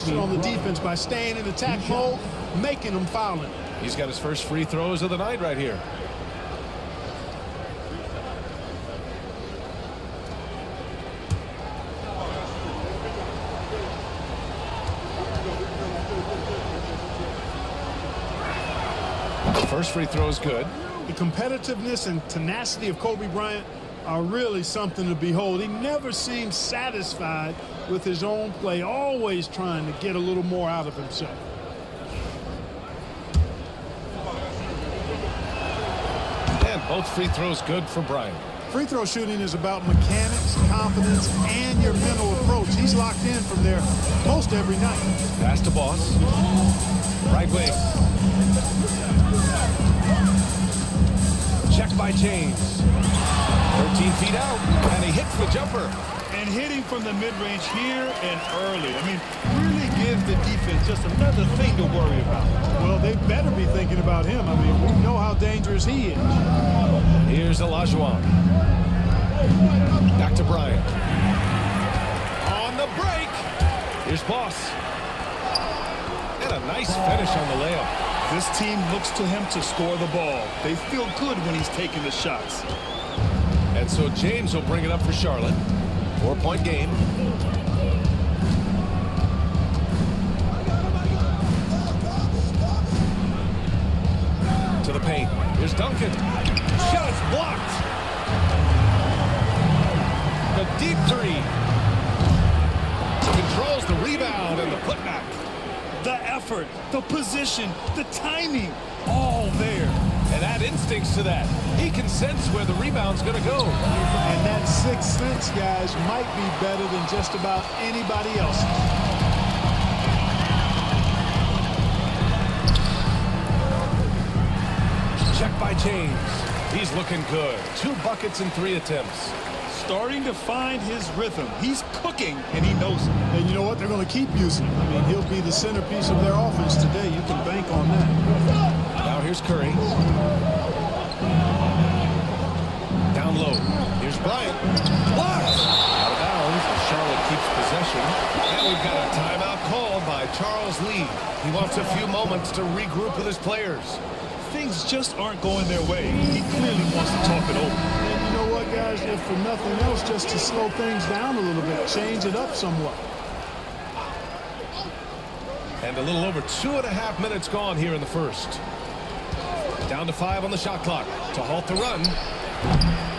On the defense by staying in attack mode, making them foul it. He's got his first free throws of the night right here. The first free throw is good. The competitiveness and tenacity of Kobe Bryant are really something to behold. He never seems satisfied with his own play, always trying to get a little more out of himself. And both free throws good for Bryant. Free throw shooting is about mechanics, confidence, and your mental approach. He's locked in from there most every night. Pass to Boss. Right wing. Check by James. 13 feet out, and he hits the jumper. And hitting from the mid-range here and early. I mean, really give the defense just another thing to worry about. Well, they better be thinking about him. I mean, we know how dangerous he is. Here's Olajuwon. Back to Bryant. On the break. Here's Boss. And a nice finish on the layup. This team looks to him to score the ball. They feel good when he's taking the shots. And so James will bring it up for Charlotte. 4-point game. To the paint. Here's Duncan. Shot's blocked. The deep three. Controls the rebound and the putback. The effort, the position, the timing, all there. And add instincts to that. He can sense where the rebound's going to go. And that sixth sense, guys, might be better than just about anybody else. Check by James. He's looking good. 2 buckets in 3 attempts. Starting to find his rhythm. He's cooking, and he knows it. And you know what? They're going to keep using him. I mean, he'll be the centerpiece of their offense today. You can bank on that. Now here's Curry. Down low. Here's Bryant. Blocked. Out of bounds. Charlotte keeps possession. And we've got a timeout called by Charles Lee. He wants a few moments to regroup with his players. Things just aren't going their way. He clearly wants to talk it over. And you know what, guys? If for nothing else, just to slow things down a little bit, change it up somewhat. And a little over 2.5 minutes gone here in the first. Down to 5 on the shot clock to halt the run.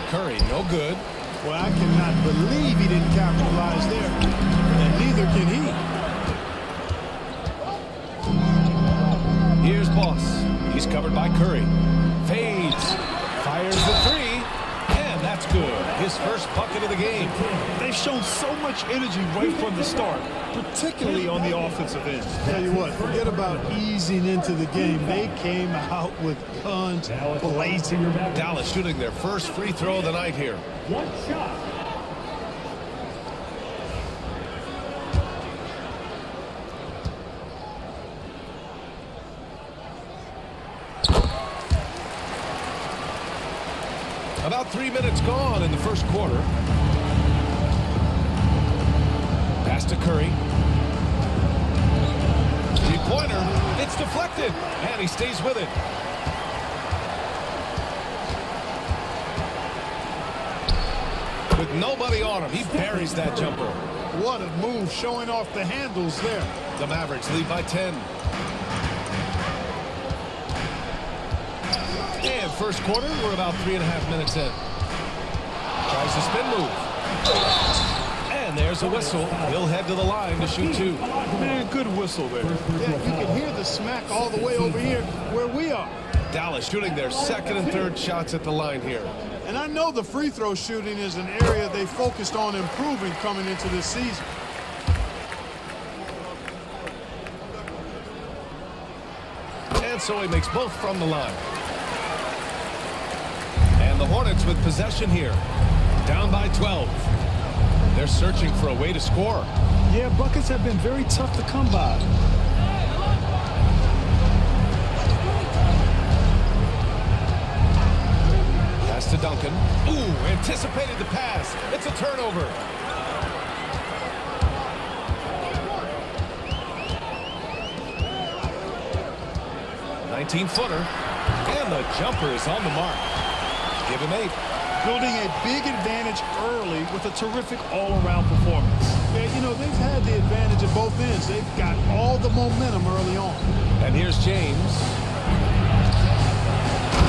Curry, no good. Well, I cannot believe he didn't capitalize there. And neither can he. Here's Boss. He's covered by Curry. Fades. Fires the 3. And that's good. His first bucket of the game. They've shown so much energy right from the start, particularly on the offensive end. Tell you what, forget about easing into the game. They came out with guns blazing. Dallas shooting their first free throw of the night here. One shot. About 3 minutes gone in the first quarter. Pass to Curry. 3-pointer. It's deflected. And he stays with it. With nobody on him, he buries that jumper. What a move, showing off the handles there. The Mavericks lead by 10. And first quarter, we're about 3.5 minutes in. Tries the spin move. And there's a whistle. He'll head to the line to shoot 2. Man, good whistle there. Yeah, you can hear the smack all the way over here where we are. Dallas shooting their second and third shots at the line here. And I know the free throw shooting is an area they focused on improving coming into this season. And so he makes both from the line. And the Hornets with possession here. Down by 12. They're searching for a way to score. Yeah, buckets have been very tough to come by. Pass to Duncan. Ooh, anticipated the pass. It's a turnover. 19-footer. And the jumper is on the mark. Give him 8. Building a big advantage early with a terrific all-around performance. Yeah, you know, they've had the advantage at both ends. They've got all the momentum early on. And here's James.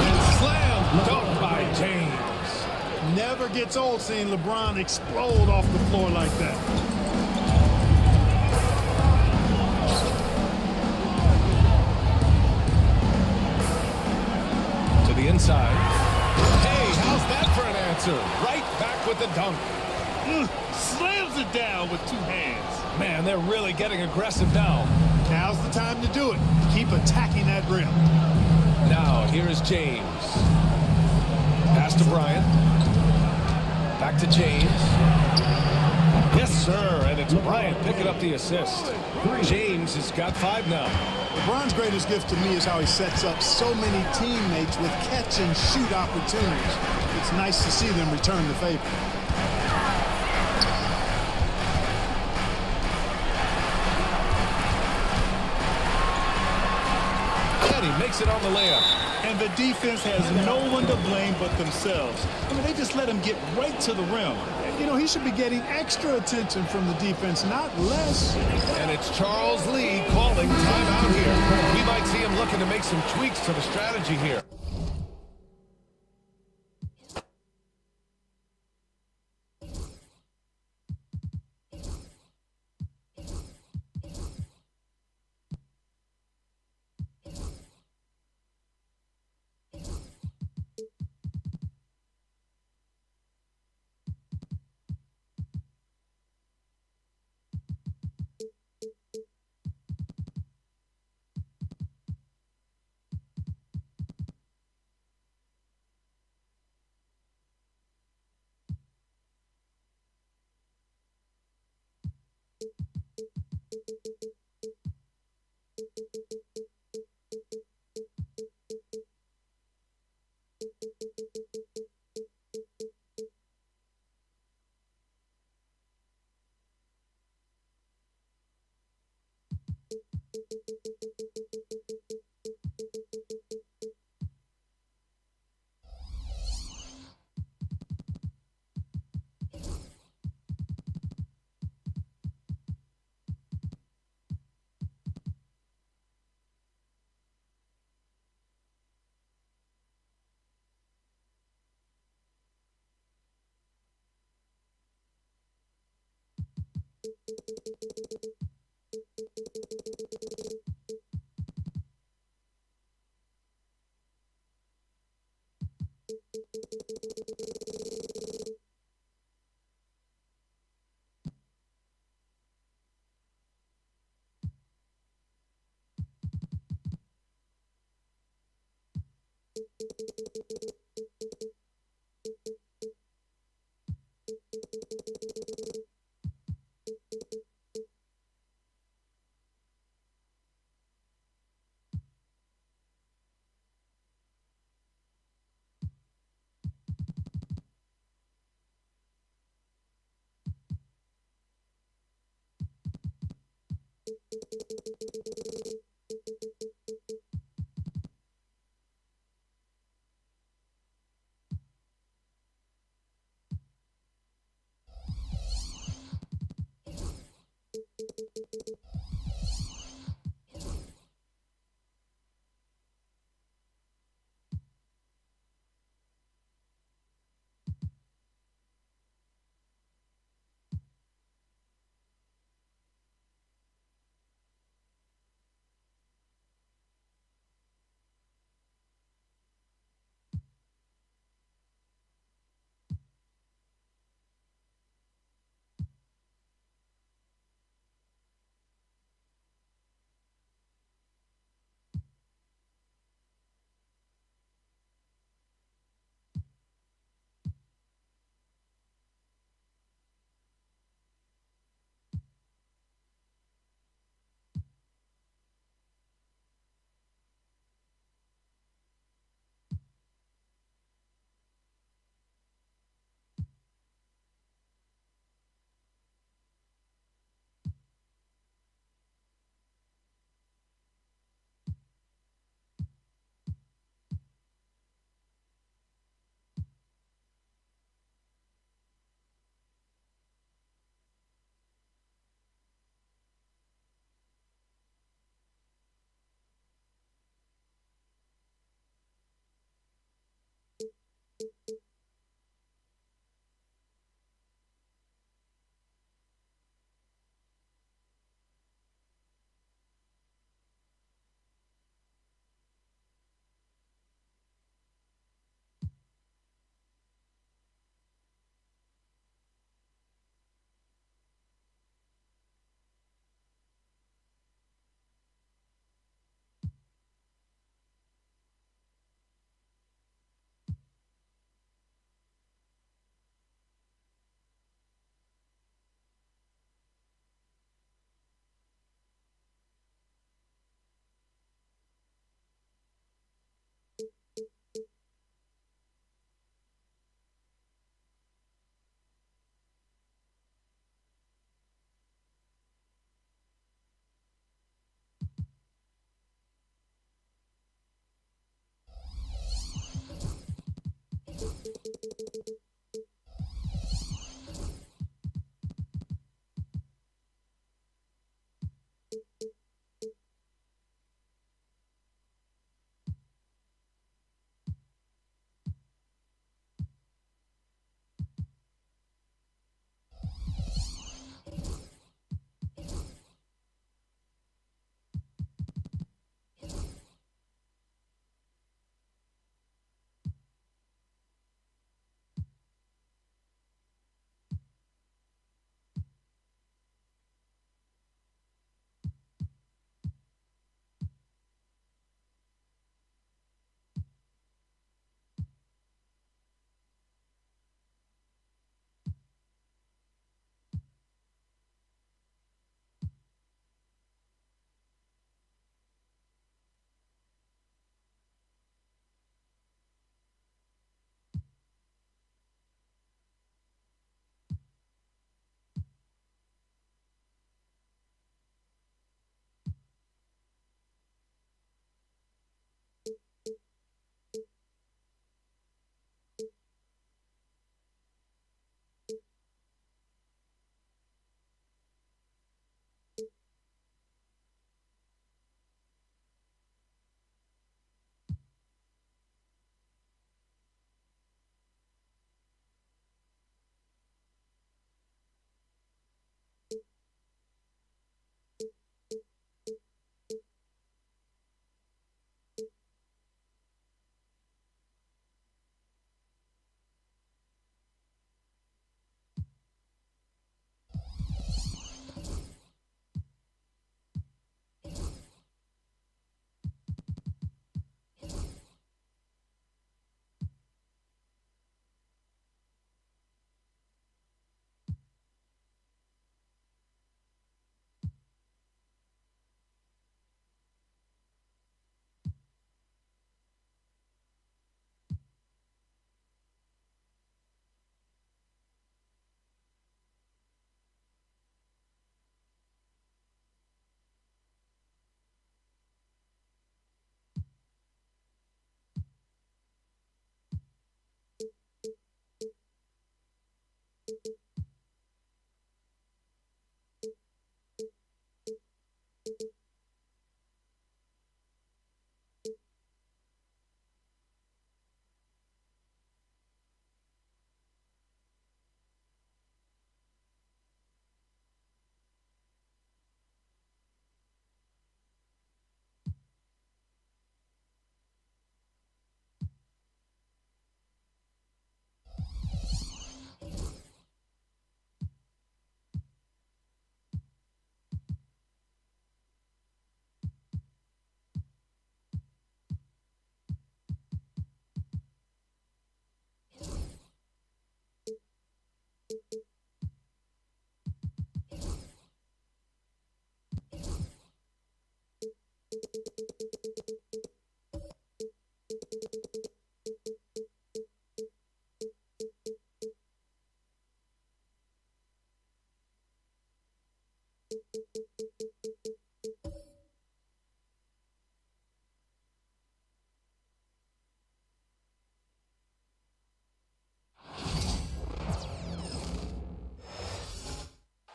And slam dunk by James. Never gets old seeing LeBron explode off the floor like that. To the inside. Hey, how's that for an answer? Right back with the dunk. Slams it down with 2 hands. Man, they're really getting aggressive now. Now's the time to do it. Keep attacking that rim. Now, here is James. Pass to Bryant. Back to James. Yes, sir, and it's Bryant picking up the assist. James has got 5 now. LeBron's greatest gift to me is how he sets up so many teammates with catch-and-shoot opportunities. It's nice to see them return the favor. And he makes it on the layup. And the defense has no one to blame but themselves. I mean, they just let him get right to the rim. You know, he should be getting extra attention from the defense, not less. And it's Charles Lee calling timeout here. We might see him looking to make some tweaks to the strategy here.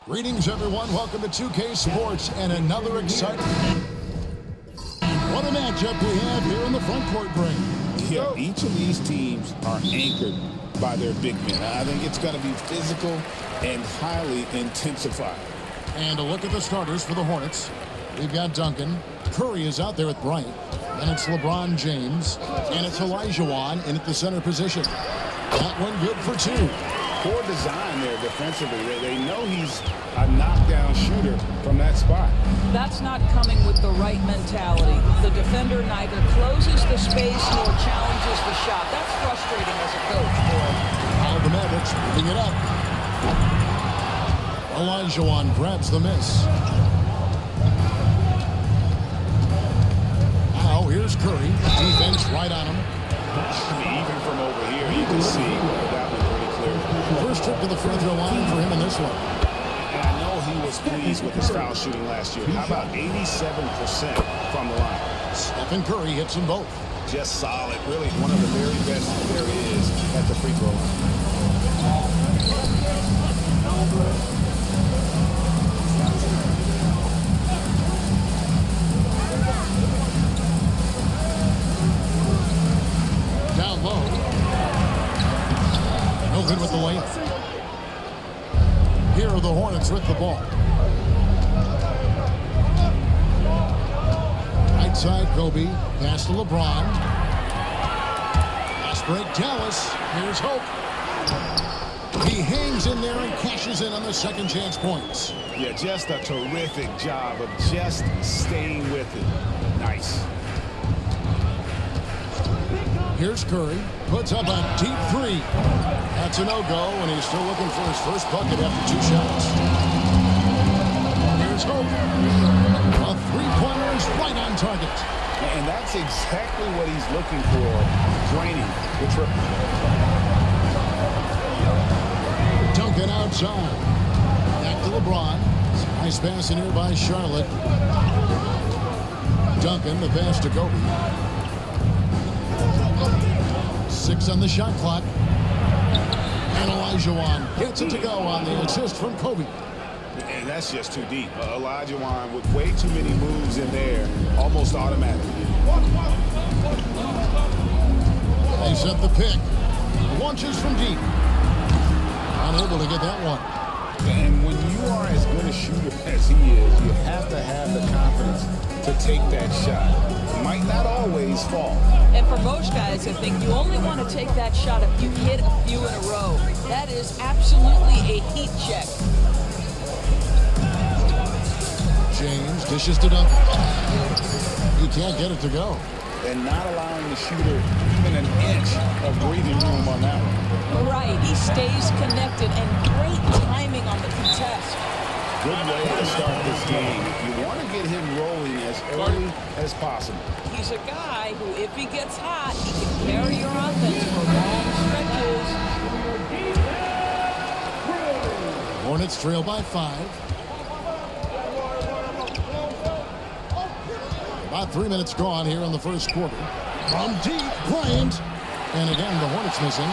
Greetings, everyone. Welcome to 2K Sports and another exciting... What a matchup we have here in the front court, Greg. Yeah, each of these teams are anchored by their big men. I think it's going to be physical and highly intensified. And a look at the starters for the Hornets. We've got Duncan. Curry is out there with Bryant. And it's LeBron James. And it's Olajuwon in at the center position. That one good for two. Poor design there defensively. They know he's a knockdown shooter from that spot. That's not coming with the right mentality. The defender neither closes the space nor challenges the shot. That's frustrating as a coach, boy. Now the Mavericks moving it up. Olajuwon grabs the miss. Now here's Curry. Defense right on him. Even from over here, you can see that one pretty clear. First trip to the free throw line for him in this one. And I know he was pleased with his foul shooting last year. How about 87% from the line? Stephen Curry hits them both. Just solid. Really one of the very best there is at the free throw line. Down low. No good with the layup. Here are the Hornets with the ball. Right side, Kobe. Pass to LeBron. Fast break, Dallas. Here's Hope. He hangs in there and cashes in on the second chance points. Yeah, just a terrific job of just staying with it. Nice. Here's Curry. Puts up a deep three. That's a no-go, and he's still looking for his first bucket after two shots. Here's Hope. A three-pointer is right on target. And that's exactly what he's looking for, draining the triple. Duncan outside. Back to LeBron. Nice pass in here by Charlotte. Duncan, the pass to Kobe. 6 on the shot clock. And Olajuwon gets it to go on the assist from Kobe. And that's just too deep. Olajuwon with way too many moves in there, almost automatic. They set the pick. Launches from deep. Unable to get that one. And when you are as good a shooter as he is, you have to have the confidence to take that shot. Might not always fall. And for most guys, I think you only want to take that shot if you hit a few in a row. That is absolutely a heat check. James dishes to Duncan. He can't get it to go. And not allowing the shooter even an inch of breathing room on that one. Right, he stays connected and great timing on the contest. Good way to start this game. You want to get him rolling as early as possible. He's a guy who, if he gets hot, he can carry your offense for long stretches. Hornets trail by 5. About 3 minutes gone here in the first quarter. From deep, Bryant. And again, the Hornets missing.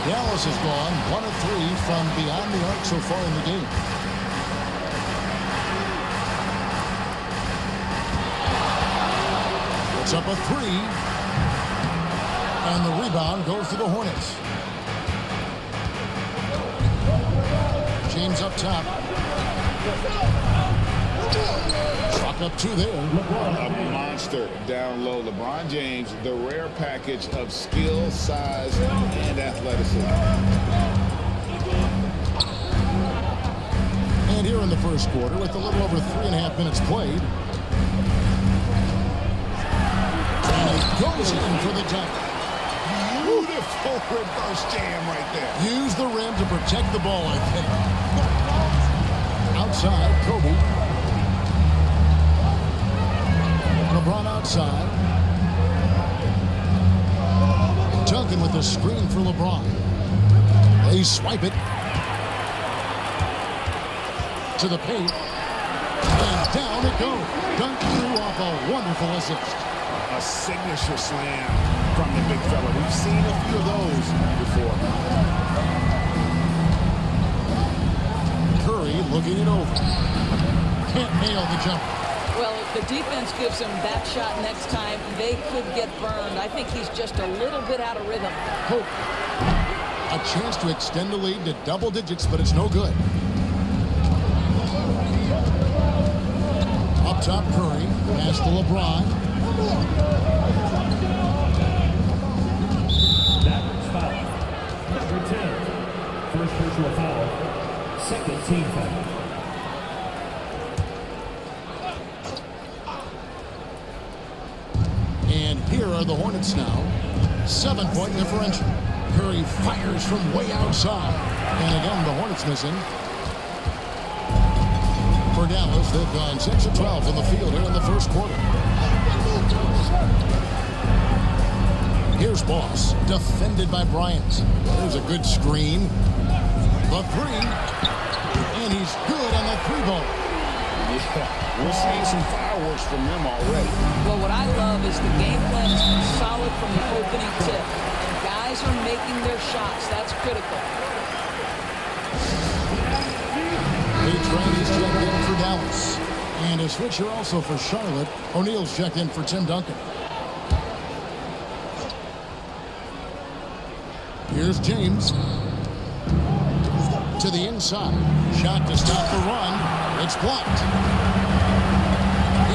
Dallas is gone 1 of 3 from beyond the arc so far in the game. It's up a 3. And the rebound goes to the Hornets. James up top. Chalk up 2 there. A monster down low. LeBron James, the rare package of skill, size, and athleticism. And here in the first quarter, with a little over 3.5 minutes played. And he goes in for the dunk. Beautiful reverse jam right there. Use the rim to protect the ball, I think. Outside, Kobe. LeBron outside. Duncan with the screen for LeBron. They swipe it to the paint. And down it goes. Dunk threw off a wonderful assist. A signature slam from the big fella. We've seen a few of those before. Looking it over. Can't nail the jump. Well, if the defense gives him that shot next time, they could get burned. I think he's just a little bit out of rhythm. Hope. A chance to extend the lead to double digits, but it's no good. Up top, Curry. Pass to LeBron. That's foul. Number 10. First personal foul. Second team foul. And here are the Hornets now. 7-point differential. Curry fires from way outside. And again, the Hornets missing. For Dallas, they've gone 6 of 12 from the field here in the first quarter. Here's Boss, defended by Bryant. There's a good screen. The three. And he's good on the three ball. Yeah, we're seeing some fireworks from them already. Well, what I love is the game plan is solid from the opening tip. And guys are making their shots. That's critical. Paige Riley's checked in for Dallas. And a switcher also for Charlotte. O'Neal's checked in for Tim Duncan. Here's James. To the inside. Shot to stop the run. It's blocked.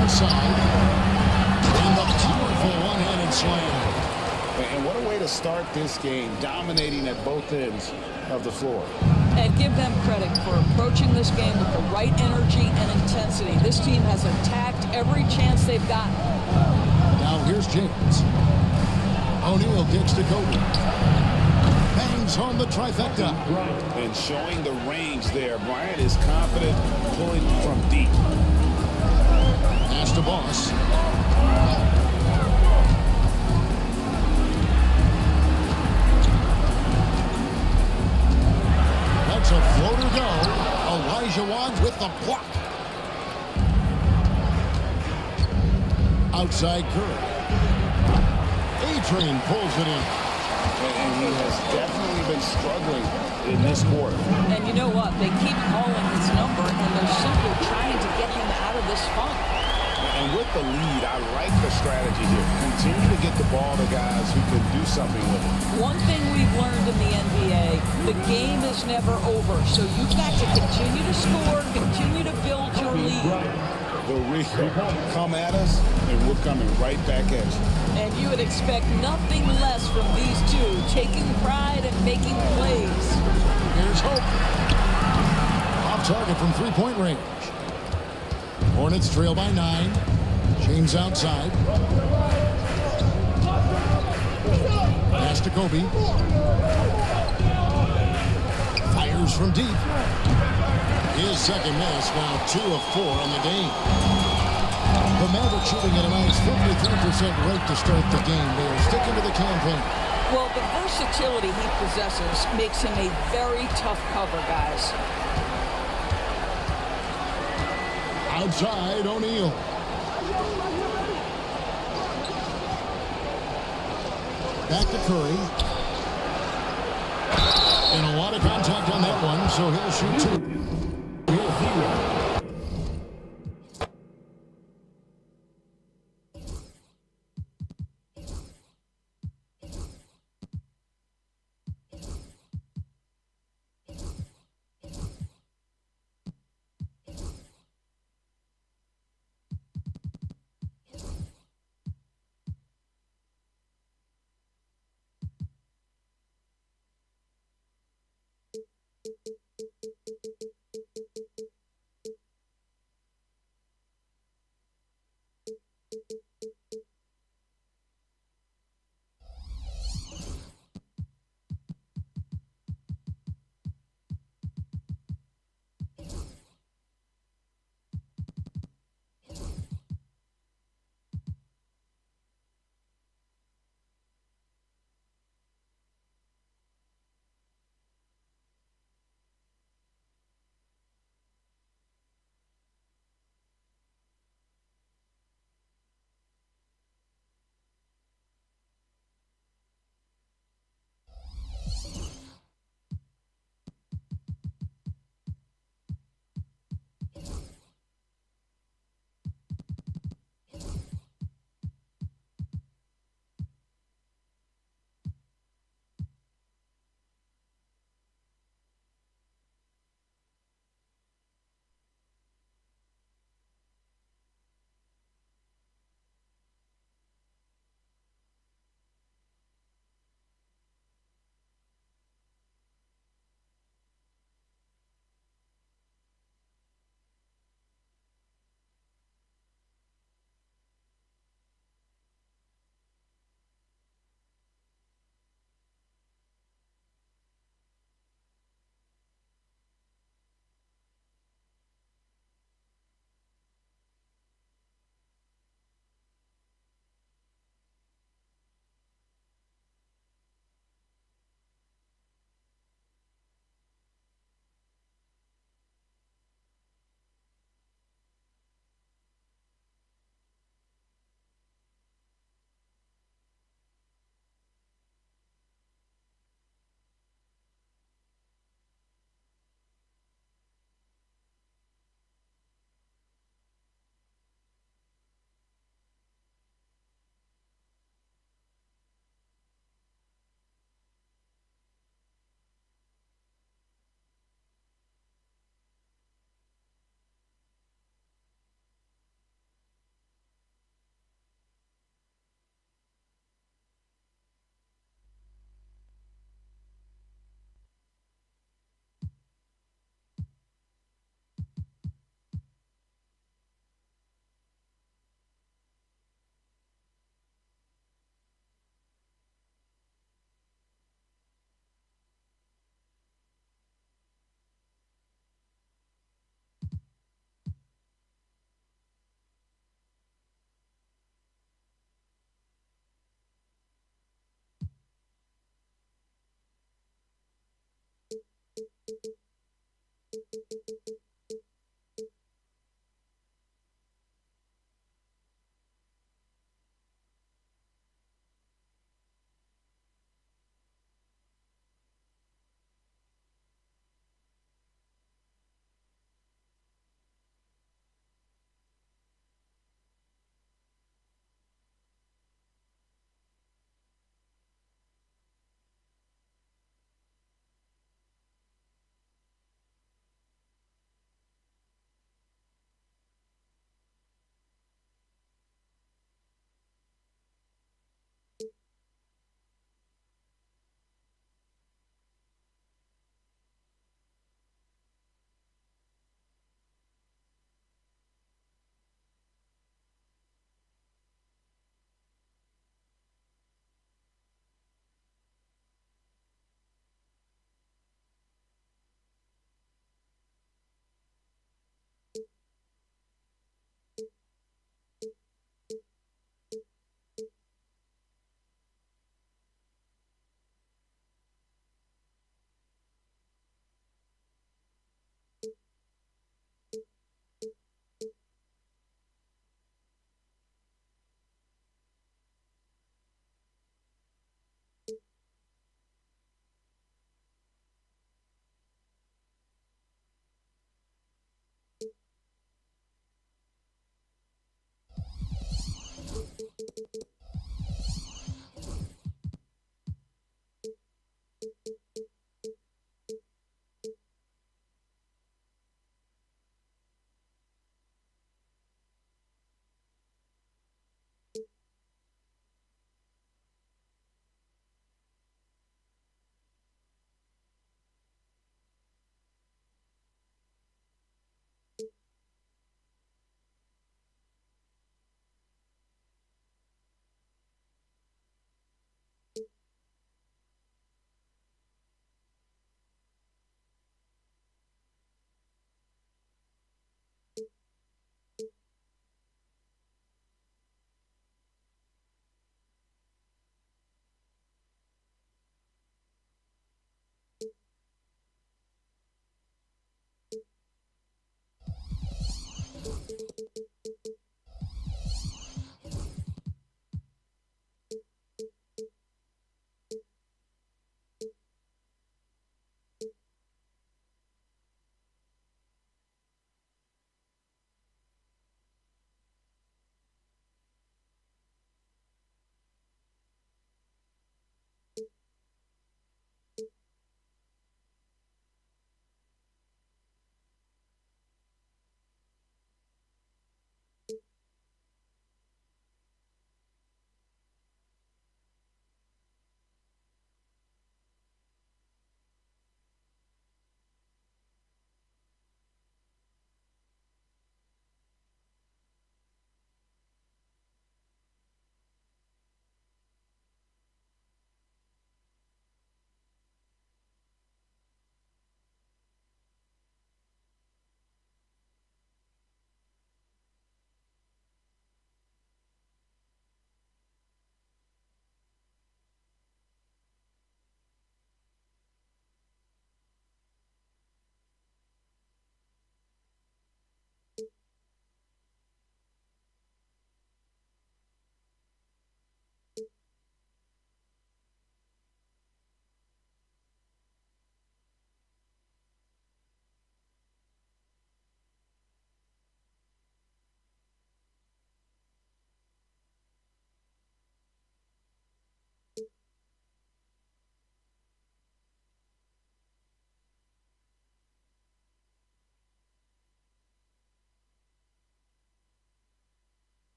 Inside. And the powerful one-handed slam. And what a way to start this game, dominating at both ends of the floor. And give them credit for approaching this game with the right energy and intensity. This team has attacked every chance they've gotten. Now here's James. O'Neal kicks to Kobe. Bangs home the trifecta. And showing the range there. Bryant is confident pulling from deep. Pass to Boss. That's a floater go. Olajuwon with the block. Outside Curry. A-Train pulls it in. And he has definitely been struggling in this quarter. And you know what? They keep calling his number, and they're simply trying to get him out of this funk. And with the lead, I like the strategy here. Continue to get the ball to guys who can do something with it. One thing we've learned in the NBA, the game is never over. So you've got to continue to score, continue to build your lead. The Rico come at us, and we're coming right back at you. And you would expect nothing less from these two, taking pride and making plays. Here's Hope. Off target from three-point range. Hornets trail by 9. James outside. Pass to Kobe. Fires from deep. His second miss, now 2 of 4 in the game. The Mavericks shooting at a nice 53% rate to start the game. They're sticking to the campaign. Well, the versatility he possesses makes him a very tough cover, guys. Outside, O'Neal. Back to Curry. And a lot of contact on that one, so he'll shoot 2.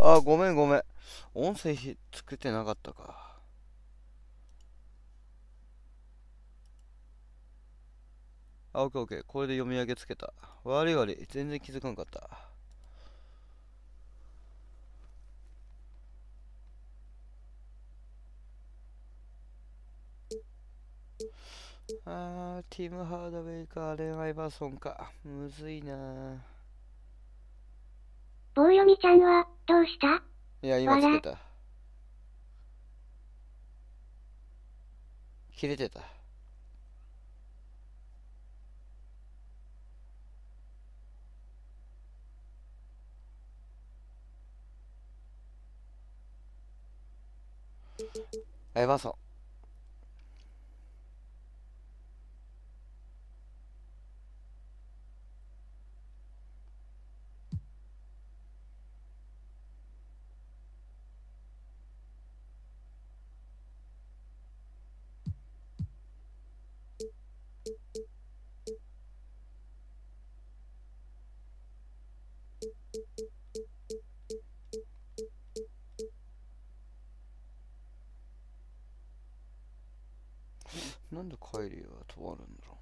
あ、ごめんごめん。音声作ってなかったか。オッケーオッケー。これで読み上げつけた。悪い悪い。全然気づかんかった。ティム・ハードウェイか、恋愛バーソンか。むずいな。棒読みちゃんは、どうした？いや、今つけた。切れてた。エヴァソン。なんで帰りは止まるんだろう。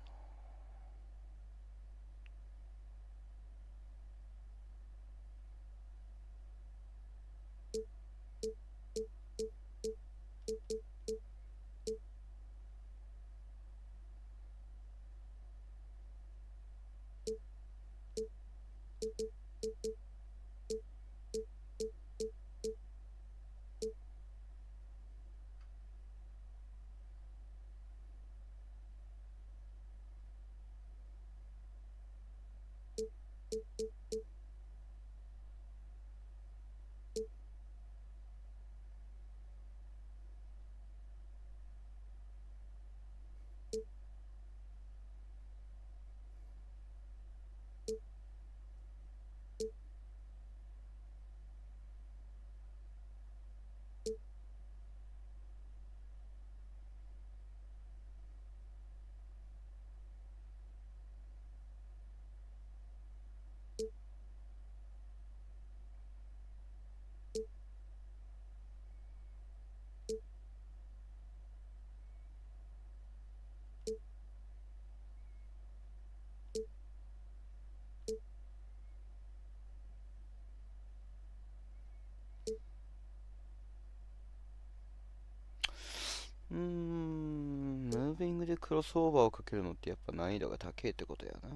ムービングでクロスオーバーをかけるのってやっぱ難易度が高いってことやな。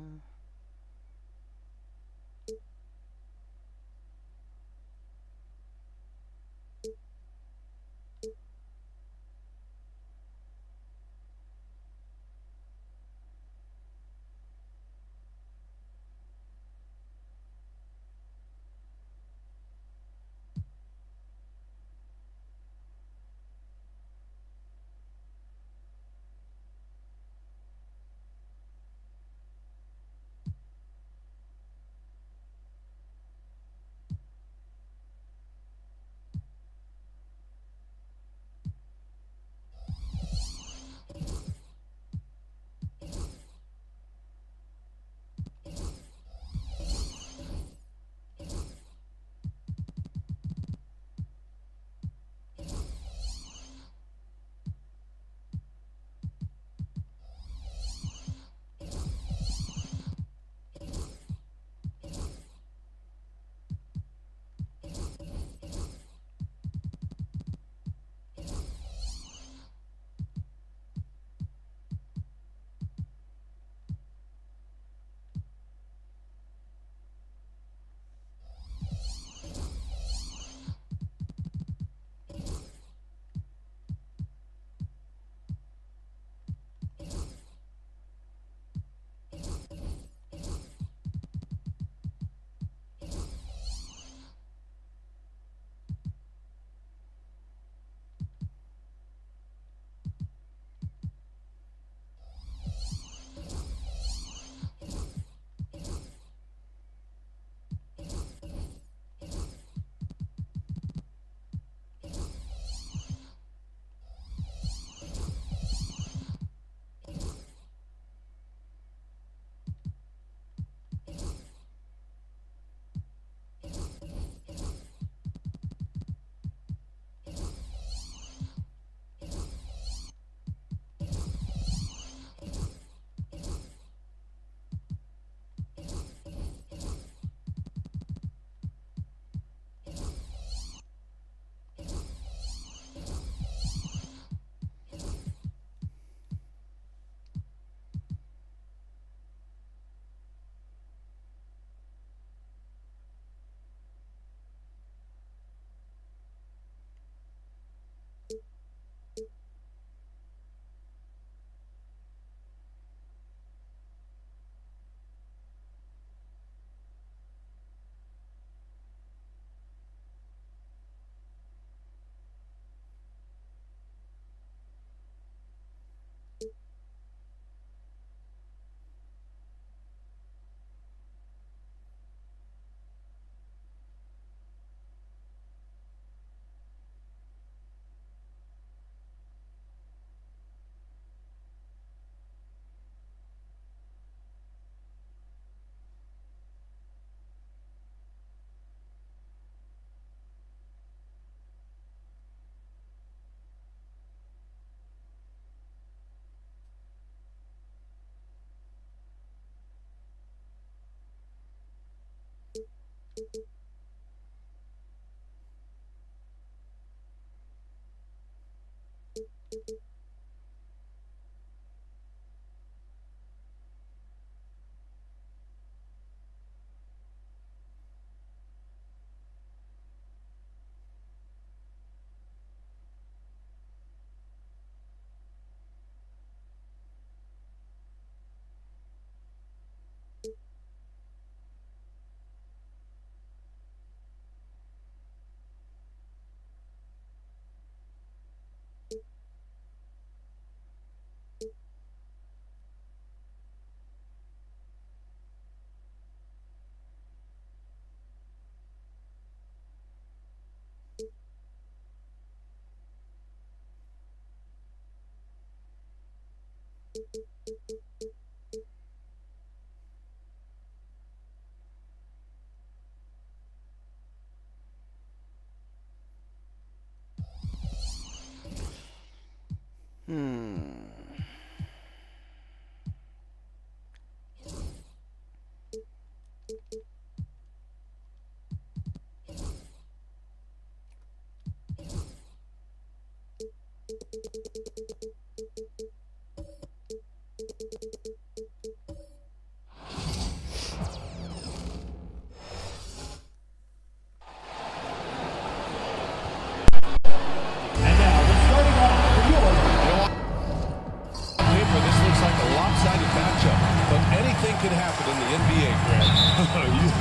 Could happen in the NBA, Grant.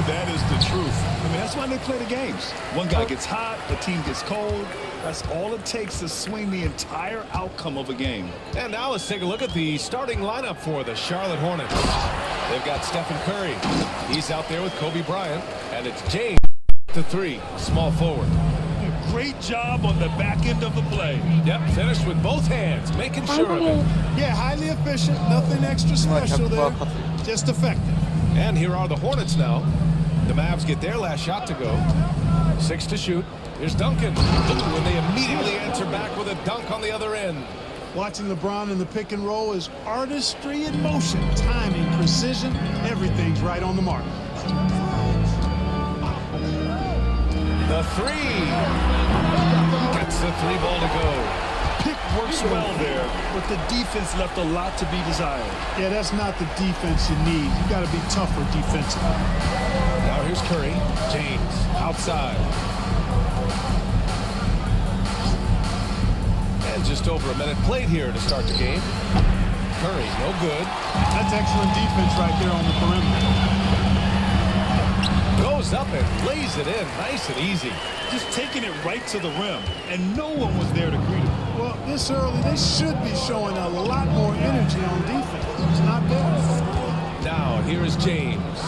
That is the truth. I mean, that's why they play the games. One guy gets hot, the team gets cold. That's all it takes to swing the entire outcome of a game. And now let's take a look at the starting lineup for the Charlotte Hornets. They've got Stephen Curry. He's out there with Kobe Bryant. And it's James, the three, small forward. Great job on the back end of the play. Yep, finished with both hands, making sure of it. Yeah, highly efficient, nothing extra special there, just effective. And here are the Hornets now. The Mavs get their last shot to go. 6 to shoot. Here's Duncan. And they immediately answer back with a dunk on the other end. Watching LeBron in the pick and roll is artistry in motion. Timing, precision, everything's right on the mark. The three. Gets the three ball to go. Pick works well there, but the defense left a lot to be desired. Yeah, that's not the defense you need. You got to be tougher defensively. Now here's Curry. James outside. And just over a minute played here to start the game. Curry, no good. That's excellent defense right there on the perimeter. Goes up and lays it in, nice and easy. Just taking it right to the rim, and no one was there to greet him. Well, this early, they should be showing a lot more energy on defense. It's not there. Now, here is James.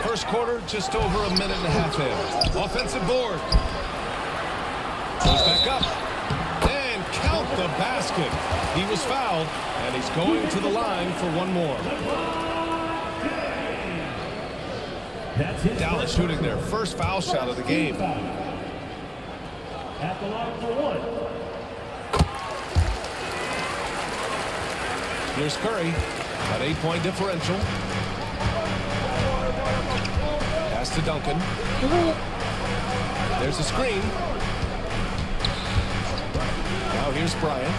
First quarter, just over a minute and a half in. Offensive board. Goes back up. And count the basket. He was fouled, and he's going to the line for one more. Dallas shooting their first foul shot of the game. At the line for one. Here's Curry, an 8-point differential. Pass to Duncan. There's a screen. Now here's Bryant.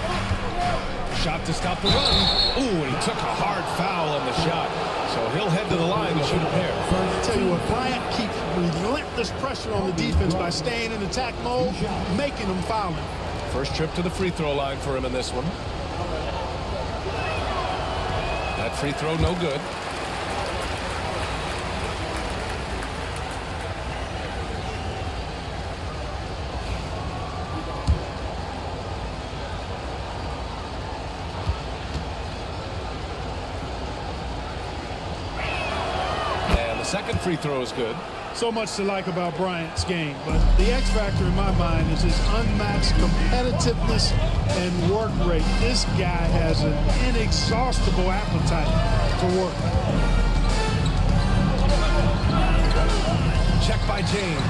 Shot to stop the run. Ooh, and he took a hard foul on the shot. So he'll head to the line to shoot a pair. I'll tell you what, Bryant keeps relentless pressure on the defense by staying in attack mode, making them foul him. First trip to the free throw line for him in this one. That free throw no good. Second free throw is good. So much to like about Bryant's game, but the X factor in my mind is his unmatched competitiveness and work rate. This guy has an inexhaustible appetite for work. Check by James.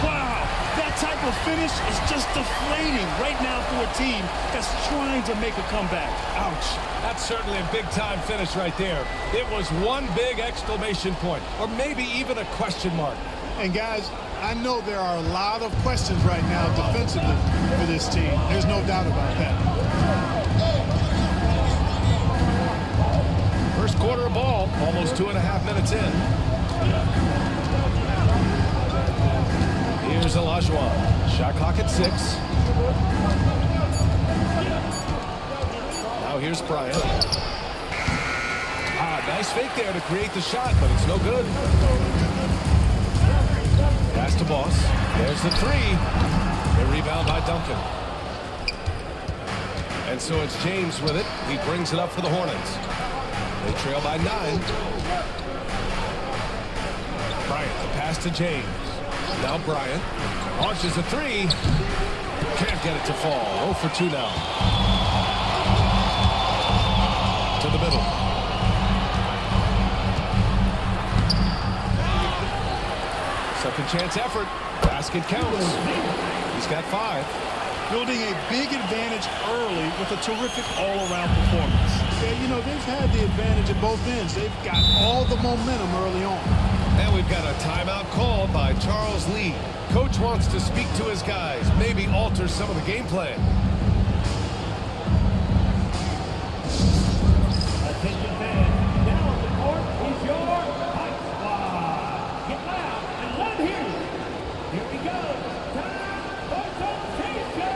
Wow, that type of finish is just deflating right now for a team that's trying to make a comeback. Ouch. That's certainly a big-time finish right there. It was one big exclamation point, or maybe even a question mark. And guys, I know there are a lot of questions right now defensively for this team. There's no doubt about that. First quarter of ball, almost 2.5 minutes in. Here's Olajuwon. Shot clock at 6. Now here's Bryant. Nice fake there to create the shot, but it's no good. Pass to Boss. There's the 3. The rebound by Duncan. And so it's James with it. He brings it up for the Hornets. They trail by 9. Bryant, the pass to James. Now Bryant launches a 3. Can't get it to fall. 0 for 2 now. To the middle. Second chance effort. Basket counts. He's got 5. Building a big advantage early with a terrific all-around performance. Yeah, you know, they've had the advantage at both ends. They've got all the momentum early on. And we've got a timeout called by Charles Lee. Coach wants to speak to his guys, maybe alter some of the game plan. Attention fans, now on the court is your Hype Squad. Get loud and let them hear you. Here we go. Time for temptation.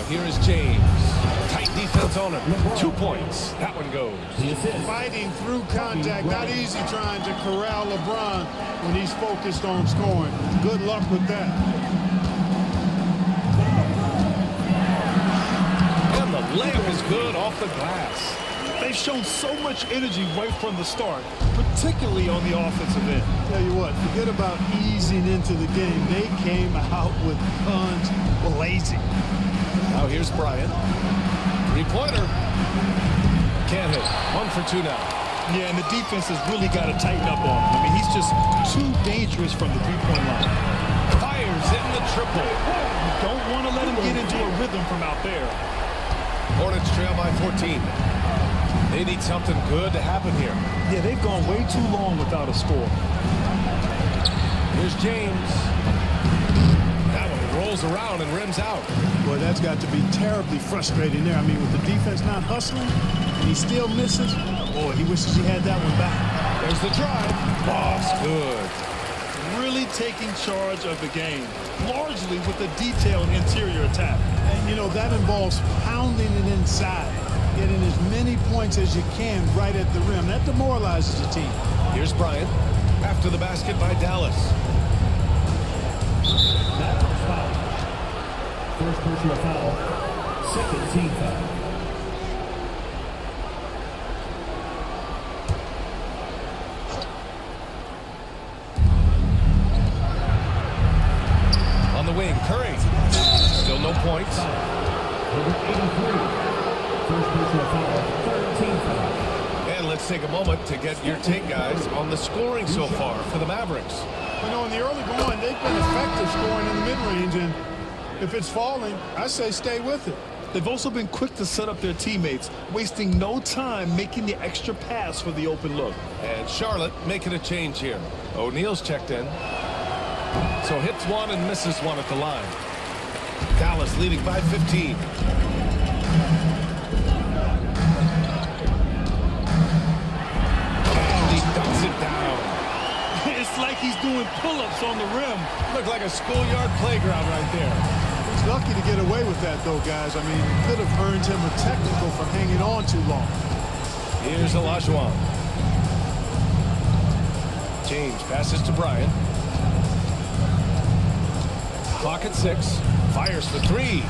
Here is James. Tight defense on him. 2 points. That one goes. Fighting through contact. Not easy trying to corral LeBron when he's focused on scoring. Good luck with that. And the layup is good off the glass. They've shown so much energy right from the start, particularly on the offensive end. Tell you what, forget about easing into the game. They came out with guns blazing. Now here's Bryant. 3-pointer. Can't hit. 1 for 2 now. Yeah, and the defense has really got to tighten up on him. I mean, he's just too dangerous from the three-point line. Fires in the triple. You don't want to let him get into a rhythm from out there. Hornets trail by 14. They need something good to happen here. Yeah, they've gone way too long without a score. Here's James. That one rolls around and rims out. Boy, that's got to be terribly frustrating there. I mean, with the defense not hustling, and he still misses. Boy, he wishes he had that one back. There's the drive. Boss, good. Really taking charge of the game, largely with a detailed interior attack. And, you know, that involves pounding it inside, getting as many points as you can right at the rim. That demoralizes the team. Here's Bryant. After the basket by Dallas. First personal foul. Second team foul. On the wing, Curry. Still no points. Number 83. First personal foul. Third team foul. And let's take a moment to get your take, guys, on the scoring so far for the Mavericks. You know, in the early going, they've been effective scoring in the mid-range, and if it's falling, I say stay with it. They've also been quick to set up their teammates, wasting no time making the extra pass for the open look. And Charlotte making a change here. O'Neal's checked in. So hits one and misses one at the line. Dallas leading by 15. And he dumps it down. It's like he's doing pull-ups on the rim. Looked like a schoolyard playground right there. He's lucky to get away with that, though, guys. I mean, could have earned him a technical for hanging on too long. Here's Olajuwon. James passes to Bryant. Clock at 6. Fires for 3.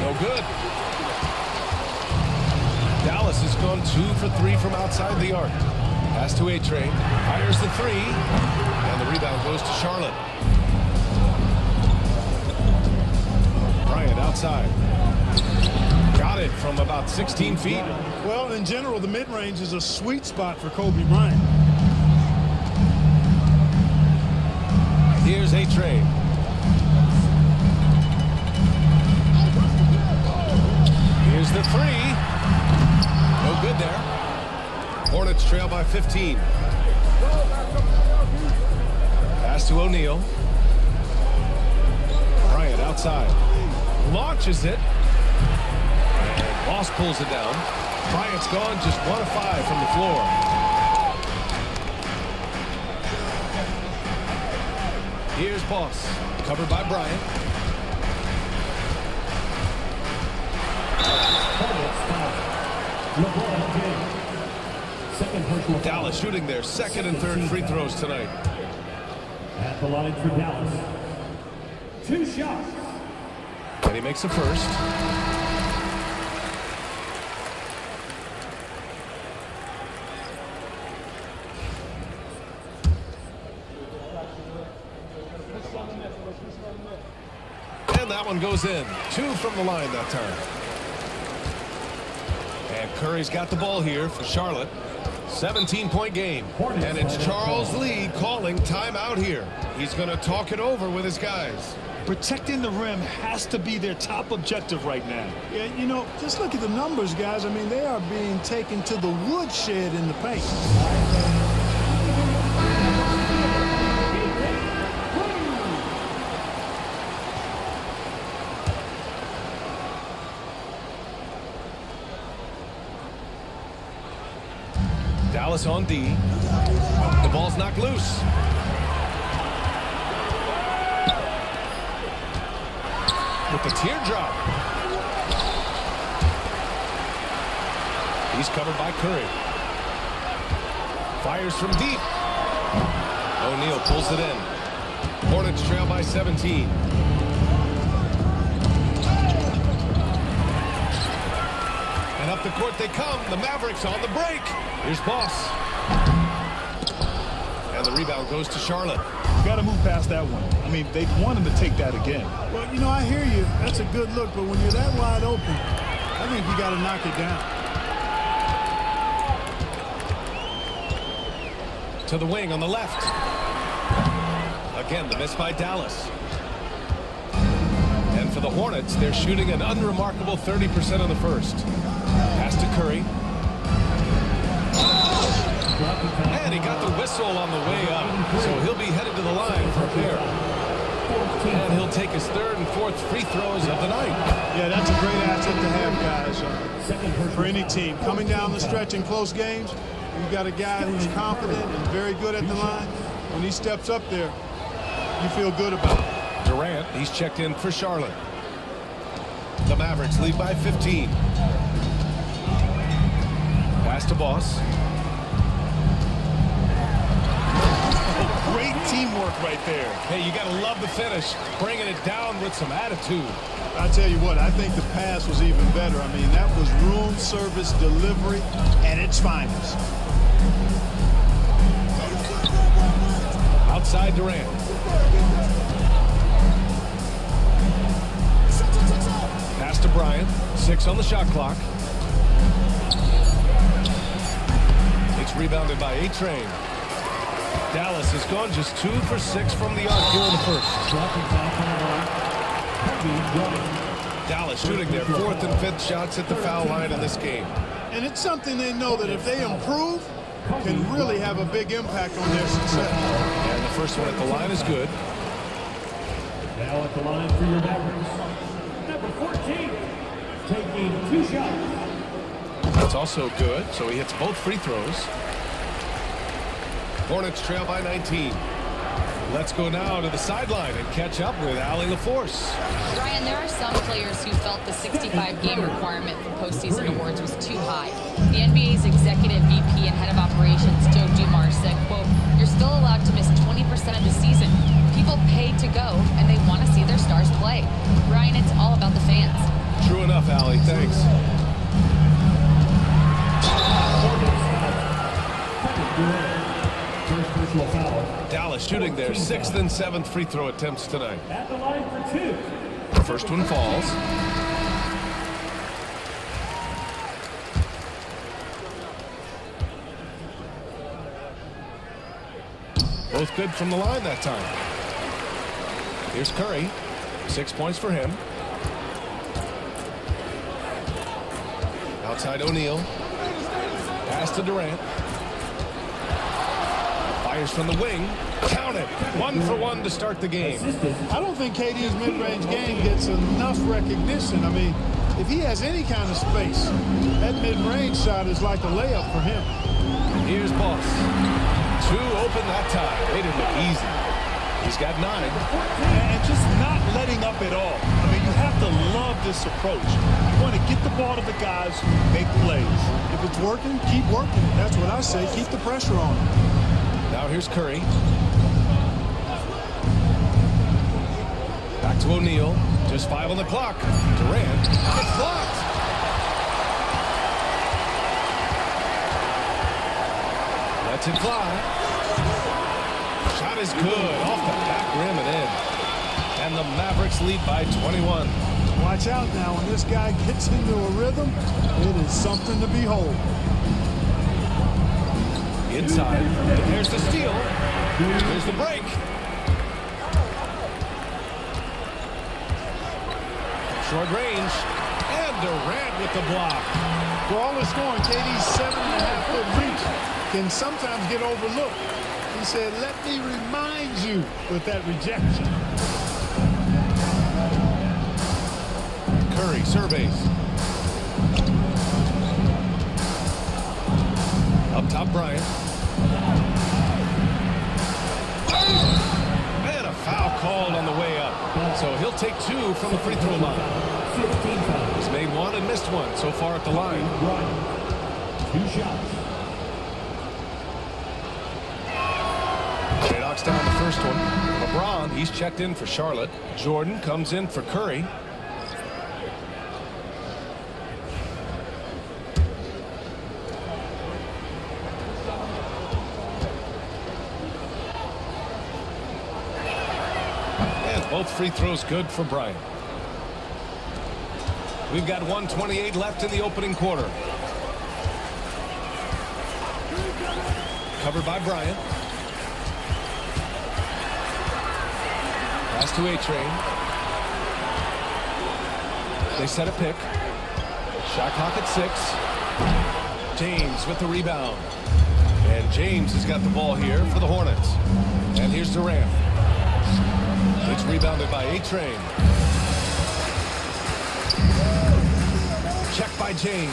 No good. Dallas has gone 2 for 3 from outside the arc. Pass to A-Train. Fires the 3. And the rebound goes to Charlotte. Bryant outside. Got it from about about 16 feet. Well, in general, the mid-range is a sweet spot for Kobe Bryant. Here's A-Train. Here's the three. No good there. Hornets trail by 15. Pass to O'Neal. Bryant outside. Launches it. And Boss pulls it down. Bryant's gone just 1 of 5 from the floor. Here's Boss. Covered by Bryant. Dallas shooting their second and third free throws tonight. At the line for Dallas. 2 shots. And he makes a first. And that one goes in. 2 from the line that time. And Curry's got the ball here for Charlotte. 17-point game. And it's Charles Lee calling timeout here. He's going to talk it over with his guys. Protecting the rim has to be their top objective right now. Yeah, you know, just look at the numbers, guys. I mean, they are being taken to the woodshed in the paint. Dallas on D. The ball's knocked loose. With the teardrop. He's covered by Curry. Fires from deep. O'Neal pulls it in. Hornets trail by 17. And up the court they come. The Mavericks on the break. Here's Boss. And the rebound goes to Charlotte. Got to move past that one. I mean, they want him to take that again. Well, you know, I hear you. That's a good look, but when you're that wide open, I think you got to knock it down. To the wing on the left. Again, the miss by Dallas. And for the Hornets, they're shooting an unremarkable 30% in the first. Pass to Curry. And he got the whistle on the way up, so he'll be headed to the line for a pair. And he'll take his third and fourth free throws of the night. Yeah, that's a great asset to have, guys, for any team. Coming down the stretch in close games, you've got a guy who's confident and very good at the line. When he steps up there, you feel good about it. Durant, he's checked in for Charlotte. The Mavericks lead by 15. Pass to Boss. Great teamwork right there. Hey, you got to love the finish. Bringing it down with some attitude. I tell you what, I think the pass was even better. I mean, that was room service delivery at its finest. Outside Durant. Pass to Bryant. 6 on the shot clock. It's rebounded by A-Train. Dallas has gone just 2 for 6 from the arc here in the first. Dallas shooting their 4th and 5th shots at the foul line in this game. And it's something they know that if they improve, can really have a big impact on their success. And the first one at the line is good. Now at the line for your Mavericks. Number 14, taking 2 shots. That's also good, so he hits both free throws. Hornets trail by 19. Let's go now to the sideline and catch up with Allie LaForce. Ryan, there are some players who felt the 65-game requirement for postseason awards was too high. The NBA's executive VP and head of operations, Joe Dumars, said, quote, "You're still allowed to miss 20% of the season. People paid to go, and they want to see their stars play." Ryan, it's all about the fans. True enough, Allie. Thanks. Dallas shooting their 6th and 7th free throw attempts tonight. At the line for 2. The first one falls. Both good from the line that time. Here's Curry. 6 points for him. Outside O'Neal. Pass to Durant. Fires from the wing. Count it. 1 for 1 to start the game. I don't think KD's mid-range game gets enough recognition. I mean, if he has any kind of space, that mid-range shot is like a layup for him. Here's Boss. 2 open that time. Made it look easy. He's got 9. And just not letting up at all. I mean, you have to love this approach. You want to get the ball to the guys who make plays. If it's working, keep working it. That's what I say. Keep the pressure on him. Now here's Curry. Back to O'Neal. Just 5 on the clock. Durant. It's blocked. Lets it fly. Shot is good. Off the back rim and in. And the Mavericks lead by 21. Watch out now. When this guy gets into a rhythm, it is something to behold. Inside. There's the steal. There's the break. Short range. And Durant with the block. For all the scoring, KD's 7.5-foot reach can sometimes get overlooked. He said, let me remind you with that rejection. Curry surveys. Up top, Bryant. And a foul called on the way up. So he'll take 2 from the free throw line. He's made 1 and missed 1 so far at the line. 2 shots. They knocks down the first one. LeBron, he's checked in for Charlotte. Jordan comes in for Curry. And both free throws good for Bryant. We've got 1:28 left in the opening quarter. Covered by Bryant. Pass to A-Train. They set a pick. Shot clock at 6. James with the rebound. And James has got the ball here for the Hornets. And here's Durant. It's rebounded by A-Train. Check by James.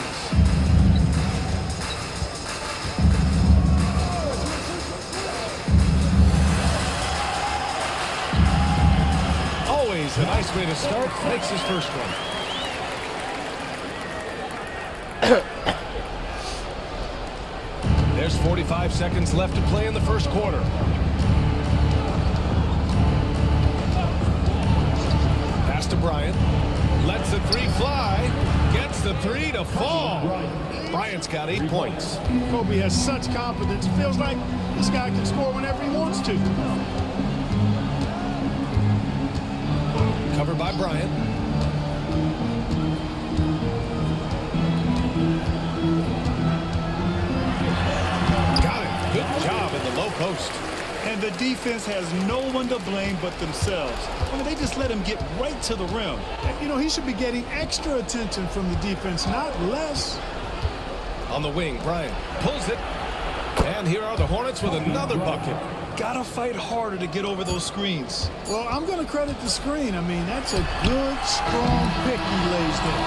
Always a nice way to start. Makes his first one. There's 45 seconds left to play in the first quarter. Pass to Bryant. Lets the 3 fly. Gets the 3 to fall. Bryant's got 8 points. Kobe has such confidence. It feels like this guy can score whenever he wants to. Covered by Bryant. Got it. Good job in the low post. And the defense has no one to blame but themselves. I mean, they just let him get right to the rim. You know, he should be getting extra attention from the defense, not less. On the wing, Bryant pulls it. And here are the Hornets with another bucket. Gotta fight harder to get over those screens. Well, I'm going to credit the screen. I mean, that's a good, strong pick he lays there.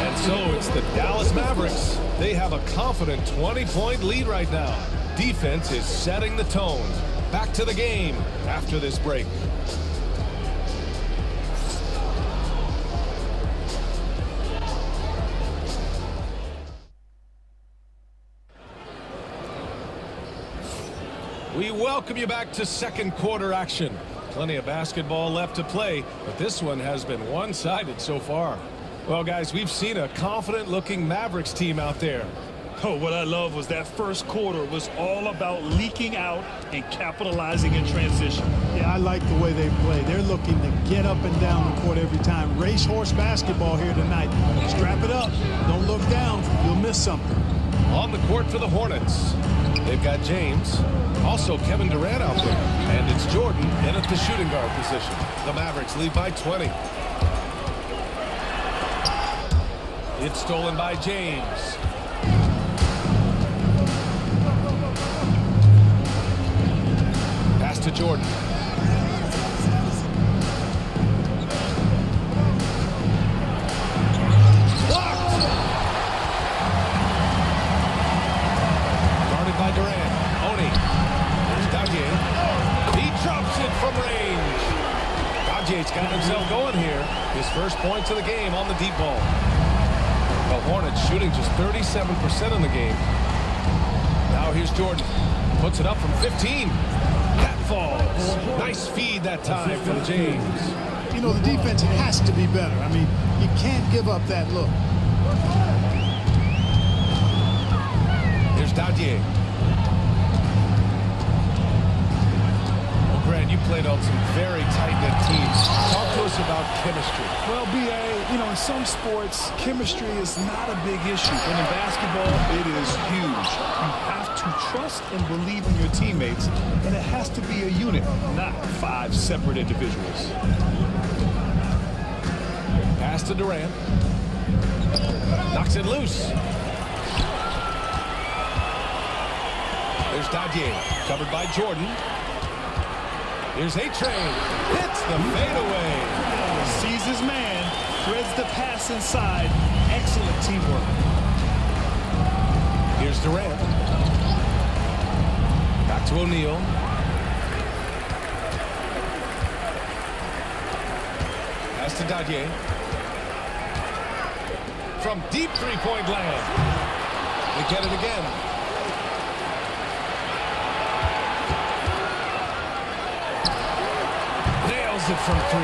And so it's the Dallas Mavericks. They have a confident 20-point lead right now. Defense is setting the tone. Back to the game after this break. We welcome you back to second quarter action. Plenty of basketball left to play, but this one has been one-sided so far. Well, guys, we've seen a confident-looking Mavericks team out there. Oh, what I love was that first quarter was all about leaking out and capitalizing in transition. Yeah, I like the way they play. They're looking to get up and down the court every time. Racehorse basketball here tonight. Strap it up. Don't look down. You'll miss something. On the court for the Hornets. They've got James. Also Kevin Durant out there. And it's Jordan in at the shooting guard position. The Mavericks lead by 20. It's stolen by James. Pass to Jordan. Blocked! Guarded by Durant. Oni. There's Daguerre. He drops it from range. Daguerre's got himself going here. His first points of the game on the deep ball. The Hornets shooting just 37% in the game. Now here's Jordan. Puts it up from 15. That falls. Nice feed that time from James. You know, the defense has to be better. I mean, you can't give up that look. Here's Daguerre. Well, Grant, you played on some very tight-knit teams. Talk to us about chemistry. Well, B.A., you know, in some sports, chemistry is not a big issue. But in basketball, it is huge. You have to trust and believe in your teammates, and it has to be a unit, not 5 separate individuals. Pass to Durant. Knocks it loose. There's Daguerre, covered by Jordan. Here's A-Train. Hits the fadeaway. Sees his man, threads the pass inside. Excellent teamwork. Here's Durant. Back to O'Neal. Pass to Daguerre. From deep three-point land. They get it again. Nails it from 3.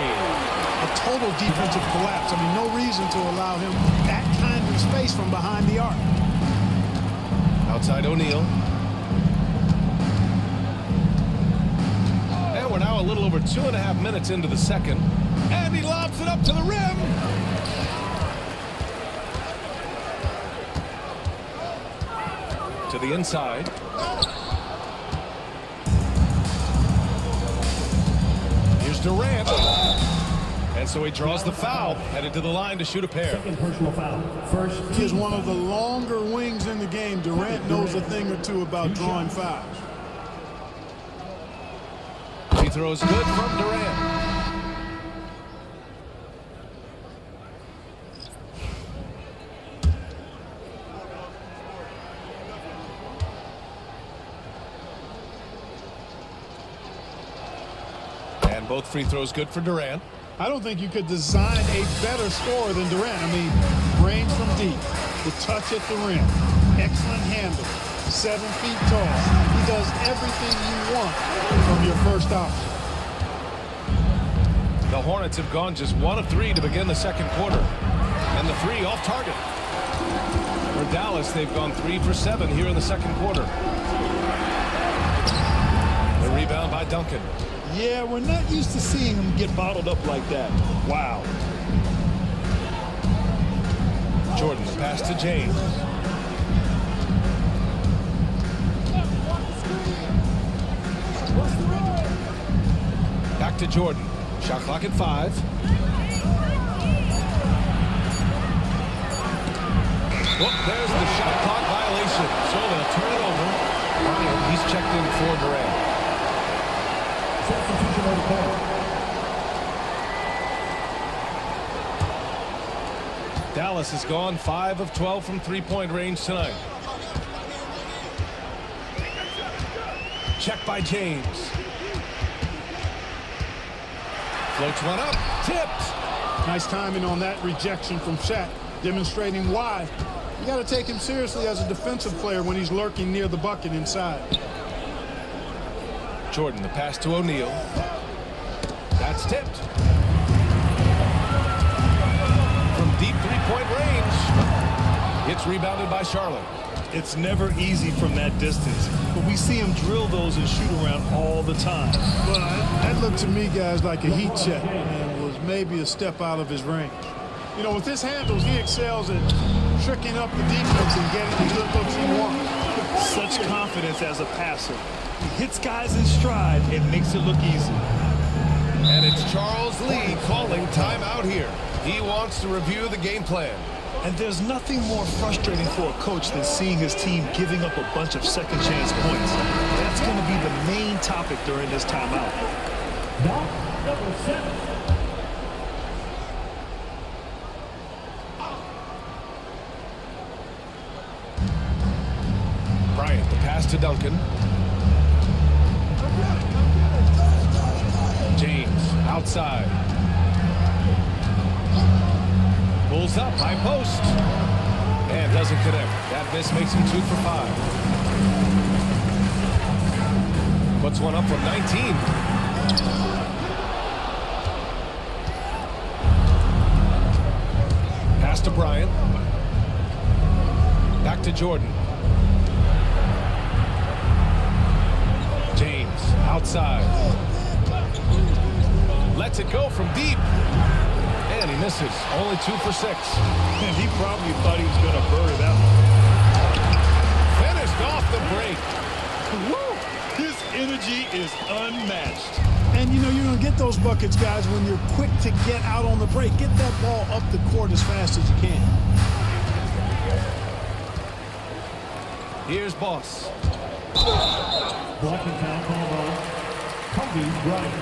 A total defensive collapse. I mean, no reason to allow him that kind of space from behind the arc. Outside O'Neal. And we're now a little over 2.5 minutes into the second. And he lobs it up to the rim. To the inside. Here's Durant. And so he draws the foul, headed to the line to shoot a pair. Second personal foul. First. He is one of the longer wings in the game. Durant knows a thing or two about drawing fouls. Free throws good from Durant. And both free throws good for Durant. I don't think you could design a better scorer than Durant. I mean, range from deep, the touch at the rim, excellent handle, 7 feet tall. He does everything you want from your first option. The Hornets have gone just 1 of 3 to begin the second quarter. And the 3 off target. For Dallas, they've gone 3 for 7 here in the second quarter. The rebound by Duncan. Yeah, we're not used to seeing him get bottled up like that. Wow. Jordan, the pass to James. Back to Jordan. Shot clock at 5. Well, there's the shot clock violation. So they'll turn it over. Bryant, he's checked in for Durant. Substitution on the court. Dallas has gone 5 of 12 from three-point range tonight. Check by James. Floats one up. Tipped. Nice timing on that rejection from Shaq, demonstrating why you got to take him seriously as a defensive player when he's lurking near the bucket inside. Jordan, the pass to O'Neal. That's tipped. From deep three-point range. It's rebounded by Charlotte. It's never easy from that distance, but we see him drill those and shoot around all the time. Well, that looked to me, guys, like a heat check and was maybe a step out of his range. You know, with his handles, he excels at tricking up the defense and getting the good looks he wants. Such confidence as a passer. He hits guys in stride and makes it look easy. And it's Charles Lee calling timeout here. He wants to review the game plan. And there's nothing more frustrating for a coach than seeing his team giving up a bunch of second chance points. That's going to be the main topic during this timeout. Doc number 7. Bryant, the pass to Duncan. James, outside. Pulls up, high post. And doesn't connect. That miss makes him 2 for 5. Puts one up from 19. Pass to Bryant. Back to Jordan. James, outside. Lets it go from deep. And he misses. Only 2 for 6. And he probably thought he was going to bury that one. Finished off the break. Woo! His energy is unmatched. And, you know, you're going to get those buckets, guys, when you're quick to get out on the break. Get that ball up the court as fast as you can. Here's Boss. Blocking foul called on Kobe Bryant.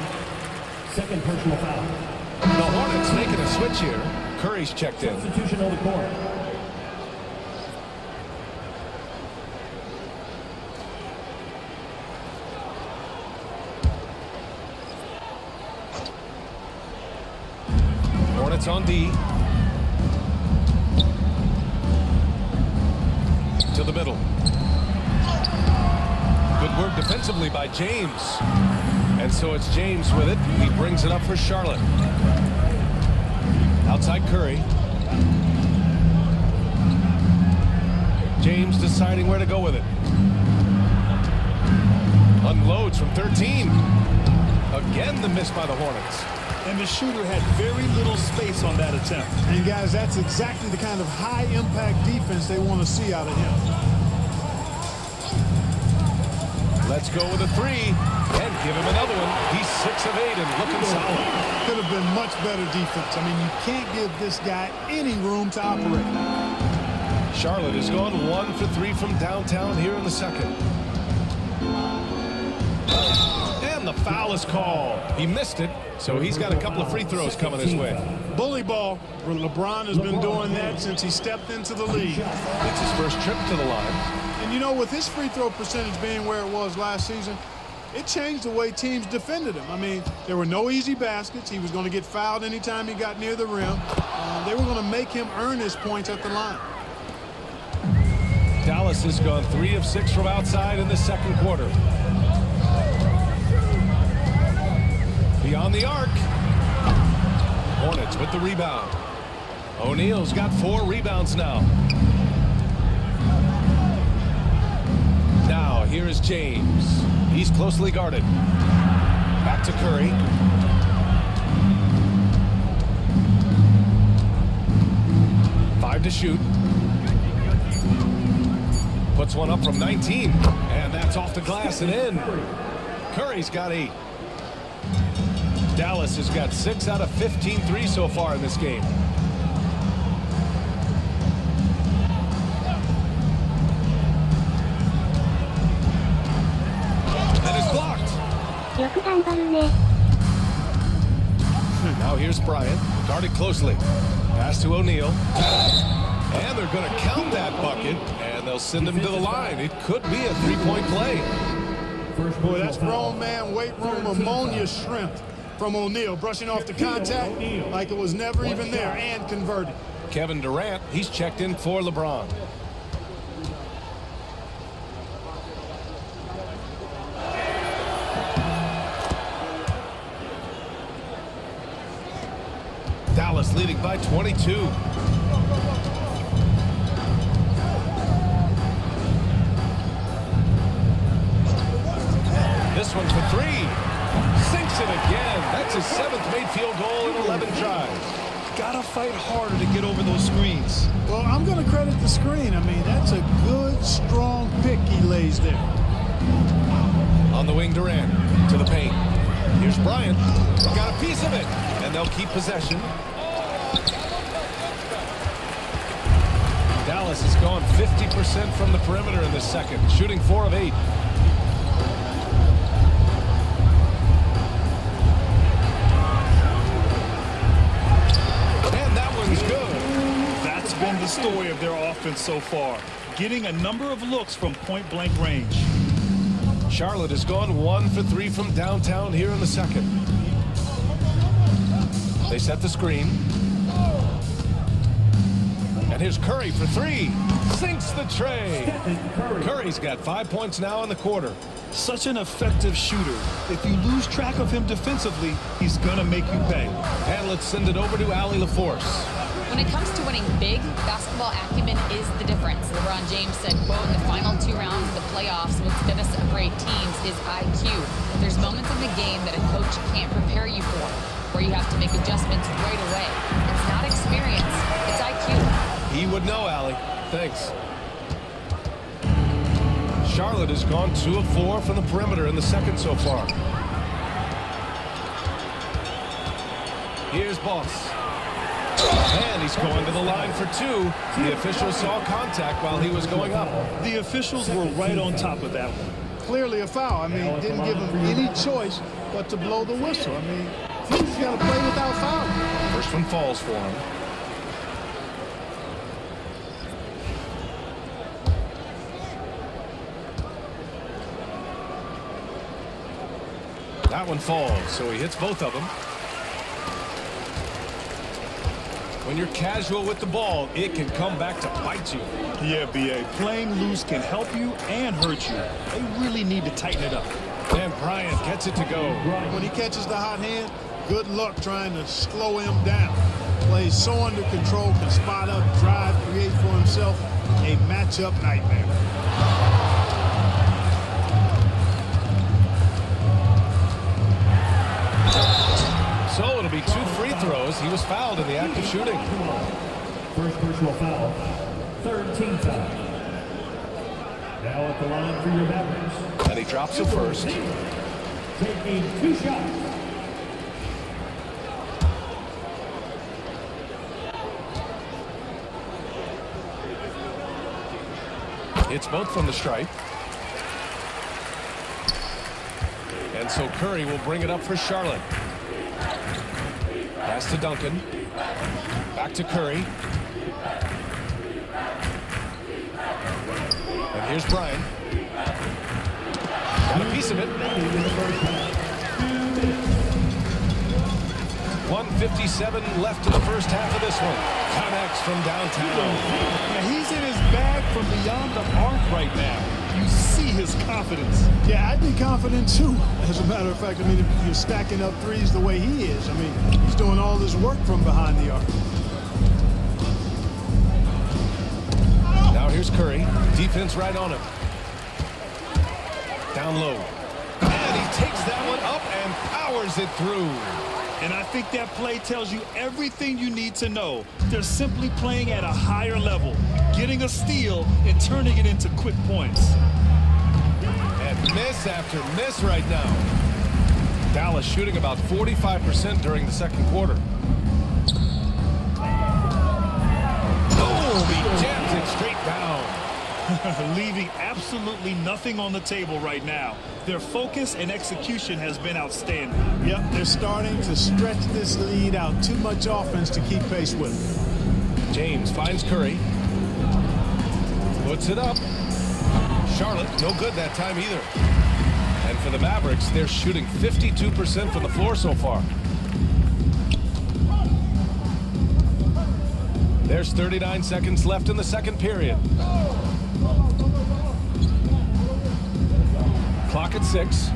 Second personal foul. The Hornets making a switch here. Curry's checked in. Substitution on the court. Hornets on D. To the middle. Good work defensively by James. And so it's James with it. He brings it up for Charlotte. Outside Curry. James deciding where to go with it. Unloads from 13. Again, the miss by the Hornets. And the shooter had very little space on that attempt. And, guys, that's exactly the kind of high-impact defense they want to see out of him. Let's go with a 3 and give him another one. He's 6 of 8 and looking solid. Could have been much better defense. I mean, you can't give this guy any room to operate. Charlotte has gone 1 for 3 from downtown here in the second. And the foul is called. He missed it, so he's got a couple of free throws coming his way. Bully ball. LeBron has been doing that since he stepped into the league. It's his first trip to the line. And, you know, with his free throw percentage being where it was last season, it changed the way teams defended him. I mean, there were no easy baskets. He was going to get fouled anytime he got near the rim. They were going to make him earn his points at the line. Dallas has gone 3 of 6 from outside in the second quarter. Beyond the arc. Hornets with the rebound. O'Neal's got 4 rebounds now. Now, here is James. He's closely guarded. Back to Curry. Five to shoot. Puts one up from 19. And that's off the glass and in. Curry's got 8. Dallas has got 6 out of 15 threes so far in this game. And it's blocked. Now here's Bryant, guarded closely. Pass to O'Neal. And they're going to count that bucket, and they'll send him to the line. It could be a 3-point play. Boy, that's grown man weight room ammonia strength from O'Neal, brushing off the contact like it was never even there and converting. Kevin Durant, he's checked in for LeBron. Dallas leading by 22. This one for 3. Sinks it again. That's his 7th made field goal in 11 tries. Gotta fight harder to get over those screens. Well, I'm going to credit the screen. I mean, that's a good, strong pick he laid lays there. On the wing, Durant to the paint. Here's Bryant. Got a piece of it, and they'll keep possession. Dallas has gone 50% from the perimeter in this second, shooting 4 of 8. And that one's good. That's been the story of their offense so far, getting a number of looks from point-blank range. Charlotte has gone 1 for 3 from downtown here in the second. They set the screen. And here's Curry for 3. Sinks the tray. Curry's got 5 points now in the quarter. Such an effective shooter. If you lose track of him defensively, he's going to make you pay. And let's send it over to Allie LaForce. When it comes to winning big, basketball acumen is the difference. LeBron James said, quote, in the final 2 rounds of the playoffs, what's going to separate teams is IQ. There's moments in the game that a coach can't prepare you for, where you have to make adjustments right away. It's not experience, it's IQ. He would know, Allie. Thanks. Charlotte has gone 2 of 4 from the perimeter in the second so far. Here's Boss. And he's going to the line for 2. The official saw contact while he was going up. The officials were right on top of that one. Clearly a foul. I mean, didn't give him any choice but to blow the whistle. I mean, he's got to play without foul. First one falls for him. That one falls, so he hits both of them. When you're casual with the ball, it can come back to bite you. Yeah, B.A. Playing loose can help you and hurt you. They really need to tighten it up. And Bryant gets it to go. When he catches the hot hand, good luck trying to slow him down. Plays so under control, can spot up, drive, create for himself a matchup nightmare. So it'll be 2 free throws. He was fouled in the act of shooting. First personal foul. Third team foul. Now at the line for your Mavericks. And he drops it first. Taking 2 shots. It's both from the stripe. And so Curry will bring it up for Charlotte. Pass to Duncan. Back to Curry. And here's Bryant. Got a piece of it. 1:57 left in the first half of this one. Connects from downtown. Now, he's in his bag from beyond the arc right now. You see his confidence. Yeah, I'd be confident too. As a matter of fact, I mean, if you're stacking up threes the way he is, I mean, he's doing all this work from behind the arc. Now here's Curry. Defense right on him. Down low. And he takes that one up and powers it through. And I think that play tells you everything you need to know. They're simply playing at a higher level, getting a steal and turning it into quick points. And miss after miss right now. Dallas shooting about 45% during the second quarter. Boom! He jams it straight down. Leaving absolutely nothing on the table right now. Their focus and execution has been outstanding. Yep, they're starting to stretch this lead out. Too much offense to keep pace with. James finds Curry. Puts it up. Charlotte, no good that time either. And for the Mavericks, they're shooting 52% from the floor so far. There's 39 seconds left in the second period. Clock at 6.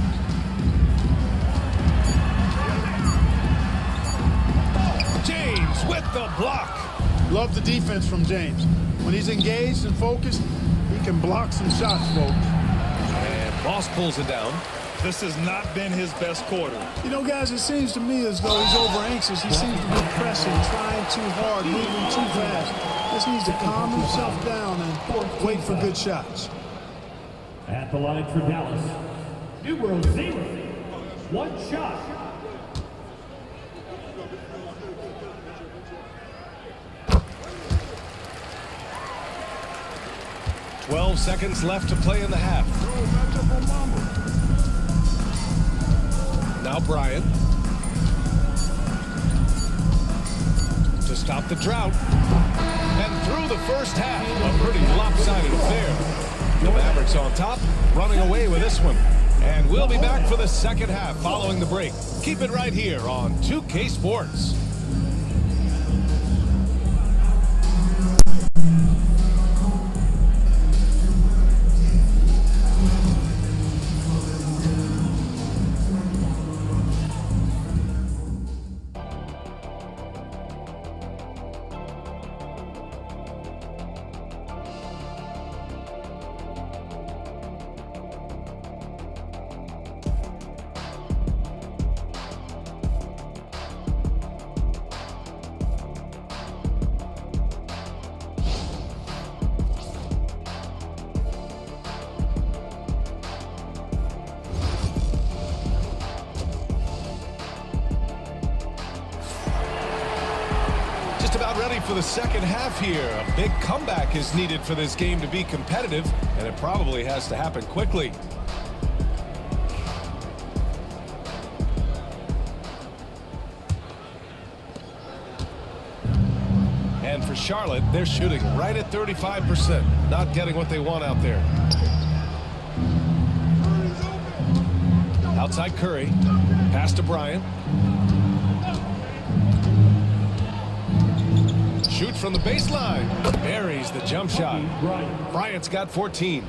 James with the block. Love the defense from James. When he's engaged and focused, he can block some shots, folks. And Boss pulls it down. This has not been his best quarter. You know, guys, it seems to me as though he's over anxious. He seems to be pressing, trying too hard, moving too fast. Just needs to calm himself down and wait for good shots. At the line for Dallas, numero 0, 1 shot. Seconds left to play in the half. Now Bryant. To stop the drought. And through the first half, a pretty lopsided affair. The Mavericks on top, running away with this one. And we'll be back for the second half following the break. Keep it right here on 2K Sports. Ready for the second half here. A big comeback is needed for this game to be competitive, and it probably has to happen quickly. And for Charlotte, they're shooting right at 35%, not getting what they want out there. Outside Curry, pass to Bryant. Shoot from the baseline. Buries the jump shot. Bryant's got 14.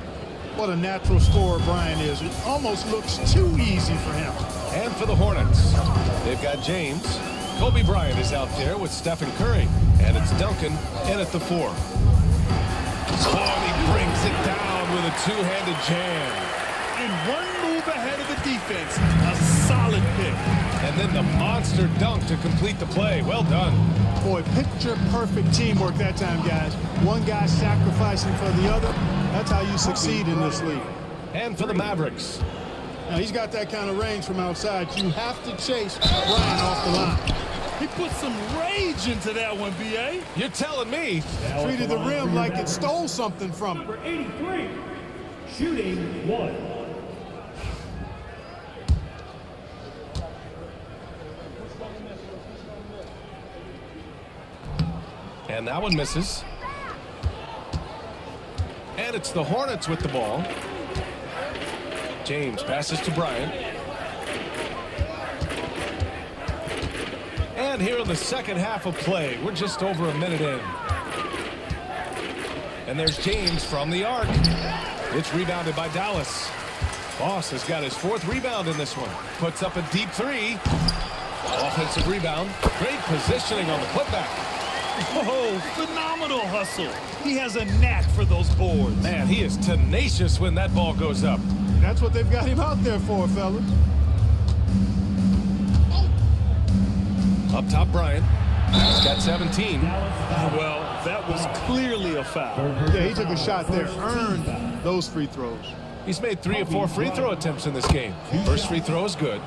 What a natural scorer Bryant is. It almost looks too easy for him. And for the Hornets, they've got James. Kobe Bryant is out there with Stephen Curry. And it's Duncan in at the 4. Oh, and he brings it down with a two-handed jam. And one move ahead of the defense. A solid pick. And then the monster dunk to complete the play. Well done. Boy, picture-perfect teamwork that time, guys. One guy sacrificing for the other. That's how you succeed in this league. And for the Mavericks. Now, he's got that kind of range from outside. You have to chase Bryant off the line. He put some rage into that one, B.A. You're telling me. Treated the rim like it stole something from him. Number 83, shooting 1. And that one misses. And it's the Hornets with the ball. James passes to Bryant. And here in the second half of play, we're just over a minute in. And there's James from the arc. It's rebounded by Dallas. Boss has got his 4th rebound in this one. Puts up a deep 3. Offensive rebound. Great positioning on the putback. Oh, phenomenal hustle. He has a knack for those boards. Man, he is tenacious when that ball goes up. That's what they've got him out there for, fellas. Up top, Bryant. He's got 17. Well, that was clearly a foul. Yeah, he took a shot there, earned those free throws. He's made 3 or 4 free throw attempts in this game. First free throw is good.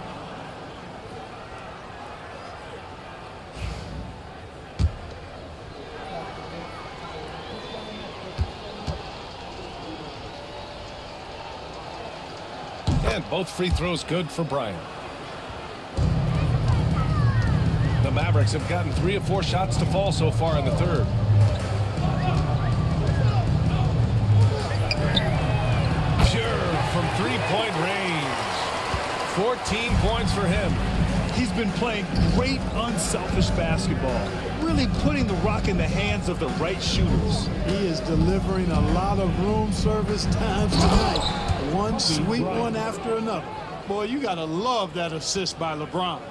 And both free throws good for Bryant. The Mavericks have gotten 3 or 4 shots to fall so far in the third. Sure, from 3-point range. 14 points for him. He's been playing great unselfish basketball, really putting the rock in the hands of the right shooters. He is delivering a lot of room service times tonight. One sweet one after another. Boy, you gotta love that assist by LeBron.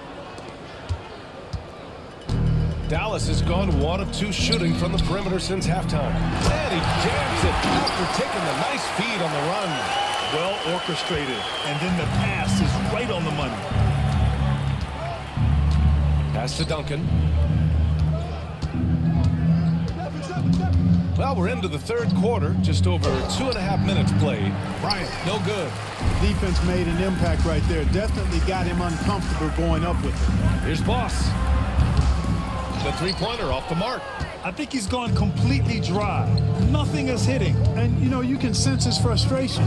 Dallas has gone 1 of 2 shooting from the perimeter since halftime. And he jams it after taking the nice feed on the run. Well orchestrated, and then the pass is right on the money. Pass to Duncan. Well, we're into the third quarter, just over 2.5 minutes played. Bryant, no good. Defense made an impact right there. Definitely got him uncomfortable going up with it. Here's Boss. The three-pointer off the mark. I think he's gone completely dry. Nothing is hitting. And, you know, you can sense his frustration.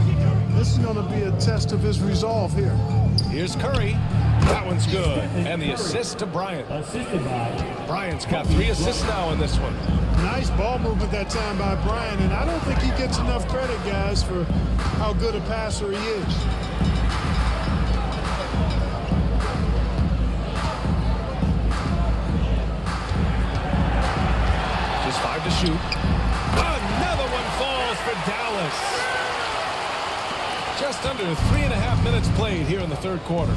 This is going to be a test of his resolve here. Here's Curry. That one's good. And the assist to Bryant. Bryant's got 3 assists now in this one. Nice ball movement that time by Bryant, and I don't think he gets enough credit, guys, for how good a passer he is. Just 5 to shoot. Another one falls for Dallas. Just under 3.5 minutes played here in the third quarter.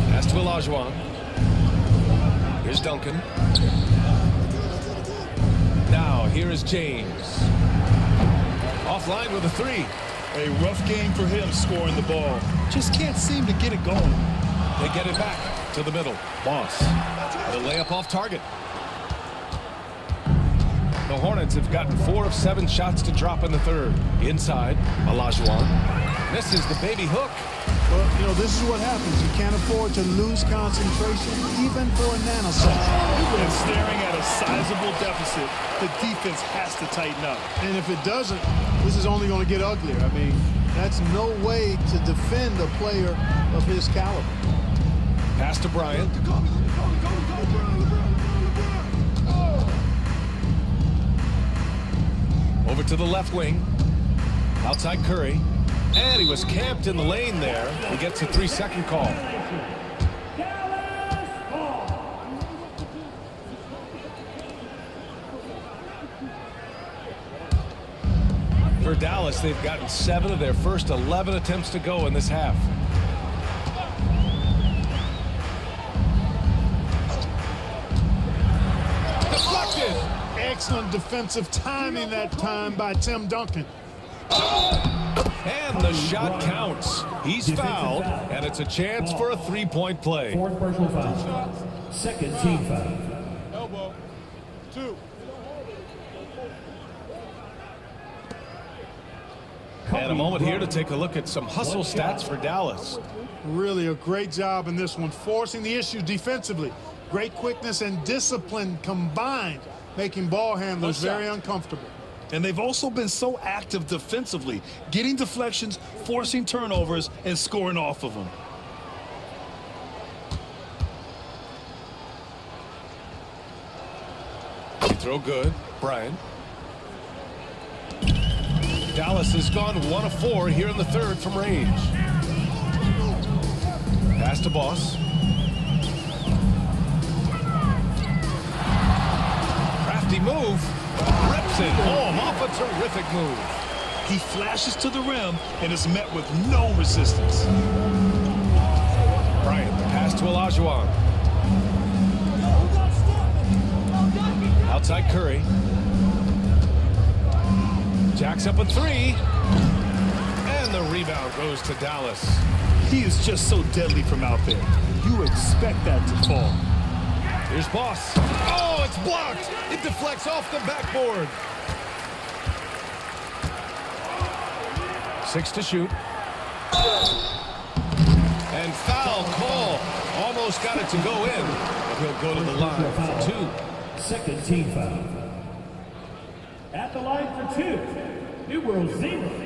Pass to Olajuwon. Here's Duncan. Now here is James. Offline with a 3. A rough game for him scoring the ball. Just can't seem to get it going. They get it back to the middle. Boss. The layup off target. The Hornets have gotten 4 of 7 shots to drop in the third. Inside, Olajuwon. Misses the baby hook. Well, you know, this is what happens. You can't afford to lose concentration, even for a nanosecond. And staring at a sizable deficit, the defense has to tighten up. And if it doesn't, this is only going to get uglier. I mean, that's no way to defend a player of his caliber. Pass to Bryant. Over to the left wing. Outside Curry. And he was camped in the lane there. He gets a 3-second call. For Dallas, they've gotten 7 of their first 11 attempts to go in this half. Deflected! Excellent defensive timing that time by Tim Duncan. And the shot counts. He's fouled, and it's a chance for a 3-point play. 4th personal foul. 2nd team foul. Elbow. 2. And a moment here to take a look at some hustle stats for Dallas. Really a great job in this one, forcing the issue defensively. Great quickness and discipline combined, making ball handlers very uncomfortable. And they've also been so active defensively, getting deflections, forcing turnovers, and scoring off of them. Throw good. Bryant. Dallas has gone 1 of 4 here in the third from range. Pass to Boss. Crafty move. Rips it home off a terrific move. He flashes to the rim and is met with no resistance. Bryant, the pass to Olajuwon. Outside Curry. Jacks up a 3. And the rebound goes to Dallas. He is just so deadly from out there. You expect that to fall. Here's Boss. Oh, it's blocked. It deflects off the backboard. 6 to shoot. And foul call. Almost got it to go in. But he'll go to the line for 2. 2nd team foul. At the line for 2, numero 0.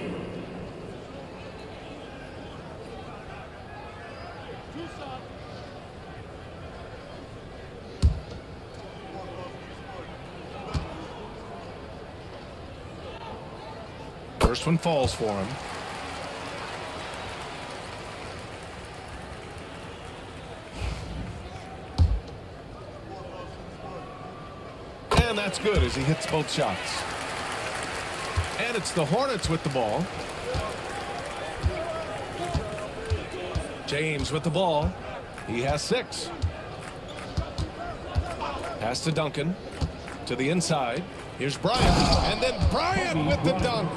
First one falls for him. And that's good as he hits both shots. And it's the Hornets with the ball. James with the ball. He has 6. Pass to Duncan. To the inside. Here's Bryant. And then Bryant with the dunk.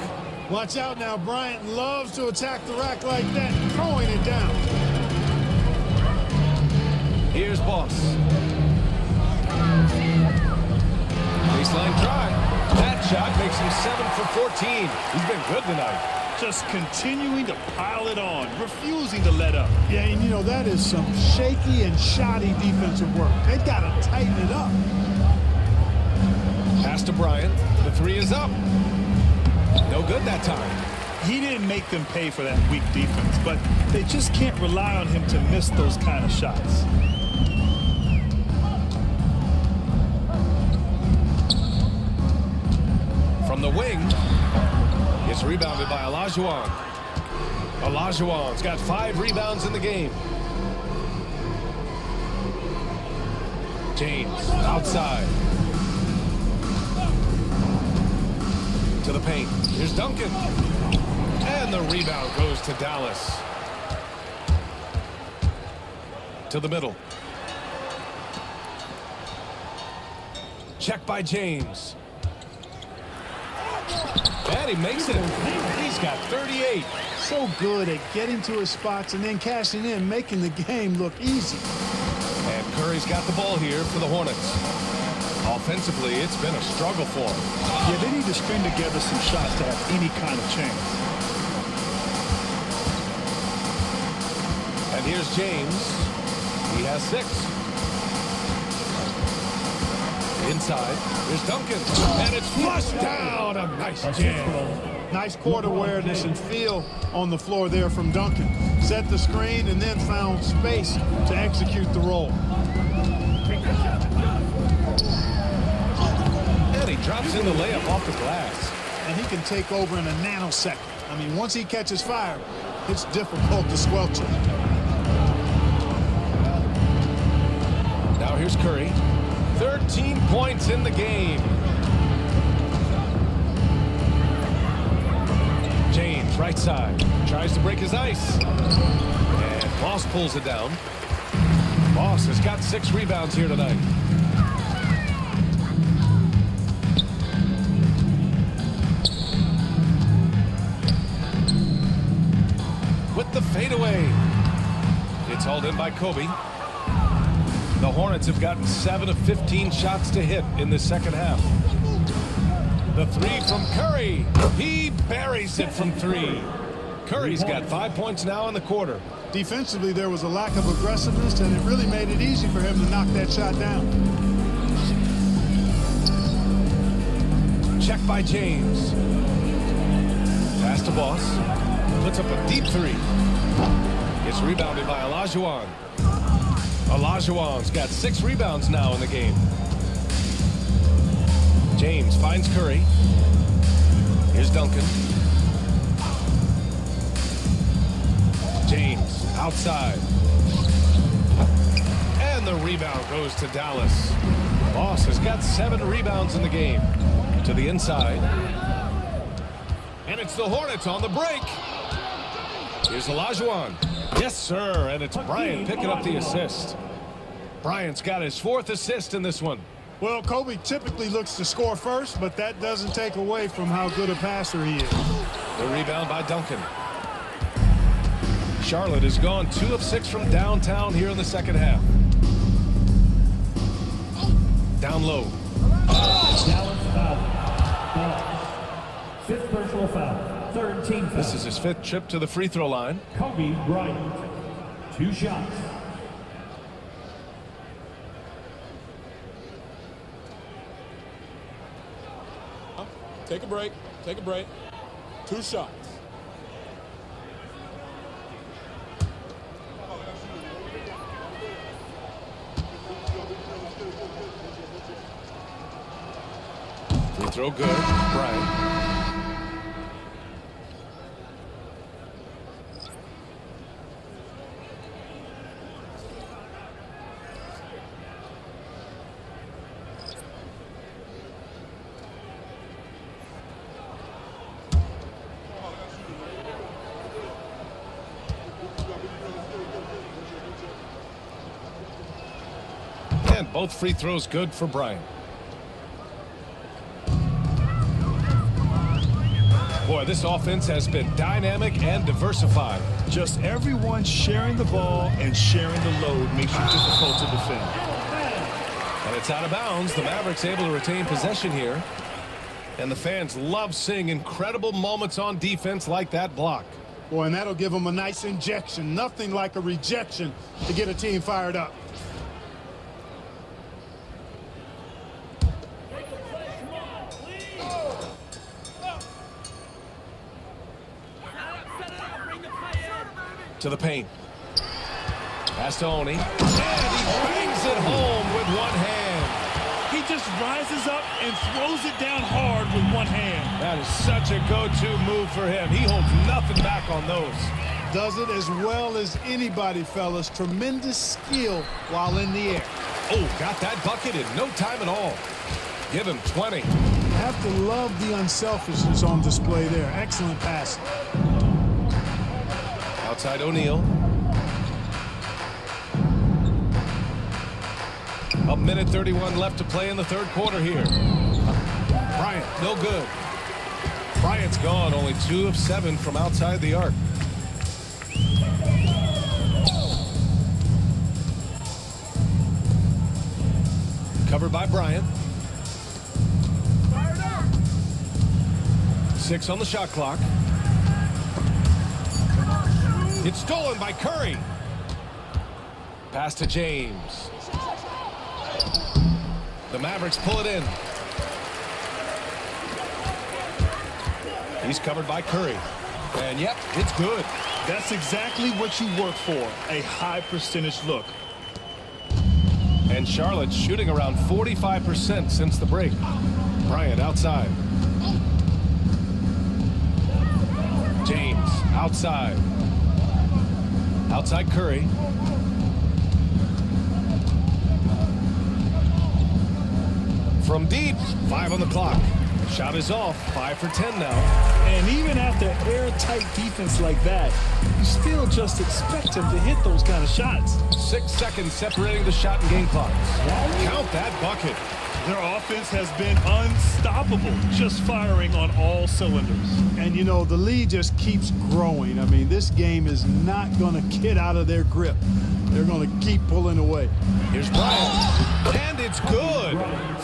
Watch out now. Bryant loves to attack the rack like that, throwing it down. here's Boss. Baseline try. That shot makes him 7 for 14. He's been good tonight. Just continuing to pile it on, refusing to let up. Yeah, and you know, that is some shaky and shoddy defensive work. They've got to tighten it up. Pass to Bryant. The three is up. No good that time. He didn't make them pay for that weak defense, but they just can't rely on him to miss those kind of shots. From the wing, it's rebounded by Olajuwon. Olajuwon's got 5 rebounds in the game. James outside. To the paint. Here's Duncan. And the rebound goes to Dallas. To the middle. Check by James. And he makes it. He's got 38. So good at getting to his spots and then cashing in, making the game look easy. And Curry's got the ball here for the Hornets. Offensively, it's been a struggle for him. Yeah, they need to string together some shots to have any kind of chance. And here's James. He has 6. Inside, here's Duncan. And it's flushed down. A nice jam. Nice court awareness and feel on the floor there from Duncan. Set the screen and then found space to execute the roll. And he drops in the layup off the glass. And he can take over in a nanosecond. I mean, once he catches fire, it's difficult to squelch it. Now here's Curry. 13 points in the game. James, right side. Tries to break his ice. And Boss pulls it down. Boss has got 6 rebounds here tonight. With the fadeaway. It's hauled in by Kobe. The Hornets have gotten 7 of 15 shots to hit in the second half. The three from Curry. He buries it from 3. Curry's got 5 points now in the quarter. Defensively, there was a lack of aggressiveness, and it really made it easy for him to knock that shot down. Check by James. Pass to Boss. Puts up a deep 3. It's rebounded by Olajuwon. Olajuwon's got 6 rebounds now in the game. James finds Curry. Here's Duncan. James outside. And the rebound goes to Dallas. Boss has got 7 rebounds in the game. To the inside. And it's the Hornets on the break. Here's Olajuwon. Yes, sir, and it's Bryant picking up the assist. Bryant's got his 4th assist in this one. Well, Kobe typically looks to score first, but that doesn't take away from how good a passer he is. The rebound by Duncan. Charlotte has gone 2 of 6 from downtown here in the second half. Down low. Dallas foul. 5th personal foul. 3rd team foul. This is his 5th trip to the free throw line. Kobe Bryant. 2 shots. Take a break. Take a break. 2 shots. Free throw good. Bryant. And both free throws good for Bryant. Boy, this offense has been dynamic and diversified. Just everyone sharing the ball and sharing the load makes it difficult to defend. And it's out of bounds. The Mavericks able to retain possession here. And the fans love seeing incredible moments on defense like that block. Boy, and that'll give them a nice injection. Nothing like a rejection to get a team fired up. To the paint. Pass to Oni. And he bangs it home with one hand. He just rises up and throws it down hard with one hand. That is such a go-to move for him. He holds nothing back on those. Does it as well as anybody, fellas. Tremendous skill while in the air. Oh, got that bucket in no time at all. Give him 20. Have to love the unselfishness on display there. Excellent pass. Outside O'Neal. A minute 31 left to play in the third quarter here. Bryant, no good. Bryant's gone, only 2 of 7 from outside the arc. Covered by Bryant. 6 on the shot clock. It's stolen by Curry. Pass to James. The Mavericks pull it in. He's covered by Curry. And yep, it's good. That's exactly what you work for, a high percentage look. And Charlotte's shooting around 45% since the break. Bryant outside. James outside. Outside Curry. From deep, 5 on the clock. Shot is off, 5 for 10 now. And even after airtight defense like that, you still just expect him to hit those kind of shots. 6 seconds separating the shot and game clocks. Count that bucket. Their offense has been unstoppable, just firing on all cylinders. And, you know, the lead just keeps growing. I mean, this game is not going to get out of their grip. They're going to keep pulling away. Here's Bryant. And it's good.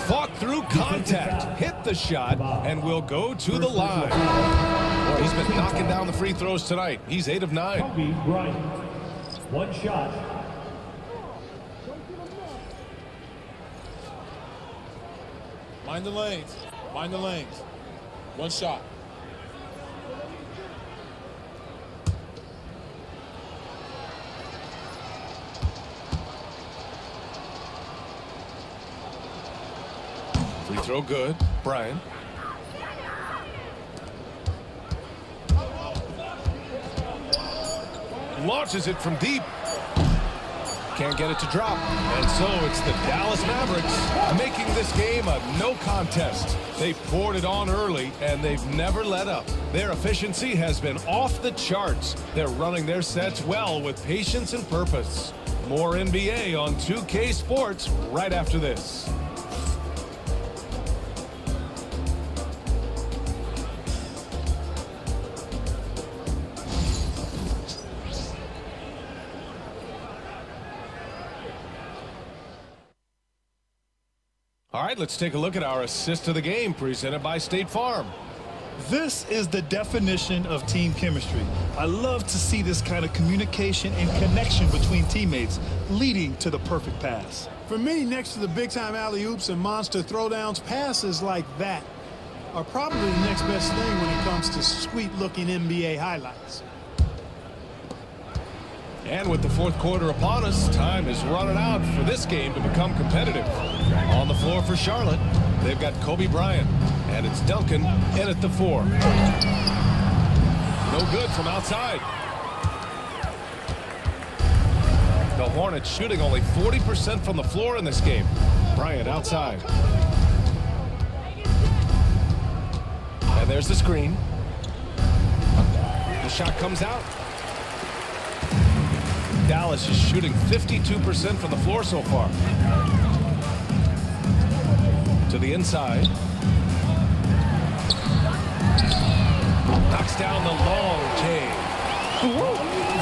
Fought through contact, hit the shot, and will go to the line. Boy, he's been knocking down the free throws tonight. He's 8 of 9. Kobe Bryant. 1 shot. Mind the lanes. Mind the lanes. 1 shot. Free throw good. Bryant. Launches it from deep. Can't get it to drop. And so it's the Dallas Mavericks making this game a no contest. They poured it on early, and they've never let up. Their efficiency has been off the charts. They're running their sets well with patience and purpose. More NBA on 2K Sports right after this. All right, let's take a look at our assist of the game presented by State Farm. This is the definition of team chemistry. I love to see this kind of communication and connection between teammates leading to the perfect pass. For me, next to the big-time alley-oops and monster throwdowns, passes like that are probably the next best thing when it comes to sweet-looking NBA highlights. And with the fourth quarter upon us, time is running out for this game to become competitive. On the floor for Charlotte, they've got Kobe Bryant, and it's Duncan in at the 4. No good from outside. The Hornets shooting only 40% from the floor in this game. Bryant outside. And there's the screen. The shot comes out. Dallas is shooting 52% from the floor so far. To the inside. Knocks down the long J. Whoa,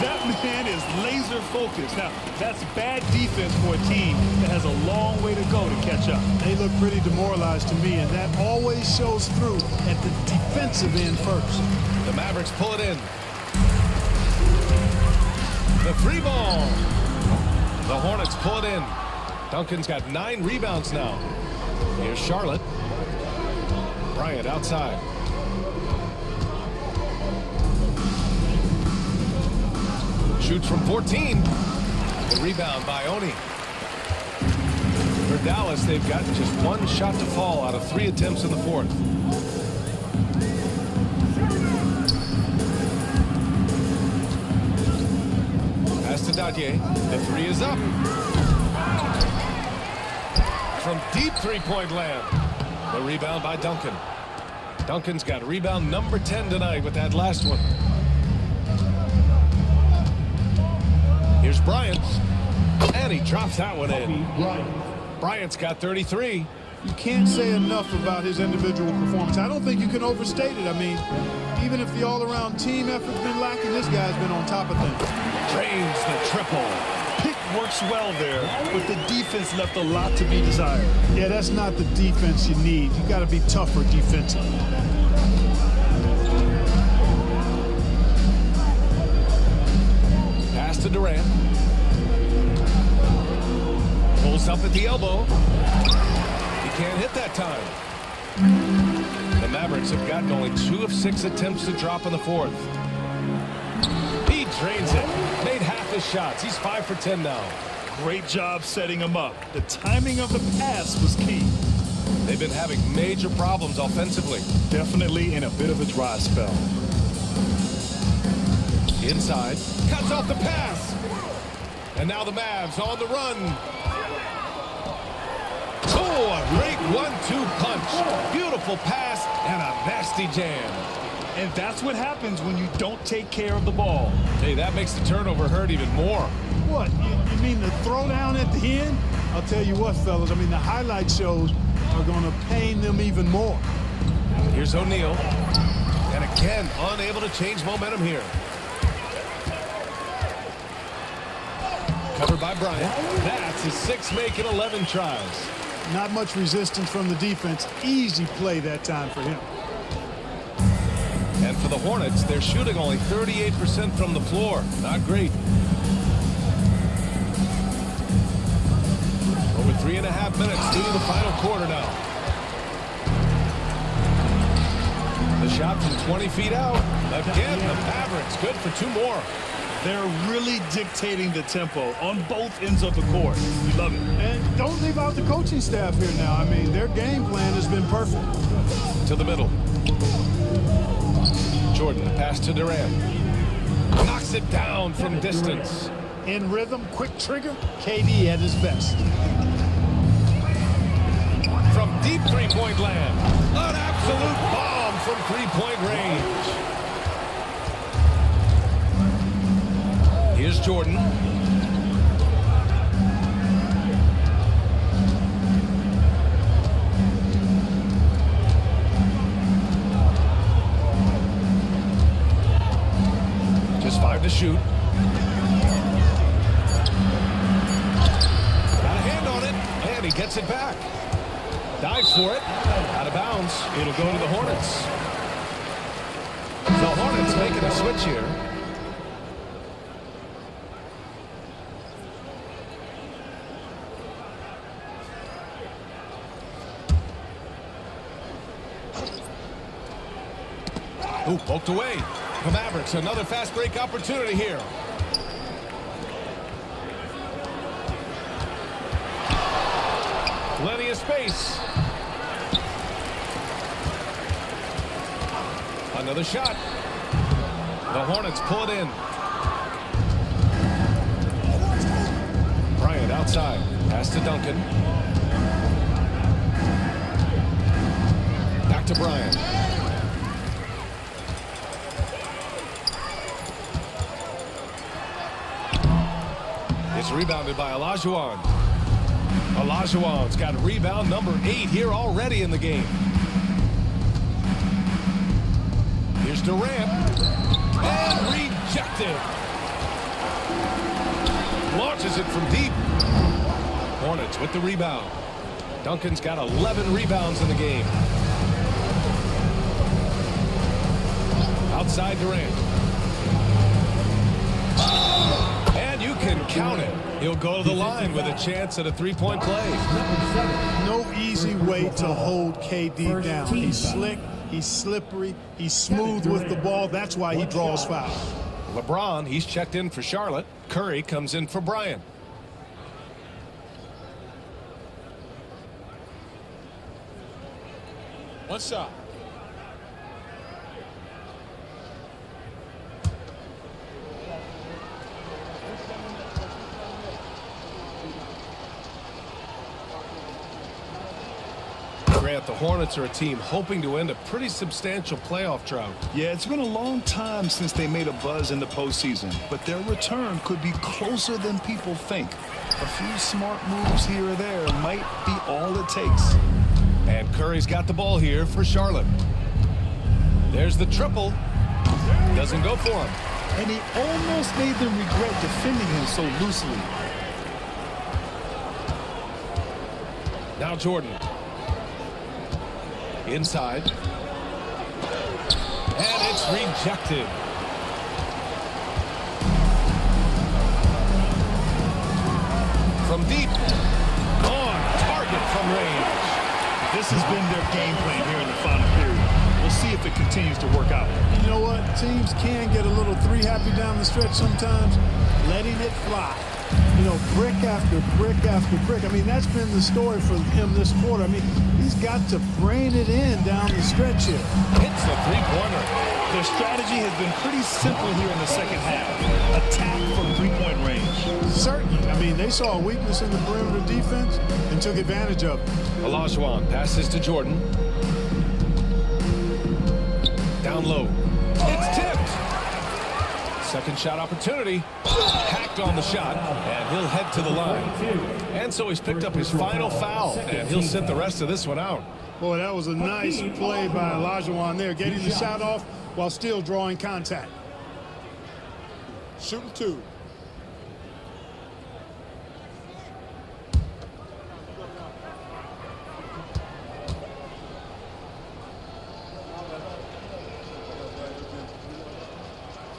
that man is laser focused. Now, that's bad defense for a team that has a long way to go to catch up. They look pretty demoralized to me, and that always shows through at the defensive end first. The Mavericks pull it in. The free ball. The Hornets pull it in. Duncan's got 9 rebounds now. Here's Charlotte. Bryant outside. Shoots from 14. The rebound by Oni. For Dallas, they've got just 1 shot to fall out of 3 attempts in the fourth. Pass to Dadier. The 3 is up. From deep three-point land. The rebound by Duncan. Duncan's got rebound number 10 tonight with that last one. Here's Bryant. And he drops that one in. Bryant's got 33. You can't say enough about his individual performance. I don't think you can overstate it. I mean, even if the all-around team effort's been lacking, this guy's been on top of things. Drains the triple. Pick works well there, but the defense left a lot to be desired. Yeah, that's not the defense you need. You got to be tougher defensively. Pass to Durant. Pulls up at the elbow. He can't hit that time. The Mavericks have gotten only 2 of 6 attempts to drop in the fourth. He drains it. Made half his shots. He's 5 for 10 now. Great job setting him up. The timing of the pass was key. They've been having major problems offensively. Definitely in a bit of a dry spell. Inside. Cuts off the pass. And now the Mavs on the run. Oh, a great 1-2 punch. Beautiful pass and a nasty jam. And that's what happens when you don't take care of the ball. Hey, that makes the turnover hurt even more. What? You mean the throwdown at the end? I'll tell you what, fellas. I mean, the highlight shows are going to pain them even more. Here's O'Neal. And again, unable to change momentum here. Covered by Bryant. That's his 6th make in 11 tries. Not much resistance from the defense. Easy play that time for him. And for the Hornets, they're shooting only 38% from the floor. Not great. Over 3.5 minutes through the final quarter now. The shot from 20 feet out. Again, the Mavericks good for 2 more. They're really dictating the tempo on both ends of the court. We love it. And don't leave out the coaching staff here now. I mean, their game plan has been perfect. To the middle. Jordan, the pass to Durant. Knocks it down from distance. In rhythm, quick trigger, KD at his best. From deep three-point land. An absolute bomb from three-point range. Here's Jordan. Just 5 to shoot. Got a hand on it, and he gets it back. Dives for it. Out of bounds. It'll go to the Hornets. The Hornets making a switch here. Ooh, poked away. The Mavericks, another fast break opportunity here. Plenty of space. Another shot. The Hornets pull it in. Bryant outside. Pass to Duncan. Back to Bryant. It's rebounded by Olajuwon. Olajuwon's got rebound number 8 here already in the game. Here's Here's Durant. And rejected. Launches it from deep. Hornets with the rebound. Duncan's got 11 rebounds in the game. Outside Durant. And you can count it. He'll go to the line with a chance at a three-point play. No easy way to hold KD down. He's slick, he's slippery, he's smooth with the ball. That's why he draws fouls. LeBron, he's checked in for Charlotte. Curry comes in for Bryant. One shot. Grant, the Hornets are a team hoping to end a pretty substantial playoff drought. Yeah, it's been a long time since they made a buzz in the postseason, but their return could be closer than people think. A few smart moves here or there might be all it takes. And Curry's got the ball here for Charlotte. There's the triple. Doesn't go for him. And he almost made them regret defending him so loosely. Now Jordan. Inside. And it's rejected. From deep. On target from range. This has been their game plan here in the final period. We'll see if it continues to work out. You know what? Teams can get a little three happy down the stretch sometimes, letting it fly. You know, brick after brick after brick. I mean, that's been the story for him this quarter. I mean, he's got to brain it in down the stretch here. Hits a three-pointer. Their strategy has been pretty simple here in the second half. Attack from three-point range. Certainly. I mean, they saw a weakness in the perimeter defense and took advantage of it. Olajuwon passes to Jordan. Down low. It's tipped. Second shot opportunity. Hacked on the shot, and he'll head to the line. And so he's picked up his final foul, and he'll sit the rest of this one out. Boy, that was a nice play by Olajuwon there, getting the shot off while still drawing contact. Shooting two.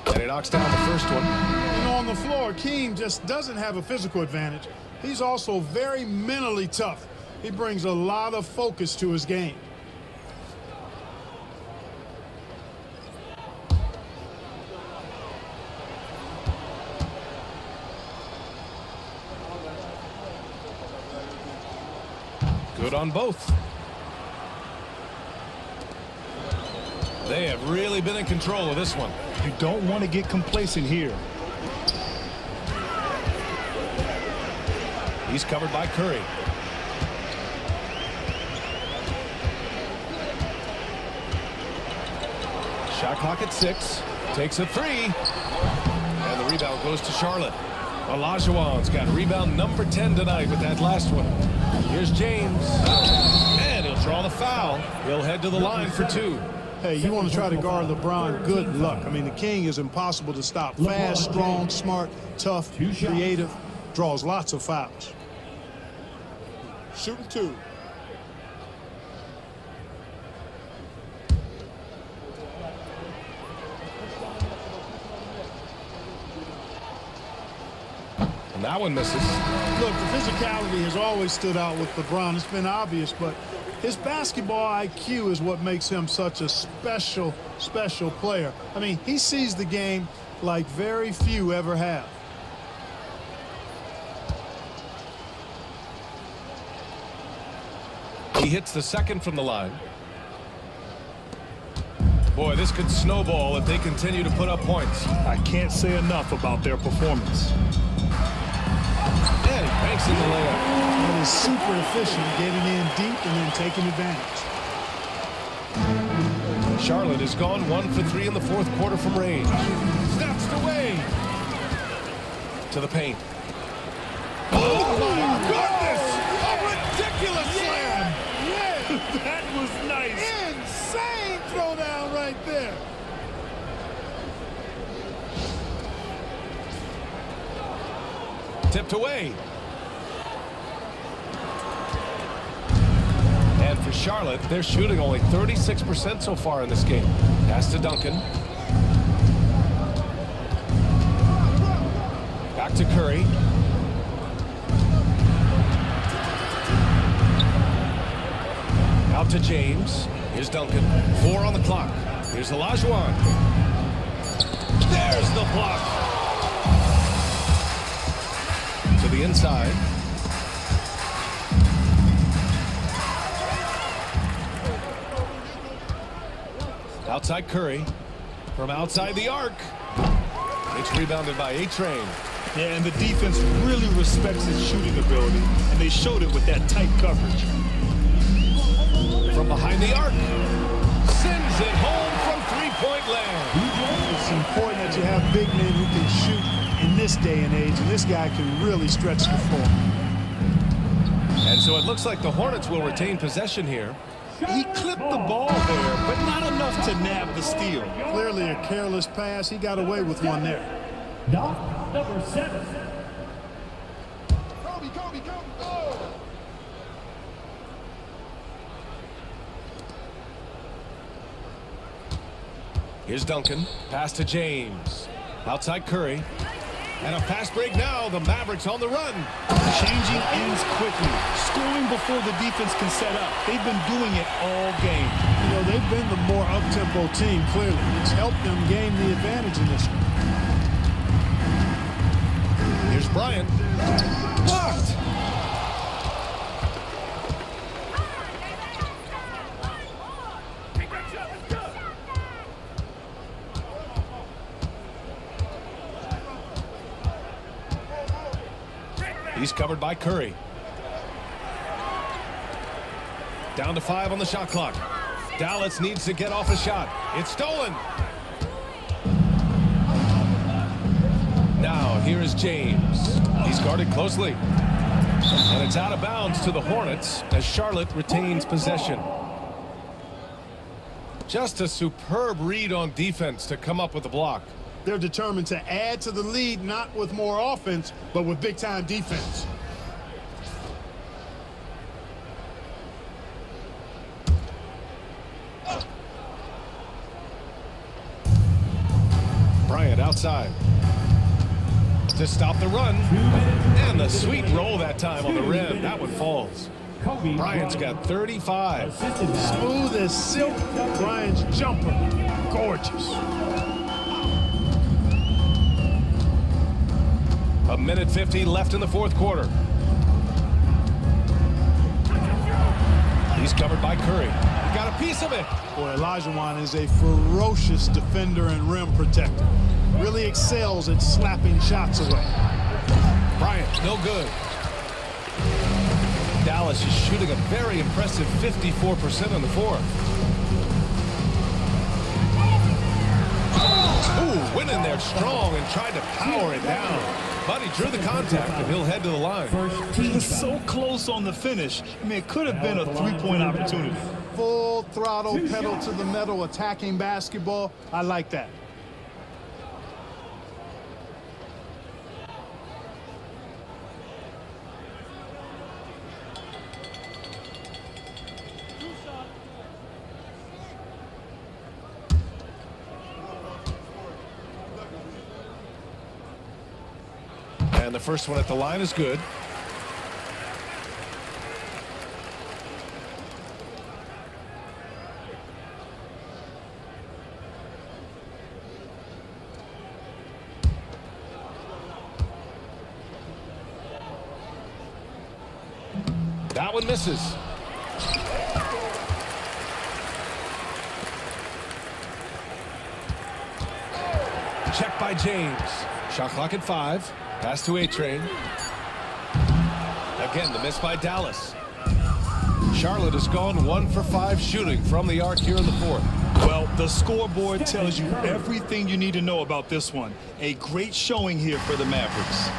And he knocks down the first one. You know, on the floor, Keem just doesn't have a physical advantage. He's also very mentally tough. He brings a lot of focus to his game. Good on both. They have really been in control of this one. You don't want to get complacent here. He's covered by Curry. Shot clock at 6. Takes a three. And the rebound goes to Charlotte. Olajuwon's got rebound number 10 tonight with that last one. Here's James. And he'll draw the foul. He'll head to the line for two. Hey, you want to try to guard LeBron, good luck. I mean, the King is impossible to stop. Fast, strong, smart, tough, creative, draws lots of fouls. Shooting two. And that one misses. Look, the physicality has always stood out with LeBron. It's been obvious, but his basketball IQ is what makes him such a special player. I mean, he sees the game like very few ever have. He hits the second from the line. Boy, this could snowball if they continue to put up points. I can't say enough about their performance. And he banks in the layup. That is super efficient, getting in deep and then taking advantage. Charlotte has gone 1 for 3 in the fourth quarter from range. Snaps away. To the paint. Oh, my goodness! A ridiculous slam! Yeah, That was nice. insane throwdown right there. Tipped away. And for Charlotte, they're shooting only 36% so far in this game. Pass to Duncan. Back to Curry. Out to James. Here's Duncan. 4 on the clock. Here's Olajuwon. There's the block. To the inside. Outside Curry. From outside the arc. It's rebounded by A-Train. Yeah, and the defense really respects his shooting ability, and they showed it with that tight coverage. From behind the arc. Sends it home from three-point land. It's important that you have big men who can shoot in this day and age, and this guy can really stretch the floor. And so it looks like the Hornets will retain possession here. He clipped the ball there, but not enough to nab the steal. Clearly a careless pass. He got away with one there. Doc, number 7. Kobe, go! Here's Duncan. Pass to James. Outside Curry. And a fast break now. The Mavericks on the run. Changing ends quickly, scoring before the defense can set up. They've been doing it all game. You know, they've been the more up-tempo team, clearly. It's helped them gain the advantage in this one. Here's Bryant. Blocked. He's covered by Curry. Down to 5 on the shot clock. Dallas needs to get off a shot. It's stolen. Now here is James. He's guarded closely. And it's out of bounds to the Hornets as Charlotte retains possession. Just a superb read on defense to come up with the block. They're determined to add to the lead, not with more offense, but with big-time defense. Bryant outside. To stop the run. And the sweet roll that time on the rim. That one falls. Bryant's got 35. Smooth as silk. Bryant's jumper. Gorgeous. A minute 50 left in the fourth quarter. He's covered by Curry. He got a piece of it. Boy, Olajuwon is a ferocious defender and rim protector. Really excels at slapping shots away. Bryant, no good. Dallas is shooting a very impressive 54% on the fourth. Ooh, went in there strong and tried to power it down. But he drew the contact, and he'll head to the line. He was so close on the finish. I mean, it could have been a three-point opportunity. Full throttle, pedal to the metal, attacking basketball. I like that. And the first one at the line is good. That one misses. Check by James. Shot clock at 5. Pass to A-Train. Again, the miss by Dallas. Charlotte has gone 1 for 5 shooting from the arc here in the fourth. Well, the scoreboard tells you everything you need to know about this one. A great showing here for the Mavericks.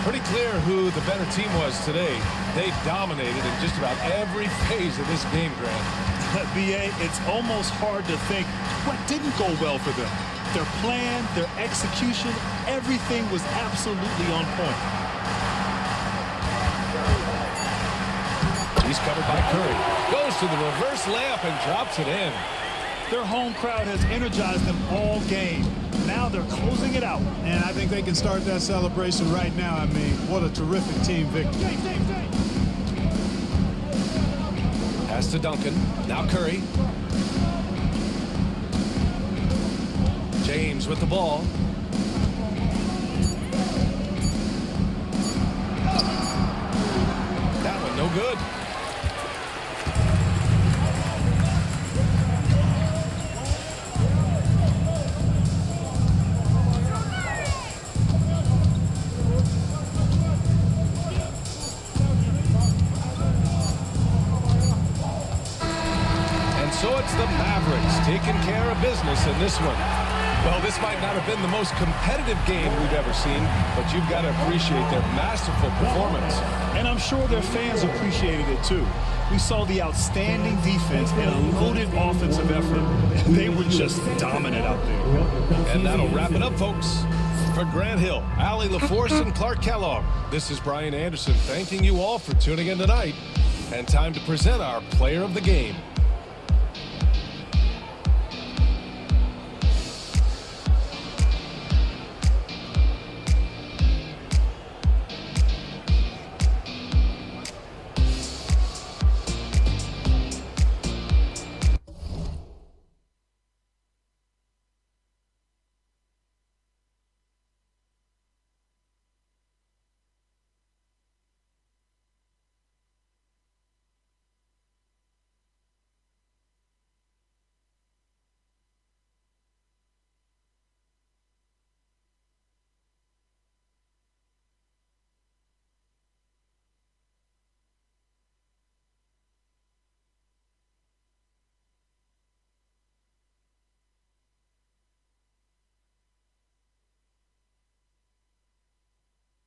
Pretty clear who the better team was today. They dominated in just about every phase of this game, Grant. B.A., it's almost hard to think what didn't go well for them. Their plan, their execution, everything was absolutely on point. Curry goes to the reverse layup and drops it in. Their home crowd has energized them all game. Now they're closing it out. And I think they can start that celebration right now. I mean, what a terrific team victory. Pass to Duncan. Now Curry. James with the ball. That one no good. So it's the Mavericks taking care of business in this one. Well, this might not have been the most competitive game we've ever seen, but you've got to appreciate their masterful performance. And I'm sure their fans appreciated it too. We saw the outstanding defense and a loaded offensive effort. They were just dominant out there. And that'll wrap it up, folks. For Grant Hill, Allie LaForce, and Clark Kellogg, this is Brian Anderson thanking you all for tuning in tonight. And time to present our player of the game.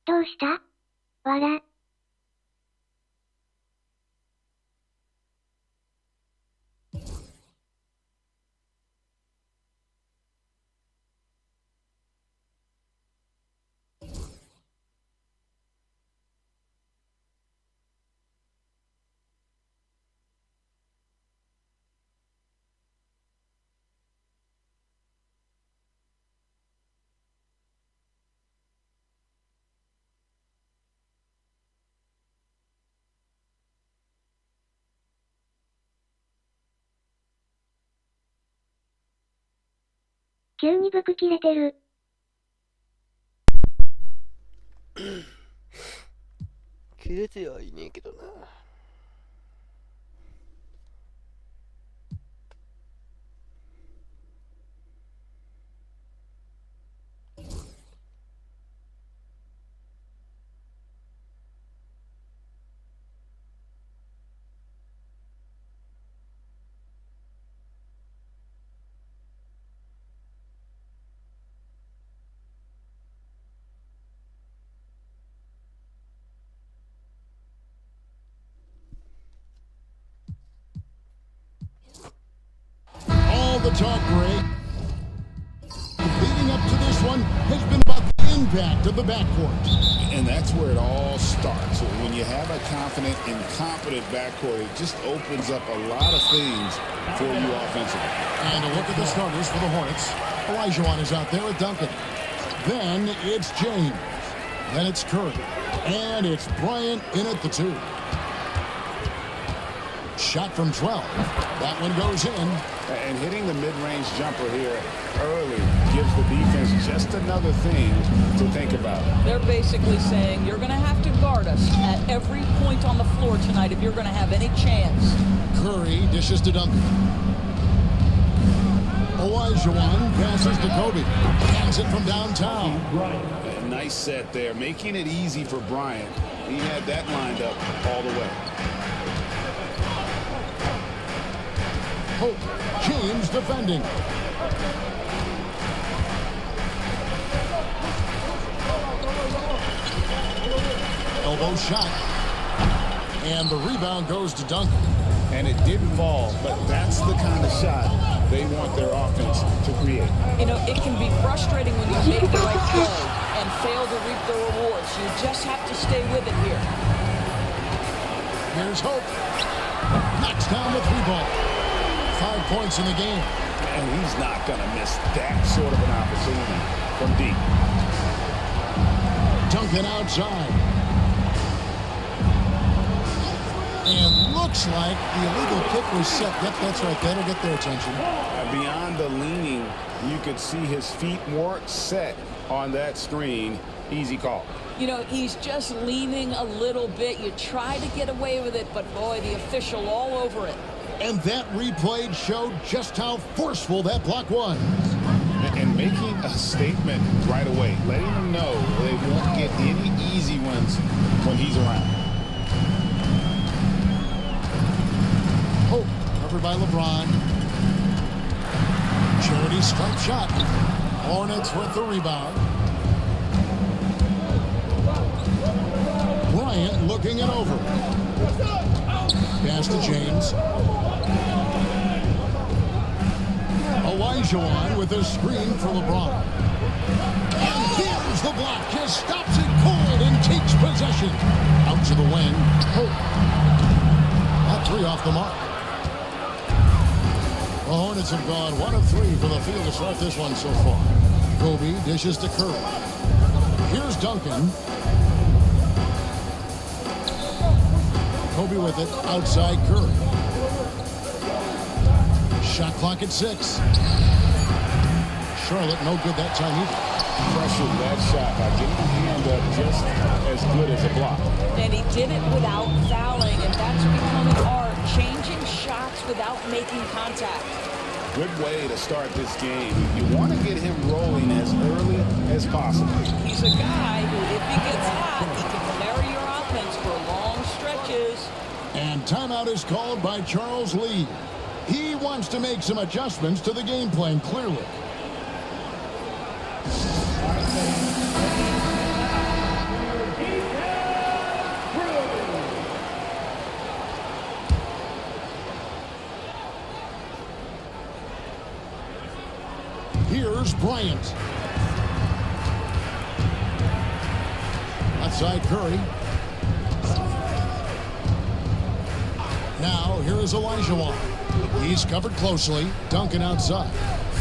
どうしたわら。急に服切れてる。切れてはいねえけどな。The talk, Greg, leading up to this one has been about the impact of the backcourt. And that's where it all starts. When you have a confident and competent backcourt, it just opens up a lot of things for you offensively. And a look at the starters for the Hornets. Olajuwon is out there with Duncan. Then it's James. Then it's Curry. And it's Bryant in at the 2. Shot from 12. That one goes in. And hitting the mid-range jumper here early gives the defense just another thing to think about. They're basically saying you're going to have to guard us at every point on the floor tonight if you're going to have any chance. Curry dishes to Duncan. Olajuwon passes to Kobe. Hands it from downtown. A nice set there, making it easy for Bryant. He had that lined up all the way. Hope. James defending. Elbow shot. And the rebound goes to Duncan. And it didn't fall, but that's the kind of shot they want their offense to create. You know, it can be frustrating when you make the right play and fail to reap the rewards. You just have to stay with it here. Here's Hope. knocks down the 3-ball. 5 points in the game. And he's not going to miss that sort of an opportunity from deep. Duncan outside. And looks like the illegal kick was set. Yep, that's right. That'll get their attention. Beyond the leaning, you could see his feet weren't set on that screen. Easy call. You know, he's just leaning a little bit. You try to get away with it, but boy, the official all over it. And that replay showed just how forceful that block was. And making a statement right away, letting them know they won't get any easy ones when he's around. Hope, covered by LeBron. Charity stripe shot. Hornets with the rebound. Bryant looking it over. Pass to James. Elijah with a screen for LeBron. And here's the block. Just stops it cold and takes possession. Out to the wing. Hope. That 3 off the mark. The Hornets have gone 1 of 3 from the field to start this one so far. Kobe dishes to Curry. Here's Duncan. Kobe with it. Outside Curry. Shot clock at 6. Charlotte no good that time either. Pressured that shot by getting the hand up just as good as a block. And he did it without fouling, and that's becoming art. Changing shots without making contact. Good way to start this game. You want to get him rolling as early as possible. He's a guy who, if he gets hot, he can carry your offense for long stretches. And timeout is called by Charles Lee. He wants to make some adjustments to the game plan, clearly. Here's Bryant. Outside Curry. Now, here is Elijah. He's covered closely. Duncan outside.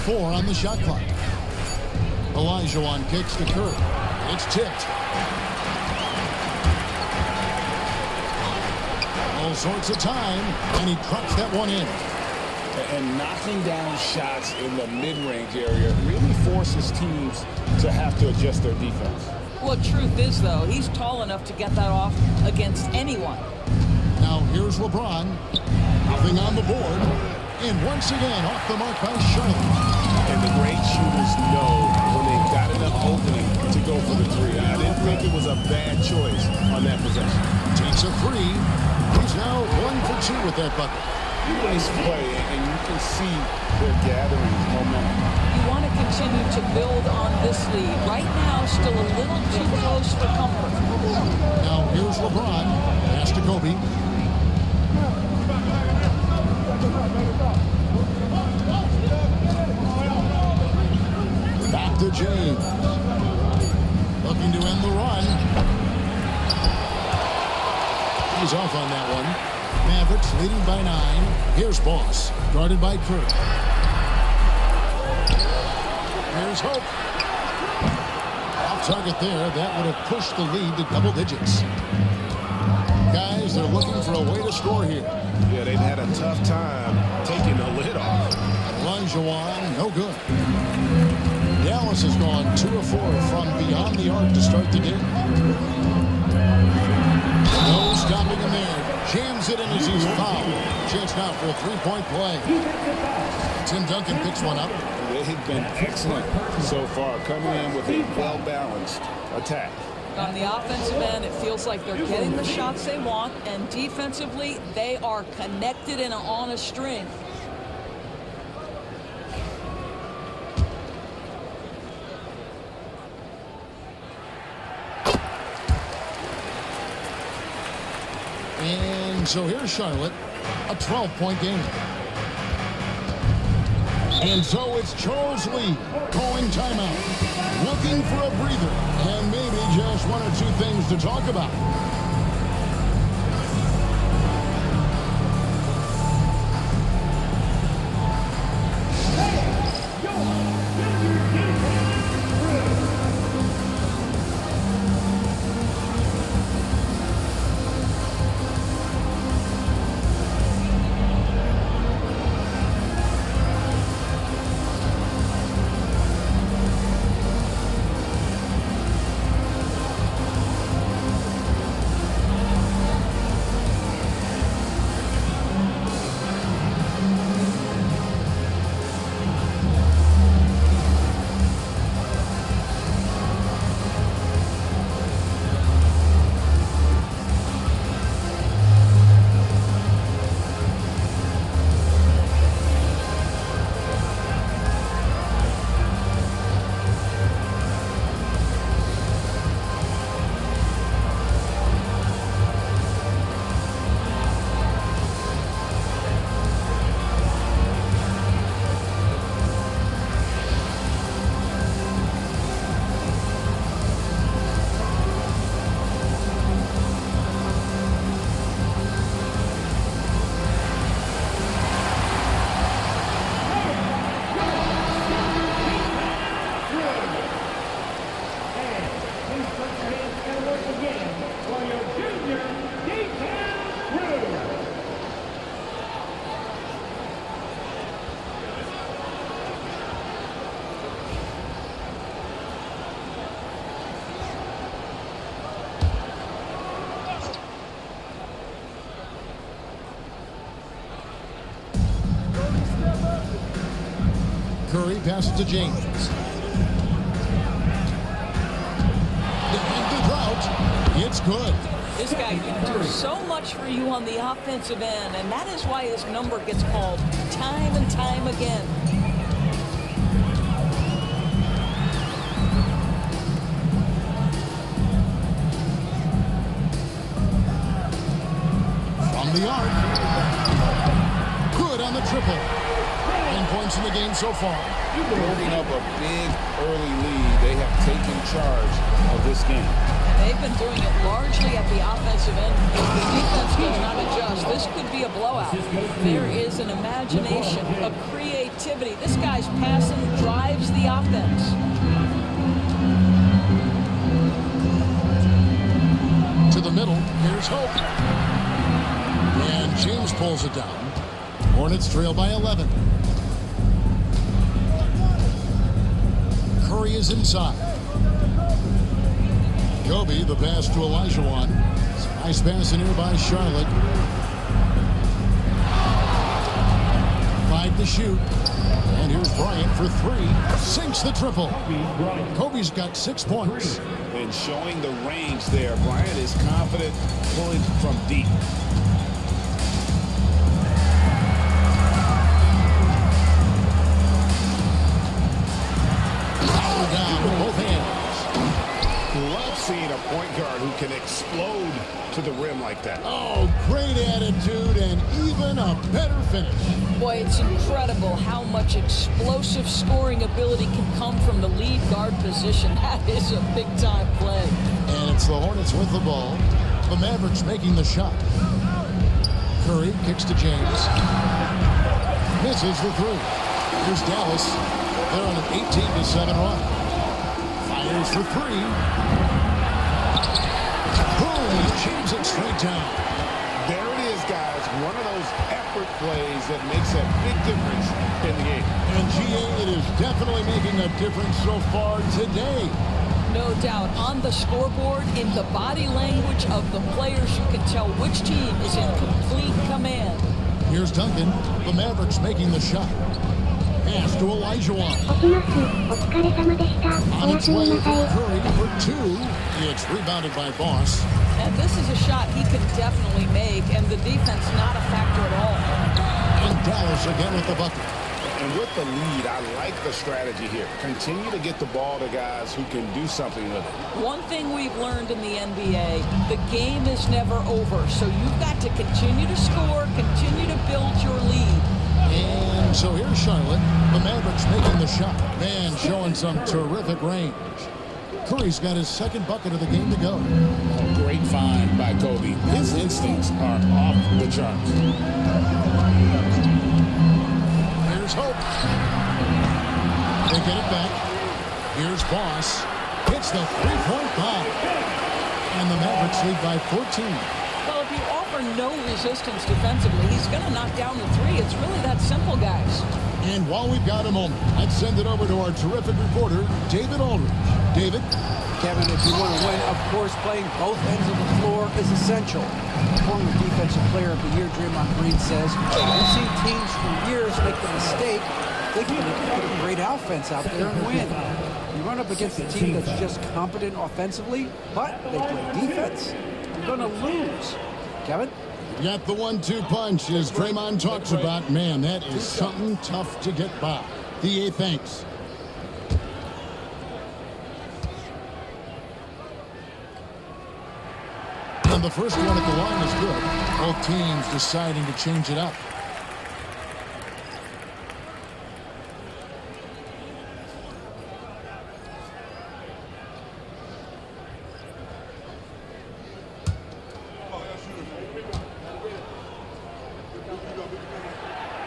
4 on the shot clock. Elijah kicks to Curry. It's tipped. All sorts of time, and he drops that one in. And knocking down shots in the mid-range area really forces teams to have to adjust their defense. Well, truth is, though, he's tall enough to get that off against anyone. Now here's LeBron. Nothing on the board. And once again, off the mark by Charlotte. And the great shooters know when they've got enough opening to go for the 3. I didn't think it was a bad choice on that possession. Takes a 3. He's now 1 for 2 with that bucket. Nice play, and you can see they're gathering momentum. You want to continue to build on this lead. Right now, still a little too close for comfort. Now here's LeBron. Pass to Kobe. Back to James. Looking to end the run. He's off on that one. Mavericks leading by 9. Here's Boss, guarded by Curry. Here's Hope. Off target there. That would have pushed the lead to double digits. Guys, they're looking for a way to score here. Yeah, they've had a tough time taking the lid off. Elijah, no good. Dallas has gone 2 of 4 from beyond the arc to start the game. No stopping him there. Jams it in as he's fouled. Chance now for a 3-point play. Tim Duncan picks one up. They've been excellent so far, coming in with a well-balanced attack. On the offensive end, it feels like they're getting the shots they want, and defensively, they are connected and on a string. And so here's Charlotte, a 12-point game. And so it's Charles Lee calling timeout, looking for a breather, and maybe just 1 or 2 things to talk about. Curry passes to James. And the drought. It's good. This guy can do so much for you on the offensive end, and that is why his number gets called time and time again. From the arc. Good on the triple. 10 points in the game so far. Building up a big early lead, they have taken charge of this game. They've been doing it largely at the offensive end. If the defense does not adjust, this could be a blowout. There is an imagination, a creativity. This guy's passing drives the offense. To the middle, here's Hope. And James pulls it down. Hornets trail by 11. Curry is inside. Kobe, the pass to Olajuwon. Nice pass in here by Charlotte. 5 to shoot. And here's Bryant for 3. Sinks the triple. Kobe's got 6 points. And showing the range there, Bryant is confident pulling from deep. Power down with both hands. Love seeing a point guard who can explode to the rim like that. Oh, great attitude and even a better finish. Boy, it's incredible how much explosive scoring ability can come from the lead guard position. That is a big-time play. And it's the Hornets with the ball. The Mavericks making the shot. Curry kicks to James. Misses the 3. Here's Dallas. They're on an 18-7 run. Fires for 3. Boom! James it straight down. There it is, guys. One of those effort plays that makes a big difference in the game. And GA, it is definitely making a difference so far today. No doubt. On the scoreboard, in the body language of the players, you can tell which team is in complete command. Here's Duncan. The Mavericks making the shot. Pass to Olajuwon. On its way for Curry for 2. It's rebounded by Boss. And this is a shot he could definitely make, and the defense not a factor at all. And Dallas again with the bucket. And with the lead, I like the strategy here. Continue to get the ball to guys who can do something with it. One thing we've learned in the NBA, the game is never over. So you've got to continue to score, continue to build your lead. And so here's Charlotte. The Mavericks making the shot. Man showing some terrific range. Curry's got his second bucket of the game to go. Great find by Kobe. His instincts are off the charts. Here's Hope. They get it back. Here's Boss. Hits the three-point bomb. And the Mavericks lead by 14. Well, if you offer no resistance defensively, he's going to knock down the 3. It's really that simple, guys. And while we've got a moment, let's send it over to our terrific reporter, David Aldridge. David? Kevin, if you want to win, of course, playing both ends of the floor is essential. Former Defensive Player of the Year Draymond Green says, we've seen teams for years make the mistake thinking they can put a great offense out there and win. You run up against a team that's just competent offensively, but they play defense, you're going to lose. Kevin? Got the 1-2 punch, as Draymond talks about. Man, that is something tough to get by. DA, thanks. And the first one at the line is good. Both teams deciding to change it up.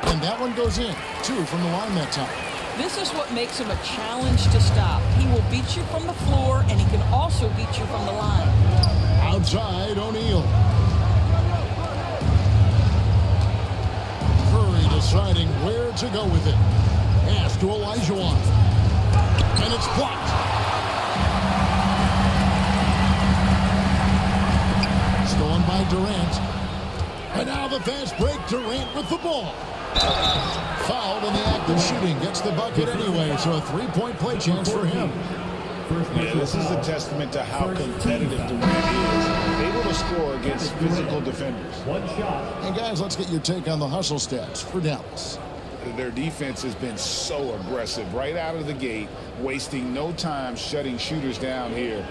And that one goes in. 2 from the line that time. This is what makes him a challenge to stop. He will beat you from the floor, and he can also beat you from the line. Outside, O'Neal. Curry deciding where to go with it. Pass to Olajuwon. And it's blocked. Stolen by Durant. And now the fast break, Durant with the ball. Fouled in the act The shooting gets the bucket anyway, so a three-point play chance for him. Yeah, this is a testament to how competitive Durant is, able to score against physical defenders. One shot. And guys, let's get your take on the hustle stats for Dallas. Their defense has been so aggressive right out of the gate, wasting no time shutting shooters down here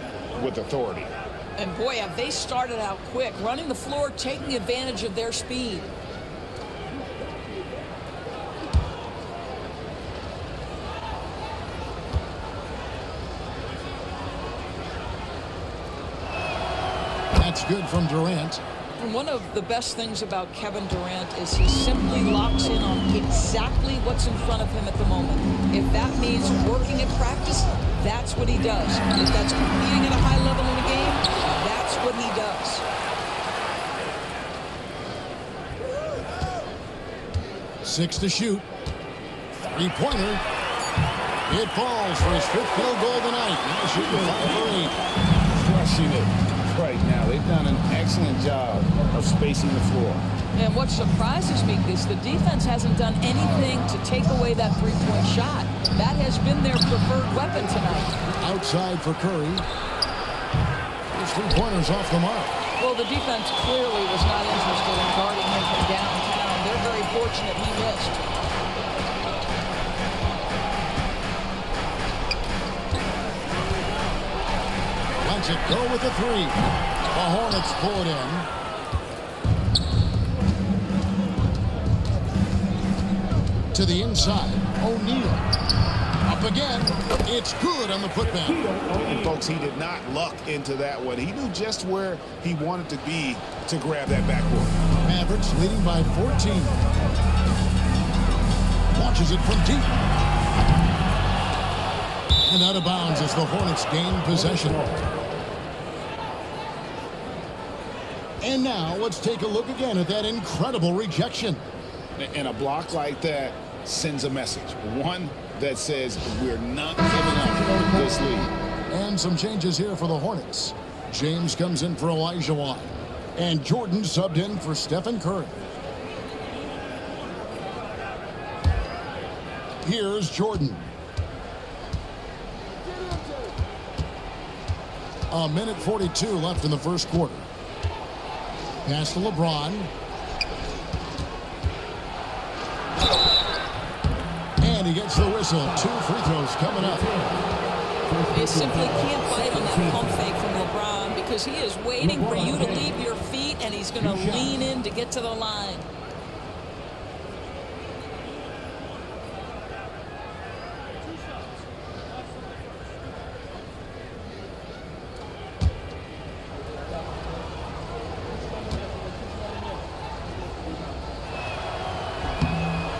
with authority. And boy, have they started out quick, running the floor, taking advantage of their speed. That's good from Durant. And one of the best things about Kevin Durant is he simply locks in on exactly what's in front of him at the moment. If that means working at practice, that's what he does. If that's competing at a high level in a game, that's what he does. Six to shoot. Three-pointer. It falls for his fifth field goal tonight. Now shooting 5 for 8. Crushing it right now. They've done an excellent job of spacing the floor. And what surprises me is the defense hasn't done anything to take away that three-point shot. That has been their preferred weapon tonight. Outside for Curry. His three-pointers off the mark. Well, the defense clearly was not interested in guarding him from downtown. They're very fortunate he missed. Lets it go with the three. The Hornets pull it in. To the inside. O'Neal. Up again. It's good on the putback. And folks, he did not luck into that one. He knew just where he wanted to be to grab that backboard. Mavericks leading by 14. Launches it from deep. And out of bounds as the Hornets gain possession. And now let's take a look again at that incredible rejection. And a block like that sends a message. One that says we're not giving up this lead. And some changes here for the Hornets. James comes in for Olajuwon. And Jordan subbed in for Stephen Curry. Here's Jordan. A minute 42 left in the first quarter. Pass to LeBron. And he gets the whistle. 2 free throws coming up. You simply can't bite on that pump fake from LeBron because he is waiting for you to leave your feet and he's going to lean in to get to the line.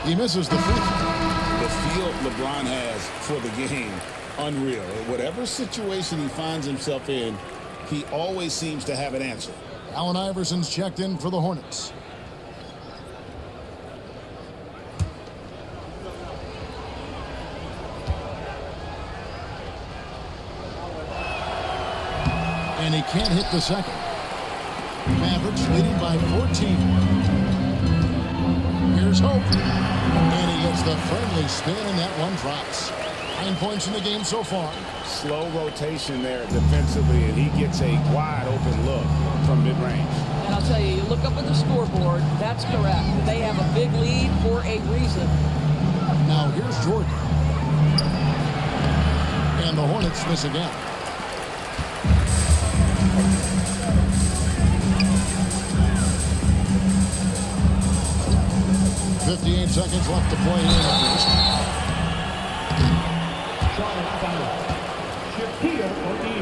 He misses the free throw. The feel LeBron has for the game, unreal. Whatever situation he finds himself in, he always seems to have an answer. Allen Iverson's checked in for the Hornets. And he can't hit the second. Mavericks leading by 14. Here's Hope. And he gets the friendly spin, and that one drops. 9 points in the game so far. Slow rotation there defensively, and he gets a wide open look from mid-range. And I'll tell you, you look up at the scoreboard, that's correct. They have a big lead for a reason. Now here's Jordan. And the Hornets miss again. .58 seconds left to play in the first.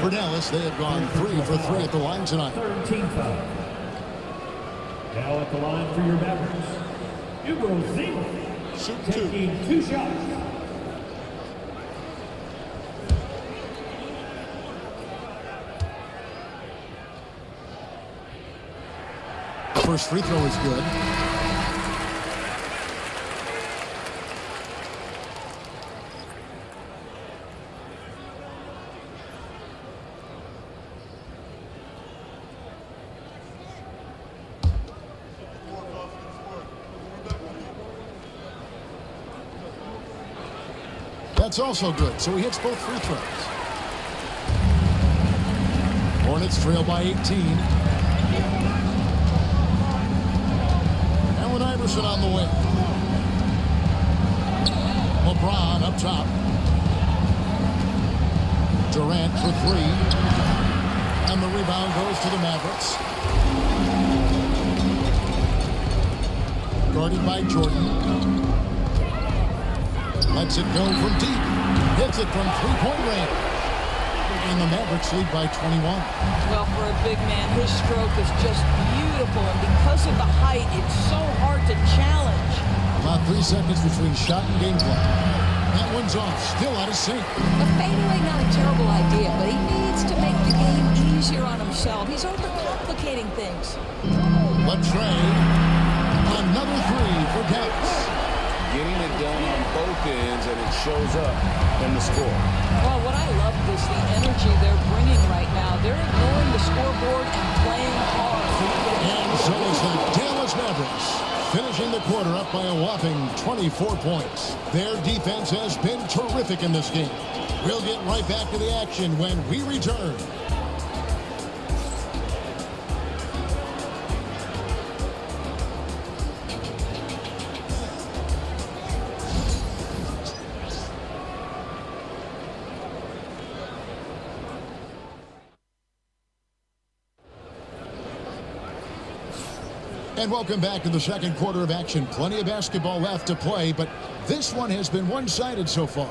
For Dallas, they have gone 3 for 3 at the line tonight. 13 foul. Now at the line for your Mavericks, Ugo taking 2 shots. First free throw is good. That's also good, so he hits both free throws. Hornets trail by 18. Allen Iverson on the way. LeBron up top. Durant for three. And the rebound goes to the Mavericks. Guarded by Jordan. Lets it go from deep. Hits it from three-point range. And the Mavericks lead by 21. Well, for a big man, his stroke is just beautiful. And because of the height, it's so hard to challenge. About 3 seconds between shot and game clock. That one's off. Still out of sync. The fadeaway, not a terrible idea, but he needs to make the game easier on himself. He's overcomplicating things. Latrey. Another three for Dallas. Getting it done on both ends, and it shows up in the score. Well, what I love is the energy they're bringing right now. They're ignoring the scoreboard and playing hard. And so is the Dallas Mavericks, finishing the quarter up by a whopping 24 points. Their defense has been terrific in this game. We'll get right back to the action when we return. And welcome back to the second quarter of action. Plenty of basketball left to play, but this one has been one-sided so far.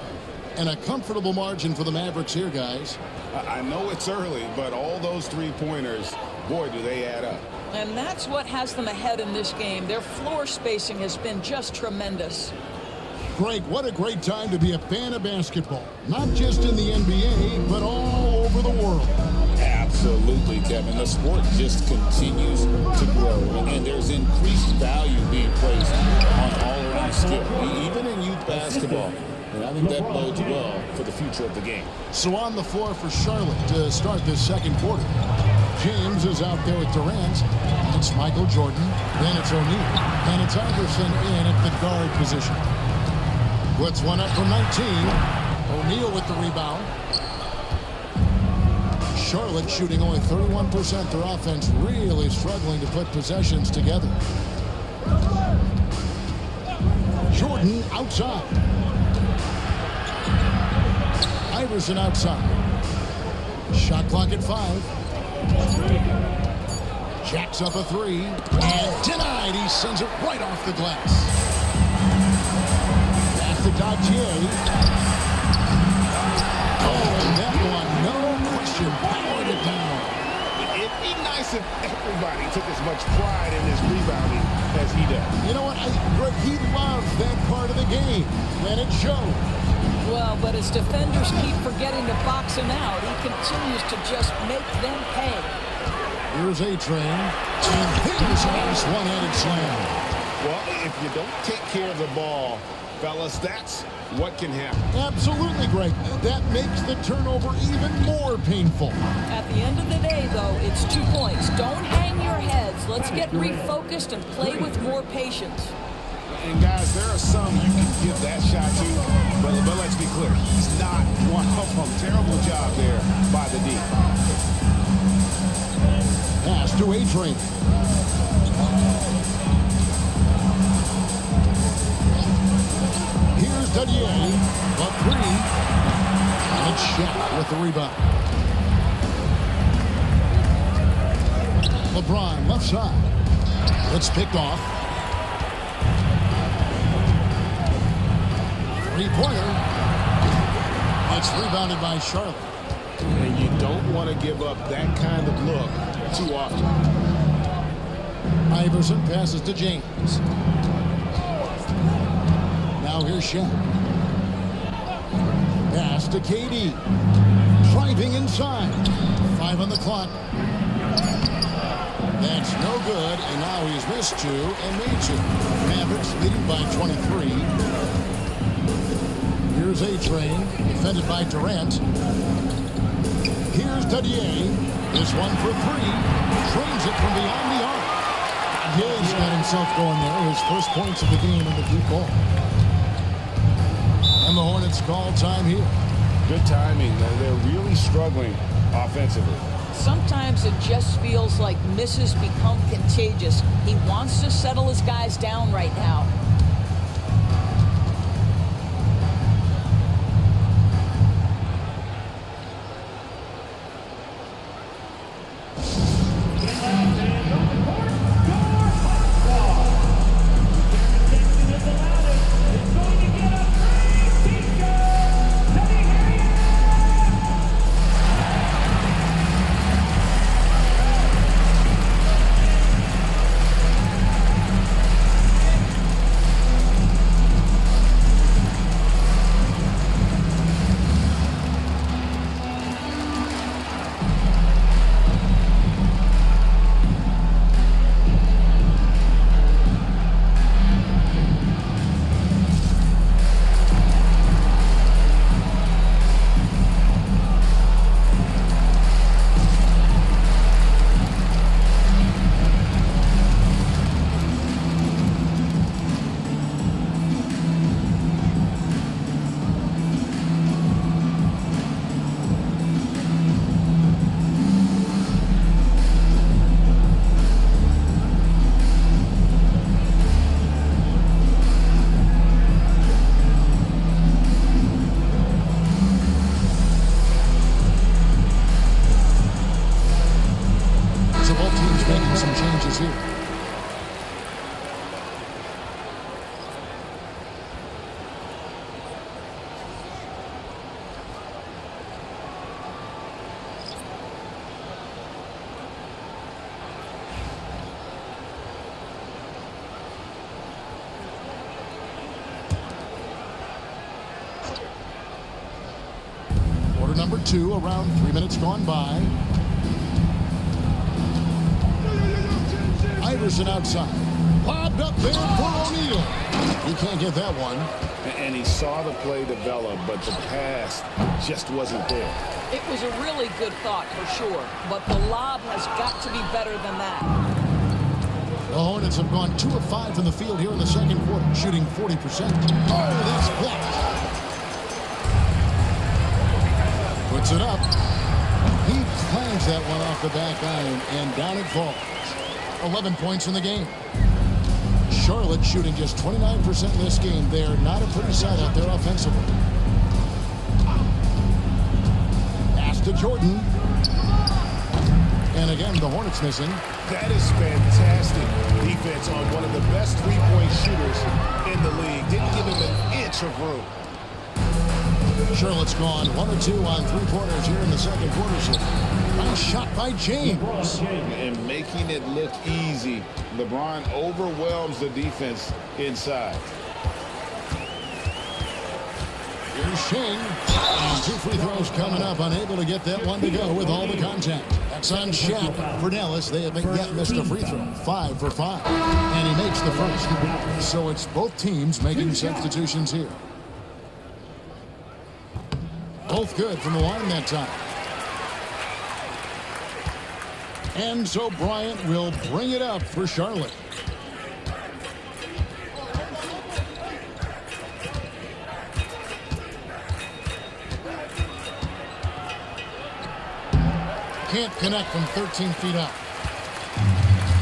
And a comfortable margin for the Mavericks here, guys. I know it's early, but all those three-pointers, boy, do they add up. And that's what has them ahead in this game. Their floor spacing has been just tremendous. Greg, what a great time to be a fan of basketball. Not just in the NBA, but all over the world. Absolutely, Kevin. The sport just continues to grow, and there's increased value being placed on all-around skill, even in youth basketball. And I think that bodes well for the future of the game. So on the floor for Charlotte to start this second quarter. James is out there with Durant. It's Michael Jordan. Then it's O'Neal. And it's Iverson in at the guard position. Puts one up from 19. O'Neal with the rebound. Charlotte shooting only 31%. Their offense really struggling to put possessions together. Jordan outside. Iverson outside. Shot clock at 5. Jacks up a three. And denied. He sends it right off the glass. Pass to Gautier. Oh, and that one, no question, powered it down. It'd be nice if everybody took as much pride in his rebounding as he does. You know what? He loves that part of the game, and it shows. Well, but as defenders keep forgetting to box him out, he continues to just make them pay. Here's A-Train, and here's a nice one-handed slam. Well, if you don't take care of the ball, fellas, that's what can happen. Absolutely, Greg. That makes the turnover even more painful. At the end of the day, though, it's 2 points. Don't hang your heads. Let's get refocused and play with more patience. And guys, there are some you can give that shot to, but let's be clear, he's not one of them. Terrible job there by the D. Pass to A-Train. Here's Dadier, a three. And it's Shaq with the rebound. LeBron left side. It's picked off. Three-pointer. It's rebounded by Charlotte. And you don't want to give up that kind of look too often. Iverson passes to James. Now here's Shaq. Pass to KD. Driving inside. 5 on the clock. That's no good, and now he's missed 2 and made 2. Mavericks leading by 23. Here's A-Train, defended by Durant. Here's Dadier. This one for 3. Trains it from beyond the arc. He's got himself going there. His first points of the game in the deep ball. And the Hornets call time here. Good timing. They're really struggling offensively. Sometimes it just feels like misses become contagious. He wants to settle his guys down right now. Number 2, around 3 minutes gone by. Iverson outside. Lobbed up there for O'Neal. He can't get that one. And he saw the play develop, but the pass just wasn't there. It was a really good thought for sure, but the lob has got to be better than that. The Hornets have gone 2 of 5 from the field here in the second quarter, shooting 40%. Oh, that's blocked. Puts it up. He clangs that one off the back iron, and down it falls. 11 points in the game. Charlotte shooting just 29% in this game. They're not a pretty sight out there offensively. Pass to Jordan. And again, the Hornets missing. That is fantastic defense on one of the best three-point shooters in the league. Didn't give him an inch of room. Charlotte's gone 1 of 2 on three-pointers here in the second quarter. Nice shot by James. And making it look easy. LeBron overwhelms the defense inside. Here's Shing. And 2 free throws coming up. Unable to get that one to go with all the contact. That's on Shaq. For Dallas, they haven't yet missed a free throw. 5 for 5. And he makes the first. So it's both teams making substitutions here. Both good from the line that time. And so Bryant will bring it up for Charlotte. Can't connect from 13 feet out.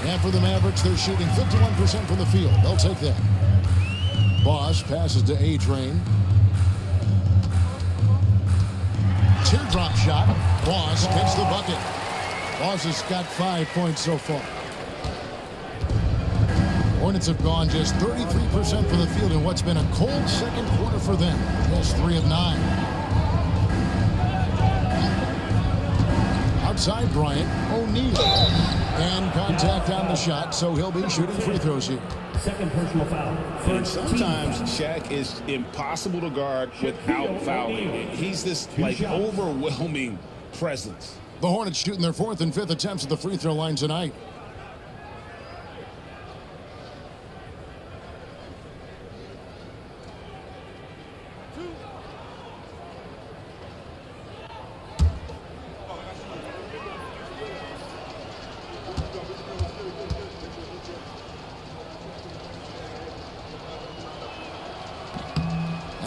And for the Mavericks, they're shooting 51% from the field. They'll take that. Boss passes to A-Train. Teardrop shot. Boss gets the bucket. Boss has got 5 points so far. Hornets have gone just 33% from the field in what's been a cold second quarter for them. Just 3 of 9. Outside Bryant, O'Neal. And contact on the shot, so he'll be shooting free throws here. Second personal foul. And sometimes Shaq is impossible to guard without fouling. He's this, like, overwhelming presence. The Hornets shooting their 4th and 5th attempts at the free throw line tonight.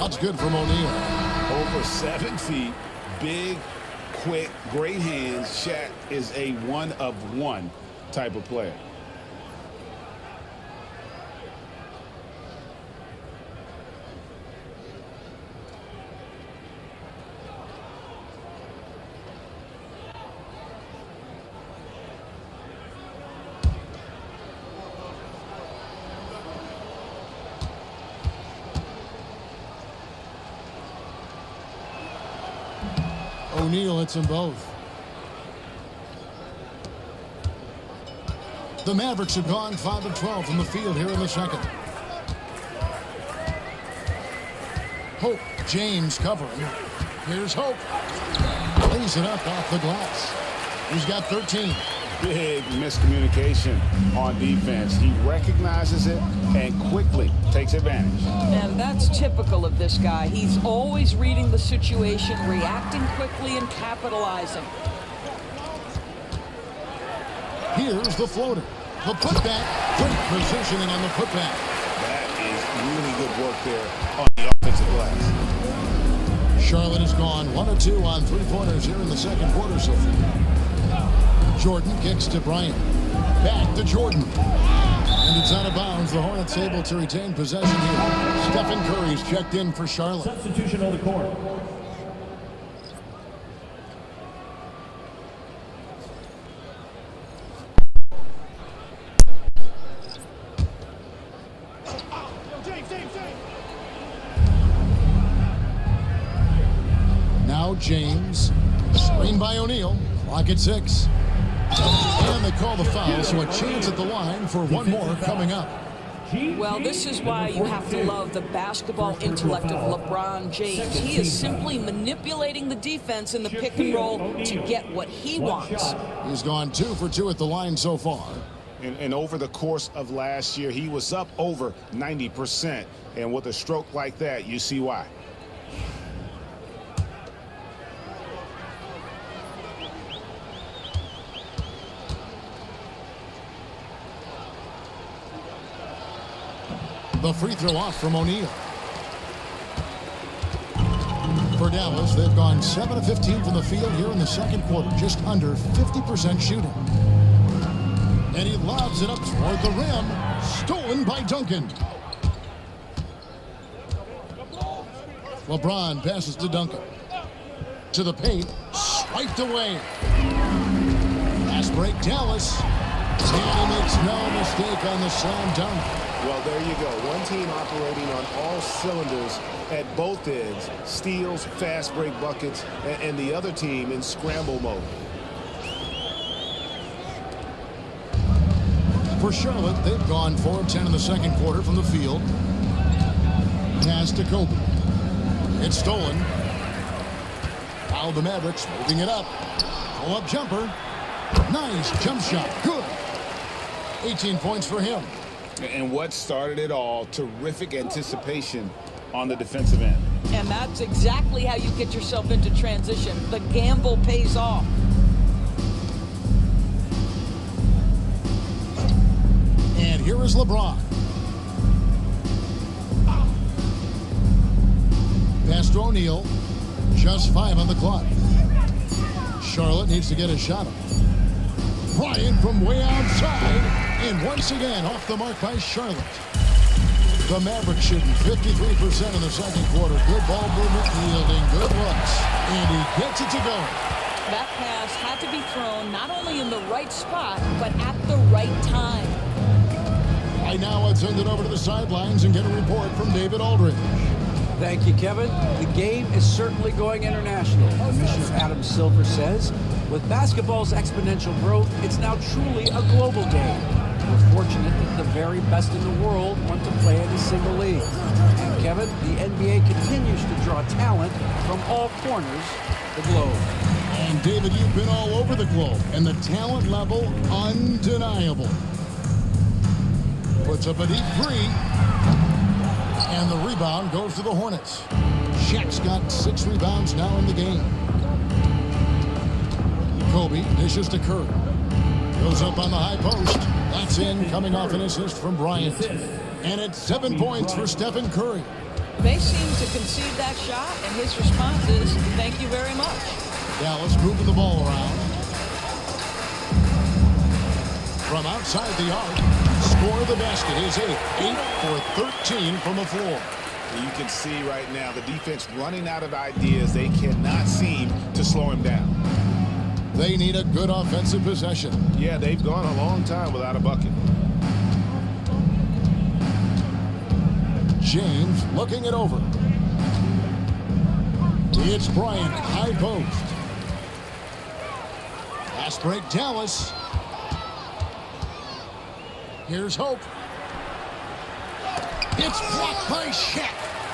That's good from O'Neal. Over 7 feet, big, quick, great hands. Shaq is a one-of-one type of player. O'Neal hits them both. The Mavericks have gone 5 of 12 from the field here in the second. Hope, James covering. Here's Hope. Lays it up off the glass. He's got 13. Big miscommunication on defense. He recognizes it and quickly takes advantage. And that's typical of this guy. He's always reading the situation, reacting quickly, and capitalizing. Here's the floater. The putback. Great positioning on the putback. That is really good work there on the offensive glass. Charlotte has gone 1 of 2 on three-pointers here in the second quarter so far. Jordan kicks to Bryant. Back to Jordan. And it's out of bounds. The Hornets able to retain possession here. Stephen Curry's checked in for Charlotte. Substitution on the court. Now James. Screen by O'Neal. Clock at 6. And they call the foul, so a chance at the line for one more coming up. Well, this is why you have to love the basketball intellect of LeBron James. He is simply manipulating the defense in the pick and roll to get what he wants. He's gone 2 for 2 at the line so far. And over the course of last year, he was up over 90%. And with a stroke like that, you see why. The free throw off from O'Neal. For Dallas, they've gone 7 of 15 from the field here in the second quarter, just under 50% shooting. And he lobs it up toward the rim, stolen by Duncan. LeBron passes to Duncan. To the paint, swiped away. Fast break, Dallas. And he makes no mistake on the slam dunk. Well, there you go. One team operating on all cylinders at both ends. Steals, fast break buckets, and the other team in scramble mode. For Charlotte, they've gone 4 of 10 in the second quarter from the field. Pass to Kobe. It's stolen. Now the Mavericks moving it up. Pull-up jumper. Nice jump shot. Good. 18 points for him. And what started it all, terrific anticipation on the defensive end. And that's exactly how you get yourself into transition. The gamble pays off. And here is LeBron. Pass to O'Neal. Just 5 on the clock. Charlotte needs to get a shot up. Bryant from way outside. And once again, off the mark by Charlotte. The Mavericks shooting 53% in the second quarter. Good ball movement, yielding good looks. And he gets it to go. That pass had to be thrown not only in the right spot, but at the right time. Right now, let's send it over to the sidelines and get a report from David Aldridge. Thank you, Kevin. The game is certainly going international. Commissioner Adam Silver says, with basketball's exponential growth, it's now truly a global game. We're fortunate that the very best in the world want to play in a single league. And Kevin, the NBA continues to draw talent from all corners of the globe. And David, you've been all over the globe, and the talent level undeniable. Puts up a deep three. And the rebound goes to the Hornets. Shaq's got 6 rebounds now in the game. Kobe dishes to Curry. Goes up on the high post. That's in, coming off an assist from Bryant. And it's 7 points for Stephen Curry. They seem to concede that shot, and his response is, thank you very much. Dallas moving the ball around. From outside the arc, score the basket is 8 for 13 from the floor. You can see right now the defense running out of ideas. They cannot seem to slow him down. They need a good offensive possession. Yeah, they've gone a long time without a bucket. James looking it over. It's Bryant, high post. Fast break, Dallas. Here's Hope. It's blocked by Shaq.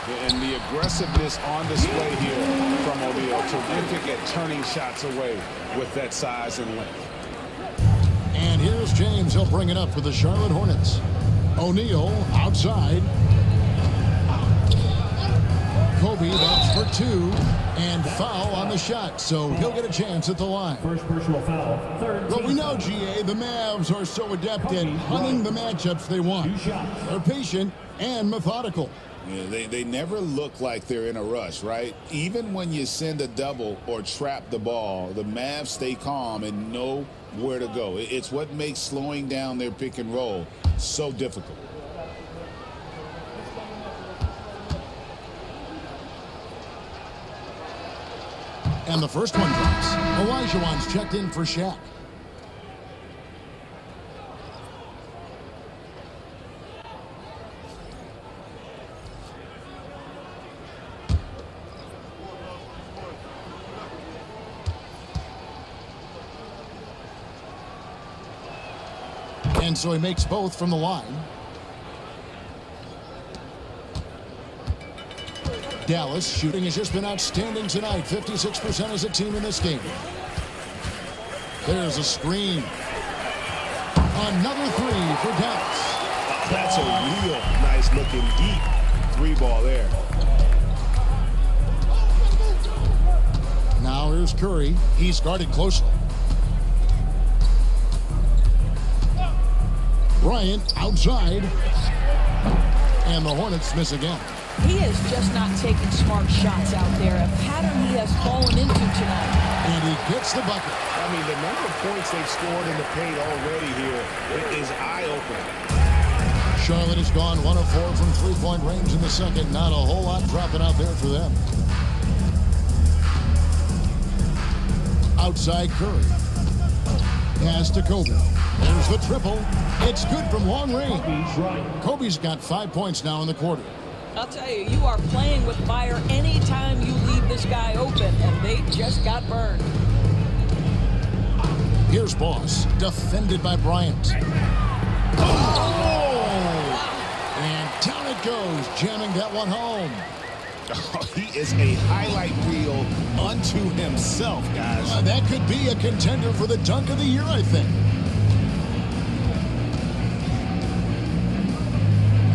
And the aggressiveness on display here from O'Neal. Terrific at turning shots away with that size and length. And here's James. He'll bring it up for the Charlotte Hornets. O'Neal outside. Kobe, that's for 2, and foul on the shot, so he'll get a chance at the line. First personal foul. But we know, GA, the Mavs are so adept at hunting the matchups they want. They're patient and methodical. Yeah, they never look like they're in a rush, right? Even when you send a double or trap the ball, the Mavs stay calm and know where to go. It's what makes slowing down their pick and roll so difficult. And the first one drops. Olajuwon's checked in for Shaq. And so he makes both from the line. Dallas shooting has just been outstanding tonight. 56% as a team in this game. There's a screen. Another 3 for Dallas. That's a real nice looking deep 3-ball there. Now here's Curry. He's guarded closely. Bryant outside. And the Hornets miss again. He is just not taking smart shots out there, a pattern he has fallen into tonight. And he gets the bucket. I mean, the number of points they've scored in the paint already here is eye-opening. Charlotte has gone 1 of 4 from three-point range in the second. Not a whole lot dropping out there for them. Outside Curry. Pass to Kobe. There's the triple. It's good from long range. Kobe's got 5 points now in the quarter. I'll tell you, you are playing with fire anytime you leave this guy open, and they just got burned. Here's Boss, defended by Bryant. Oh! And down it goes, jamming that one home. Oh, he is a highlight reel unto himself, guys. That could be a contender for the dunk of the year, I think.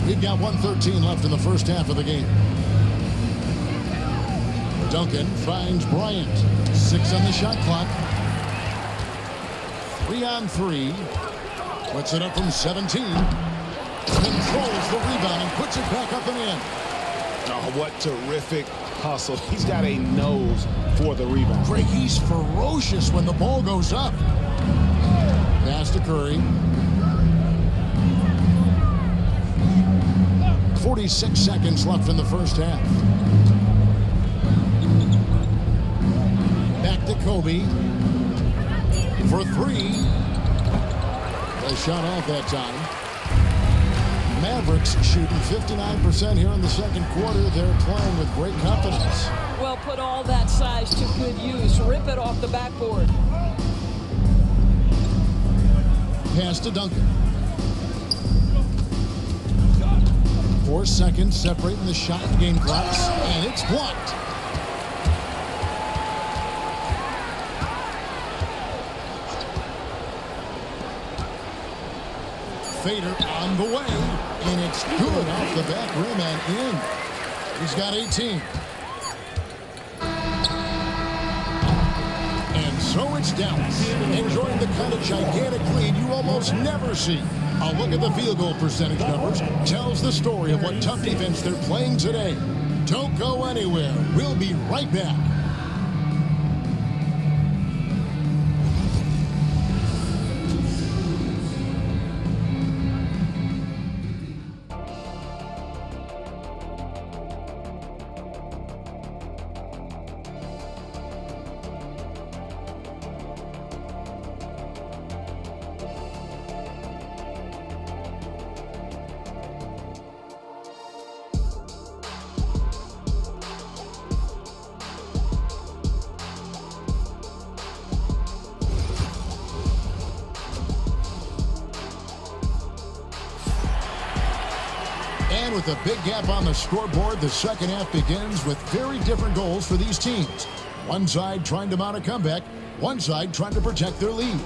We've got 1:13 left in the first half of the game. Duncan finds Bryant. 6 on the shot clock. 3 on 3. Puts it up from 17. Controls the rebound and puts it back up and in. Oh, what terrific hustle. He's got a nose for the rebound. Greg, he's ferocious when the ball goes up. Pass to Curry. 46 seconds left in the first half. Back to Kobe for 3. They shot off that time. Mavericks shooting 59% here in the second quarter. They're playing with great confidence. Well, put all that size to good use. Rip it off the backboard. Pass to Duncan. 4 seconds separating the shot and game clocks, and it's blocked. Fader on the way, and it's good off the back rim and in. He's got 18. And so it's Dallas, enjoying the kind of gigantic lead you almost never see. A look at the field goal percentage numbers tells the story of what tough defense they're playing today. Don't go anywhere. We'll be right back. And with a big gap on the scoreboard, the second half begins with very different goals for these teams. One side trying to mount a comeback, one side trying to protect their lead.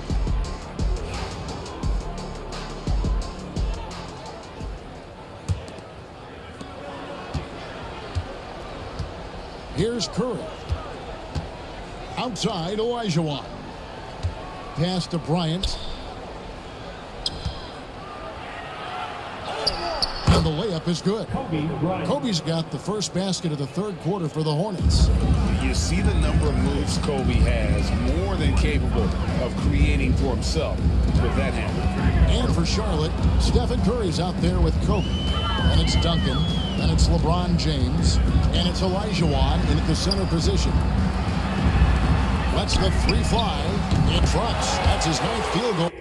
Here's Curry. Outside, Olajuwon. Pass to Bryant. And the layup is good. Kobe's got the first basket of the third quarter for the Hornets. You see the number of moves Kobe has, more than capable of creating for himself with that handle. And for Charlotte, Stephen Curry's out there with Kobe. And it's Duncan. Then it's LeBron James. And it's Olajuwon in at the center position. Lets the three fly. In front. That's his ninth field goal.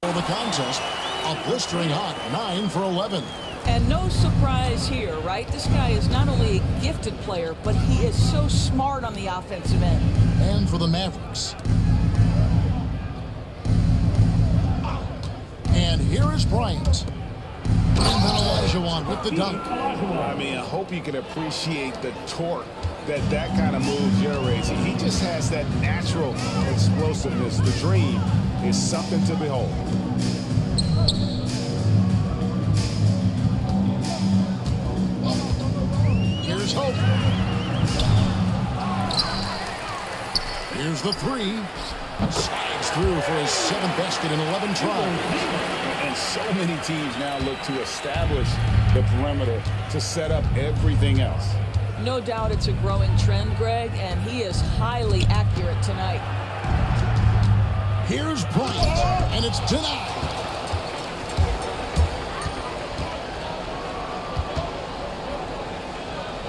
The contest, a blistering hot 9 for 11. And no surprise here, right? This guy is not only a gifted player, but he is so smart on the offensive end. And for the Mavericks. And here is Bryant. And then Olajuwon with the dunk. I mean, I hope you can appreciate the torque that kind of move generates. He just has that natural explosiveness. The dream is something to behold. Here's Hope. Here's the three. Slide through for his 7th basket in 11 tries. And so many teams now look to establish the perimeter to set up everything else. No doubt it's a growing trend, Greg, and he is highly accurate tonight. Here's Bryant, and it's denied.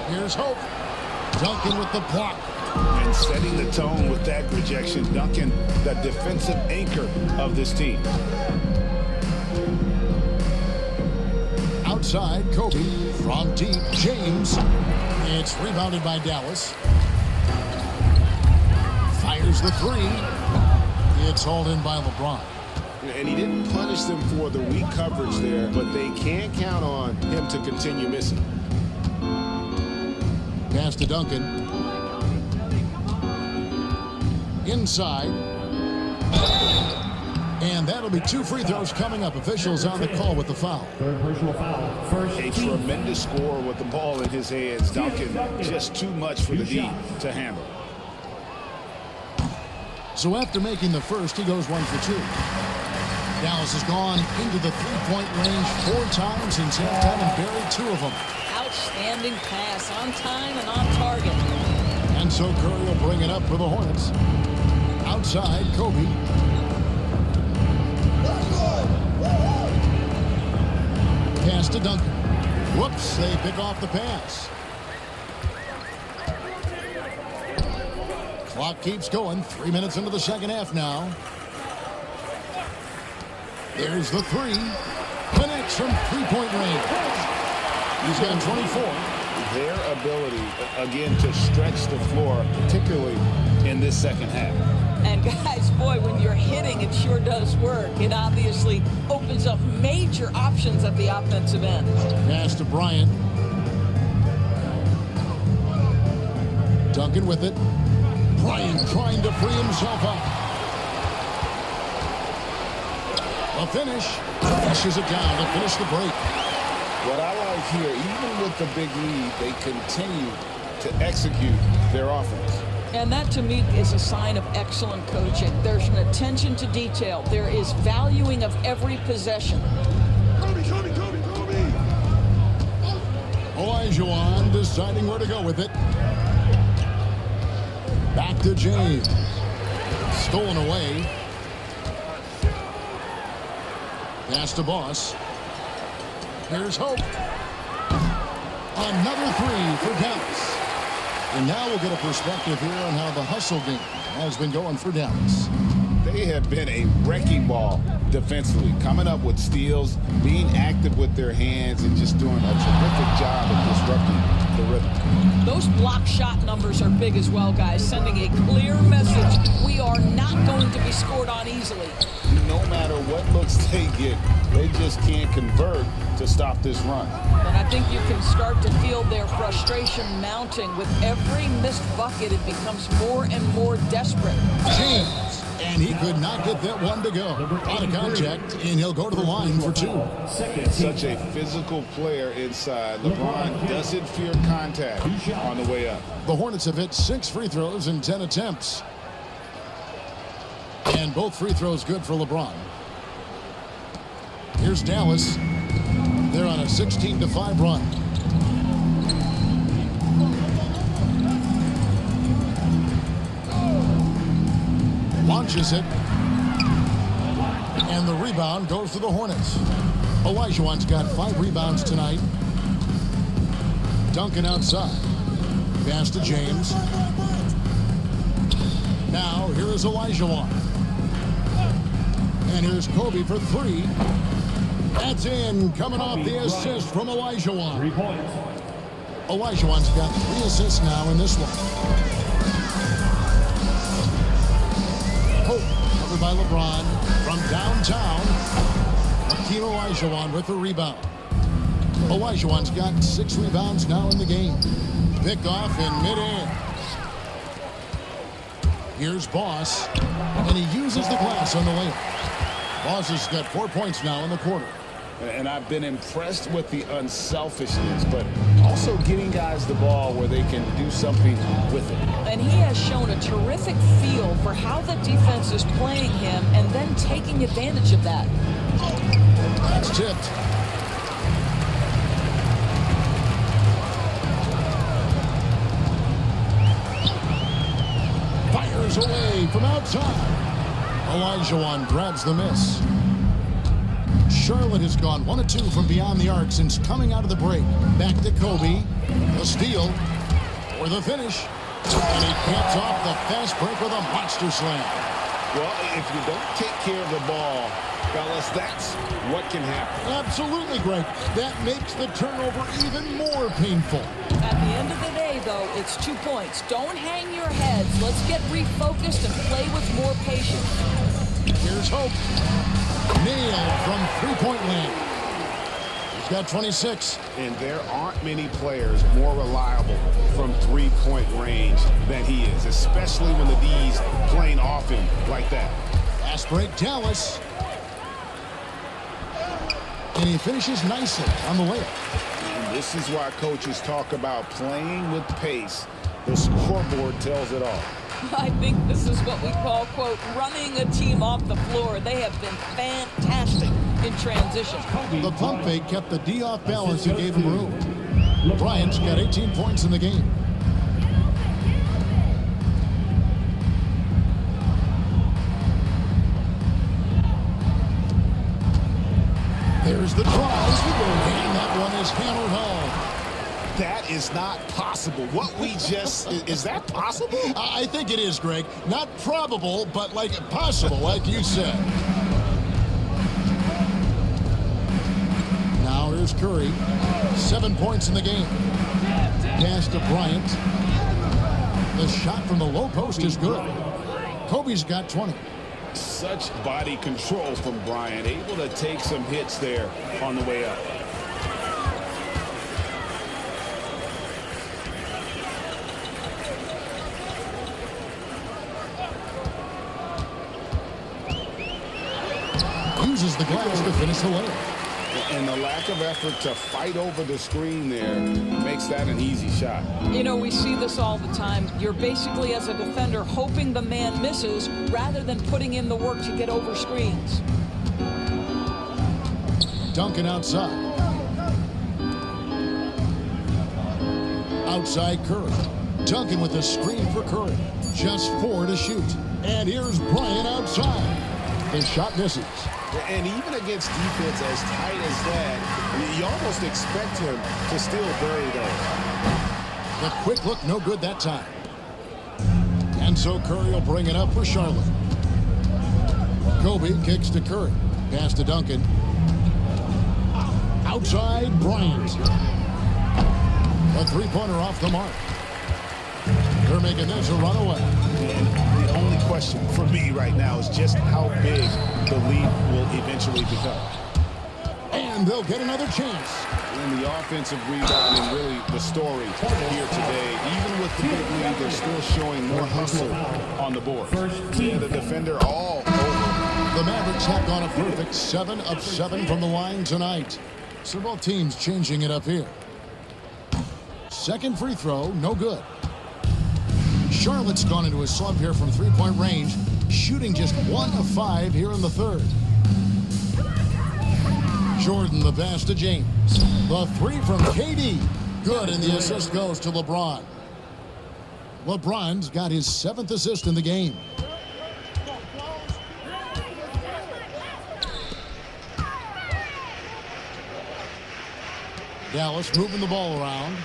Here's Hope. Duncan with the block. And setting the tone with that rejection. Duncan, the defensive anchor of this team. Outside, Kobe from deep. James. It's rebounded by Dallas. Fires the three. It's hauled in by LeBron. And he didn't punish them for the weak coverage there, but they can't count on him to continue missing. Pass to Duncan. Inside. And that'll be 2 free throws coming up. Officials on the call with the foul. Third personal foul. First A tremendous score with the ball in his hands. Duncan, just too much for the D to handle. So after making the first, he goes 1 for 2. Dallas has gone into the three-point range 4 times since halftime and buried 2 of them. Outstanding pass, on time and on target. And so Curry will bring it up for the Hornets. Outside, Kobe. Pass to Duncan. Whoops, they pick off the pass. Clock keeps going. 3 minutes into the second half now. There's the three. Connects from three-point range. He's got 24. Their ability, again, to stretch the floor, particularly in this second half. And guys, boy, when you're hitting, it sure does work. It obviously opens up major options at the offensive end. Pass to Bryant. Duncan with it. Bryant trying to free himself up. A finish. Pushes it down to finish the break. What I like here, even with the big lead, they continue to execute their offense. And that, to me, is a sign of excellent coaching. There's an attention to detail. There is valuing of every possession. Olajuwon deciding where to go with it. Back to James. Stolen away. Pass to Boss. Here's Hope. Another three for Dallas. And now we'll get a perspective here on how the hustle game has been going for Dallas. They have been a wrecking ball defensively, coming up with steals, being active with their hands, and just doing a terrific job of disrupting the rhythm. Those block shot numbers are big as well, guys, sending a clear message. We are not going to be scored on easily. No matter what looks they get, they just can't convert to stop this run. And I think you can start to feel their frustration mounting. With every missed bucket, it becomes more and more desperate. James, and he could not get that one to go. Out of contact, and he'll go to the line for two. Such a physical player inside. LeBron doesn't fear contact on the way up. The Hornets have hit 6 free throws in 10 attempts. And both free throws good for LeBron. Here's Dallas. They're on a 16-5 run. Launches it. And the rebound goes to the Hornets. Olajuwon's got 5 rebounds tonight. Duncan outside. Pass to James. Now, here is Olajuwon. And here's Kobe for 3. That's in, coming off the assist from Olajuwon. 3 points. Olajuwon's got 3 assists now in this one. Hope, covered by LeBron. From downtown, Hakeem Olajuwon with the rebound. Olajuwon's got 6 rebounds now in the game. Pick off in midair. Here's Boss, and he uses the glass on the layup. Boss has got 4 points now in the quarter. And I've been impressed with the unselfishness, but also getting guys the ball where they can do something with it. And he has shown a terrific feel for how the defense is playing him and then taking advantage of that. That's tipped. Fires away from outside. Olajuwon grabs the miss. Charlotte has gone 1 of 2 from beyond the arc since coming out of the break. Back to Kobe. The steal for the finish. And he caps off the fast break with a monster slam. Well, if you don't take care of the ball, fellas, that's what can happen. Absolutely, Greg. That makes the turnover even more painful. At the end of the day, though, it's 2 points. Don't hang your heads. Let's get refocused and play with more patience. Here's Hope. Nailed from three-point land. He's got 26. And there aren't many players more reliable from three-point range than he is, especially when the D's playing off him like that. Fast break, Dallas. And he finishes nicely on the layup. And this is why coaches talk about playing with pace. The scoreboard tells it all. I think this is what we call, quote, running a team off the floor. They have been fantastic in transition. The pump fake kept the D off balance and gave him room. Bryant's got 18 points in the game. There's the drive, and that one is hammered home. That is not possible. What we just... is that possible? I think it is, Greg. Not probable, but like possible, like you said. Now here's Curry. 7 points in the game. Pass to Bryant. The shot from the low post is good. Kobe's got 20. Such body control from Bryant, able to take some hits there on the way up. Uses the glass to finish the layup. And the lack of effort to fight over the screen there makes that an easy shot. You know, we see this all the time. You're basically, as a defender, hoping the man misses rather than putting in the work to get over screens. Duncan outside. Outside Curry. Duncan with the screen for Curry. Just 4 to shoot. And here's Bryant outside. His shot misses. And even against defense as tight as that, you almost expect him to still bury those. The quick look, no good that time. And so Curry will bring it up for Charlotte. Kobe kicks to Curry. Pass to Duncan. Outside, Bryant. A three-pointer off the mark. They're making this a runaway. And the only question for me right now is just how big the lead will eventually become. And they'll get another chance. And the offensive rebounding, really the story here today. Even with the big lead, they're still showing more hustle on the board. Yeah, the defender all over. The Mavericks have gone a perfect 7 of 7 from the line tonight. So both teams changing it up here. Second free throw, no good. Charlotte's gone into a slump here from three-point range, shooting just 1 of 5 here in the third. Jordan the pass to James. The three from KD. Good, and the assist goes to LeBron. LeBron's got his 7th assist in the game. Dallas moving the ball around.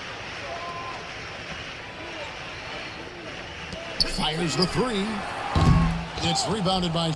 Fires the three. It's rebounded by...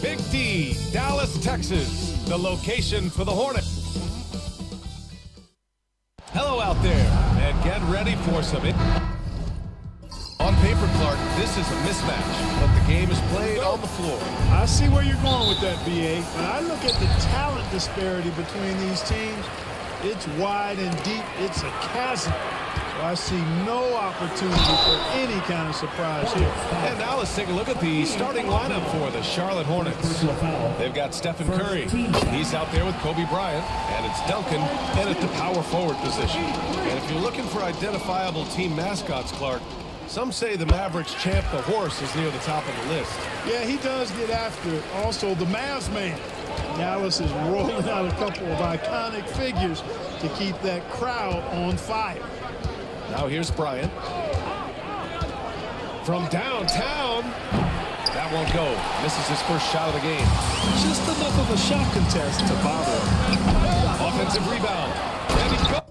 Big D, Dallas, Texas, the location for the Hornets. Hello out there, and get ready for some... On paper, Clark, this is a mismatch, but the game is played on the floor. I see where you're going with that, BA. When I look at the talent disparity between these teams, it's wide and deep. It's a chasm. Well, I see no opportunity for any kind of surprise here. And now let's take a look at the starting lineup for the Charlotte Hornets. They've got Stephen Curry. He's out there with Kobe Bryant. And it's Duncan and at the power forward position. And if you're looking for identifiable team mascots, Clark, some say the Mavericks champ, the horse, is near the top of the list. Yeah, he does get after it. Also, the Mavs man. Dallas is rolling out a couple of iconic figures to keep that crowd on fire. Now here's Bryant. From downtown. That won't go. Misses his first shot of the game. Just enough of a shot contest to bother him. Offensive rebound. And he goes.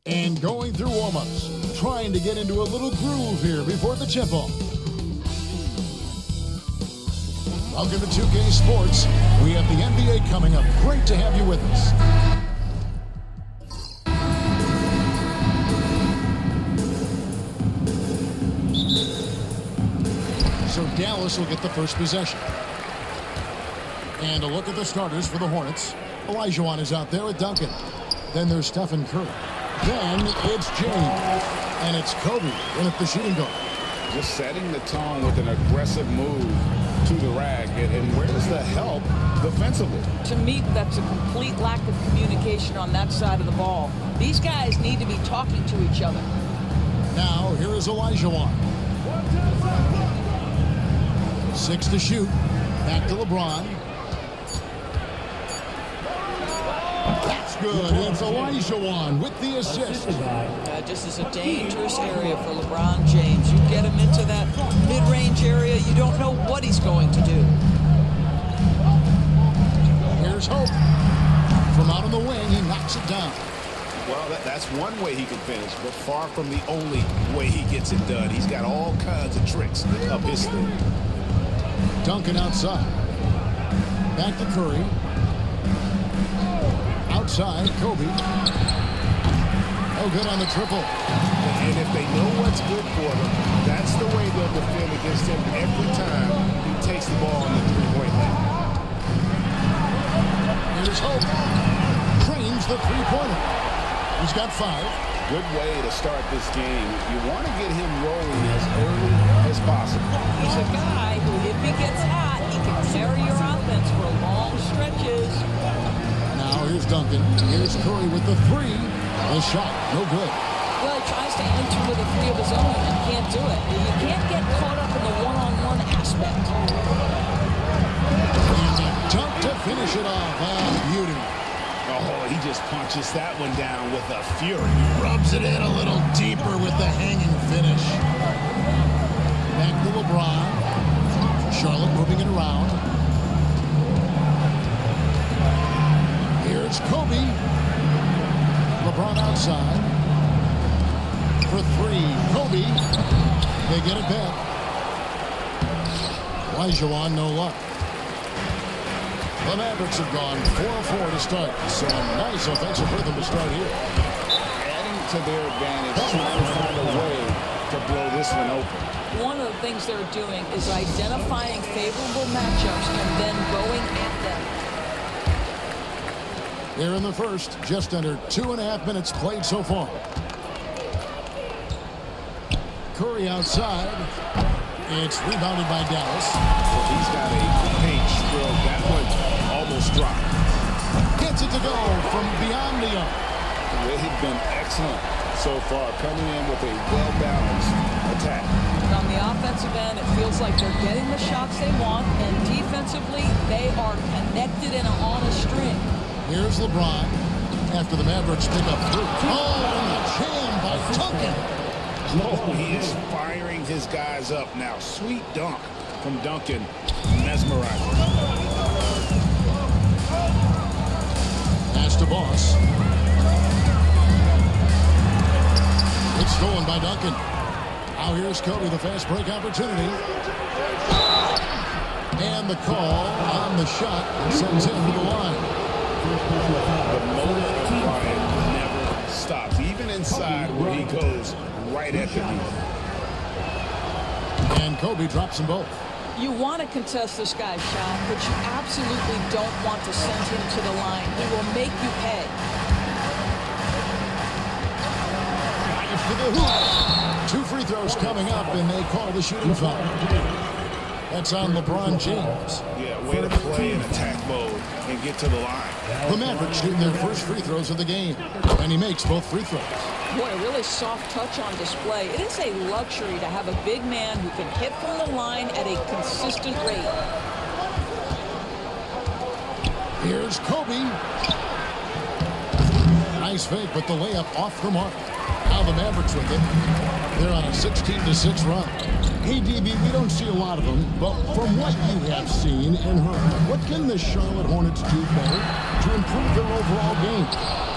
And going through warm-ups, trying to get into a little groove here before the tip-off. Welcome to 2K Sports. We have the NBA coming up. Great to have you with us. So Dallas will get the first possession. And a look at the starters for the Hornets. Olajuwon is out there with Duncan. Then there's Stephen Curry. Then it's James. And it's Kobe in at the shooting guard. Just setting the tone with an aggressive move to the rack. And where's the help defensively? To me, that's a complete lack of communication on that side of the ball. These guys need to be talking to each other. Now, here is Olajuwon. 6 to shoot. Back to LeBron. That's good. It's Olajuwon with the assist. This is a dangerous area for LeBron James. You get him into that mid-range area, you don't know what he's going to do. Here's Hope. From out on the wing, he knocks it down. Well, that's one way he can finish, but far from the only way he gets it done. He's got all kinds of tricks up his sleeve. Duncan outside. Back to Curry. Outside, Kobe. No good on the triple. And if they know what's good for them, that's the way they'll defend against him every time he takes the ball on the three-point line. Here's Hope. Trains the three-pointer. He's got 5. Good way to start this game. You want to get him rolling as early as possible. He's a guy who, if he gets hot, he can carry your offense for long stretches. Now here's Duncan. Here's Curry with the 3. The shot, no good. Well, he tries to enter with a 3 of his own and can't do it. You can't get caught up in the one-on-one aspect. And a dunk to finish it off. Beauty. Oh, he just punches that one down with a fury. Rubs it in a little deeper with the hanging finish. Back to LeBron. Charlotte moving it around. Here's Kobe. LeBron outside. For 3. Kobe. They get it back. Olajuwon, no luck. The Mavericks have gone 4-4 to start, so a nice offensive rhythm to start here. Adding to their advantage, trying to find a way to blow this one open. One of the things they're doing is identifying favorable matchups and then going at them. Here in the first, just under 2.5 minutes played so far. Curry outside. It's rebounded by Dallas. Well, he's got a paint stroke. That one almost dropped. Gets it to go from beyond the arc. They've been excellent so far, coming in with a well-balanced attack. On the offensive end, it feels like they're getting the shots they want, and defensively, they are connected and on a string. Here's LeBron after the Mavericks pick up 3. Oh, and a jam by Duncan. Oh, he is firing his guys up now. Sweet dunk from Duncan. Mesmerizing. Pass to Boss. It's stolen by Duncan. Now here's Kobe, the fast break opportunity. And the call on the shot sends him to the line. The motor of Bryant never stops, even inside where he goes right at the knee. And Kobe drops them both. You want to contest this guy's shot, but you absolutely don't want to send him to the line. He will make you pay. Drive to the hoop. 2 free throws coming up, and they call the shooting foul. That's on LeBron James. Yeah, way to play in attack mode and get to the line. The Mavericks shooting their first free throws of the game, and he makes both free throws. Boy, a really soft touch on display. It is a luxury to have a big man who can hit from the line at a consistent rate. Here's Kobe. Nice fake, but the layup off the mark. Now the Mavericks with it. They're on a 16-6 run. Hey, DB, we don't see a lot of them, but from what you have seen and heard, what can the Charlotte Hornets do better to improve their overall game?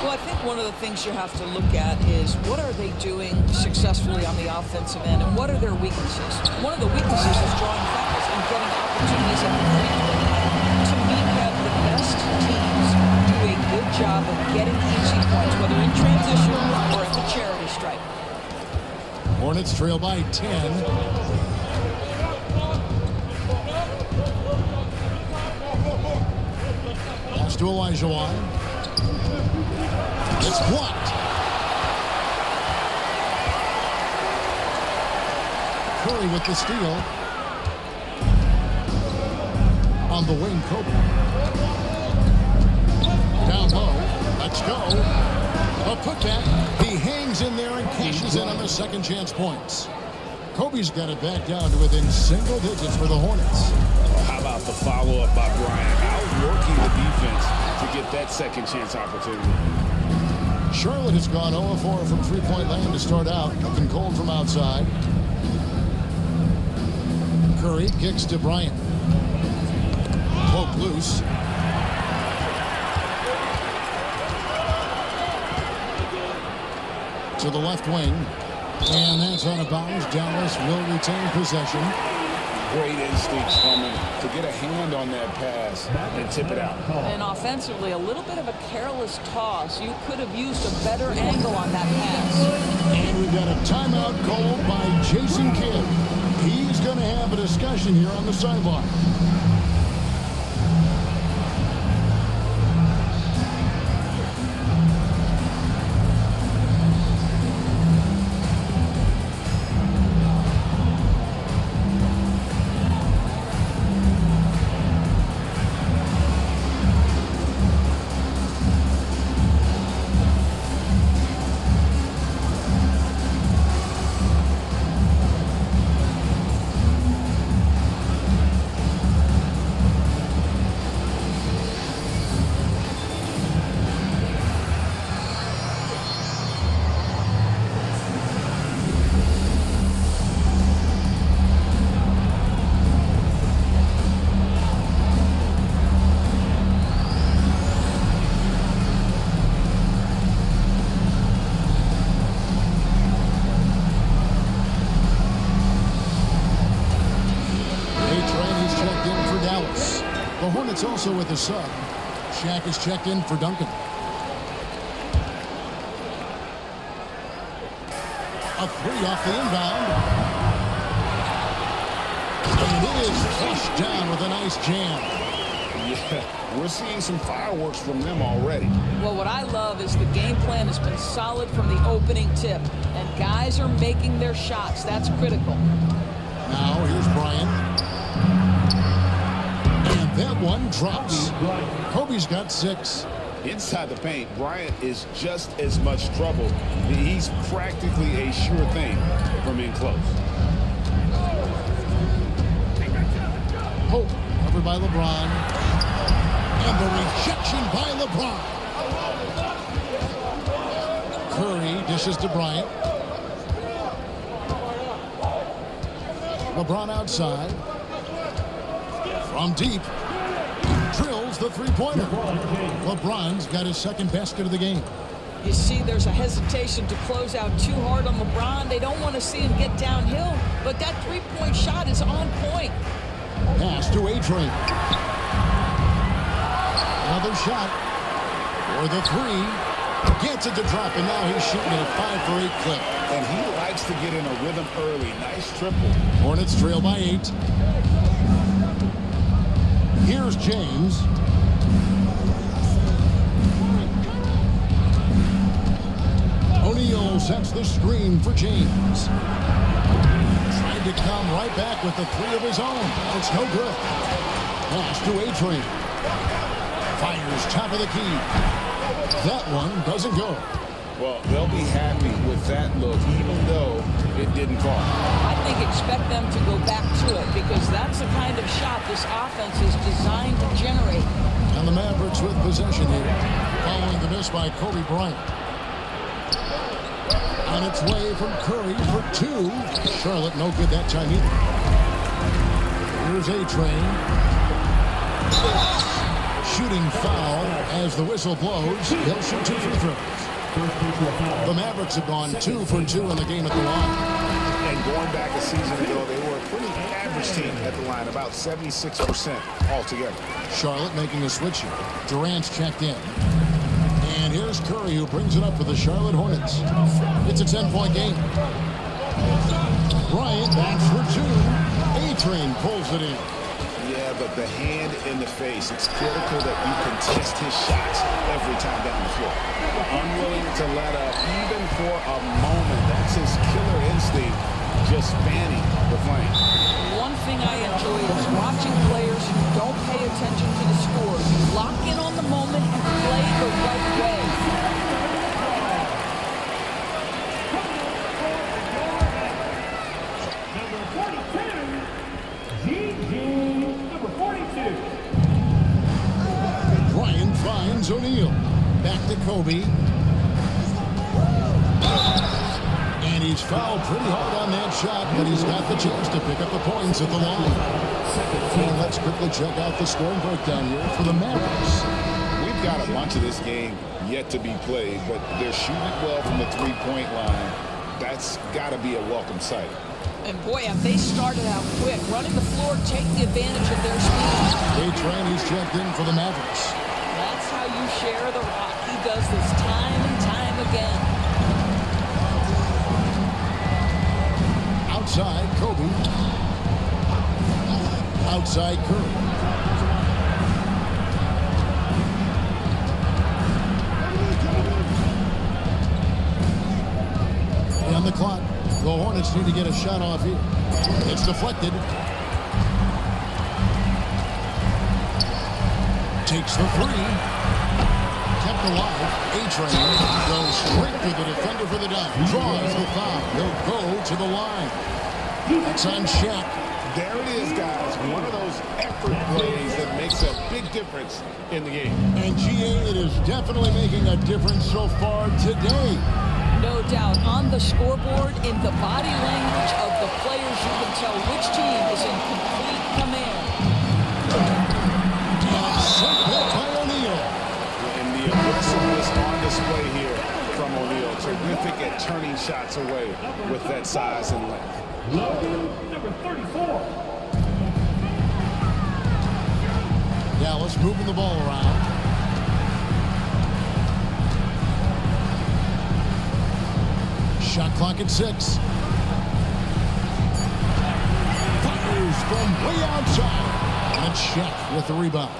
Well, I think one of the things you have to look at is what are they doing successfully on the offensive end and what are their weaknesses? One of the weaknesses is drawing fouls and getting opportunities at the free throw line. To me, Kev, the best teams do a good job of getting easy points, whether in transition or at the charity stripe. Hornets trail by 10. Pass to Olajuwon. It's blocked. Curry with the steal. On the wing, Kobe. Down low. Let's go. A putback. He hangs in there and cashes in on the second chance points. Kobe's got it back down to within single digits for the Hornets. How about the follow-up by Bryant? Outworking the defense to get that second chance opportunity. Charlotte has gone 0-4 from three-point land to start out. Looking cold from outside. Curry kicks to Bryant. Poke loose. To the left wing. And that's out of bounds. Dallas will retain possession. Great instincts from him to get a hand on that pass and tip it out. And offensively, a little bit of a careless toss. You could have used a better angle on that pass. And we've got a timeout called by Jason Kidd. He's going to have a discussion here on the sideline. Hornets also with a sub. Shaq is checked in for Duncan. A three off the inbound. And it is flushed down with a nice jam. Yeah, we're seeing some fireworks from them already. Well, what I love is the game plan has been solid from the opening tip, and guys are making their shots. That's critical. Now here's Bryant. And that one drops. Kobe's got 6. Inside the paint, Bryant is just as much trouble. He's practically a sure thing from in close. Hope covered by LeBron. And the rejection by LeBron. Curry dishes to Bryant. LeBron outside. From deep. Drills the three-pointer. LeBron's got his second basket of the game. You see, there's a hesitation to close out too hard on LeBron. They don't want to see him get downhill, but that three-point shot is on point. Pass to A-Train. Another shot for the three. Gets it to drop, and now he's shooting at a 5 for 8 clip. And he likes to get in a rhythm early. Nice triple. Hornets trail by 8. Here's James. O'Neal sets the screen for James. Trying to come right back with the three of his own. It's no good. Pass to A-Train. Fires top of the key. That one doesn't go. Well, they'll be happy with that look, even though it didn't fall. I think expect them to go back to it because that's the kind of shot this offense is designed to generate. And the Mavericks with possession here, following the miss by Kobe Bryant. On its way from Curry for 2. Charlotte no good that time either. Here's A-Train. Shooting foul as the whistle blows. He'll shoot 2 free throws. The Mavericks have gone 2 for 2 in the game at the line. And going back a season ago, they were a pretty average team at the line, about 76% altogether. Charlotte making a switch here. Durant's checked in. And here's Curry, who brings it up for the Charlotte Hornets. It's a 10-point game. Bryant backs for 2. A-Train pulls it in. Yeah, but the hand in the face, it's critical that you contest his shots every time down the floor. Unwilling to let up even for a moment. That's his killer instinct, just fanning the flame. One thing I enjoy is watching players who don't pay attention to the score. Lock in on the moment and play the right way. Bryant finds O'Neal. Back to Kobe. And he's fouled pretty hard on that shot, but he's got the chance to pick up the points at the line. And let's quickly check out the scoring breakdown here for the Mavericks. We've got a bunch of this game yet to be played, but they're shooting it well from the three-point line. That's got to be a welcome sight. And boy, have they started out quick, running the floor, taking advantage of their speed. A-Train, he's checked in for the Mavericks. That's how you share the rock. He does this time and time again. Outside, Kobe. Outside, Curry. On the clock, the Hornets need to get a shot off here. It's deflected. Takes the three. Kept alive. A-Train goes straight to the defender for the dunk. Draws the foul. He'll go to the line. That's on Shaq. There it is, guys. One of those effort plays that makes a big difference in the game. And GA, it is definitely making a difference so far today. No doubt. On the scoreboard, in the body language of the players, you can tell which team is in complete command. Simple by O'Neal. And the aggressiveness on display here from O'Neal. Terrific at turning shots away with that size and length. Number 34. Dallas moving the ball around. Shot clock at 6. Fires from way outside. And it's Shaq with the rebound.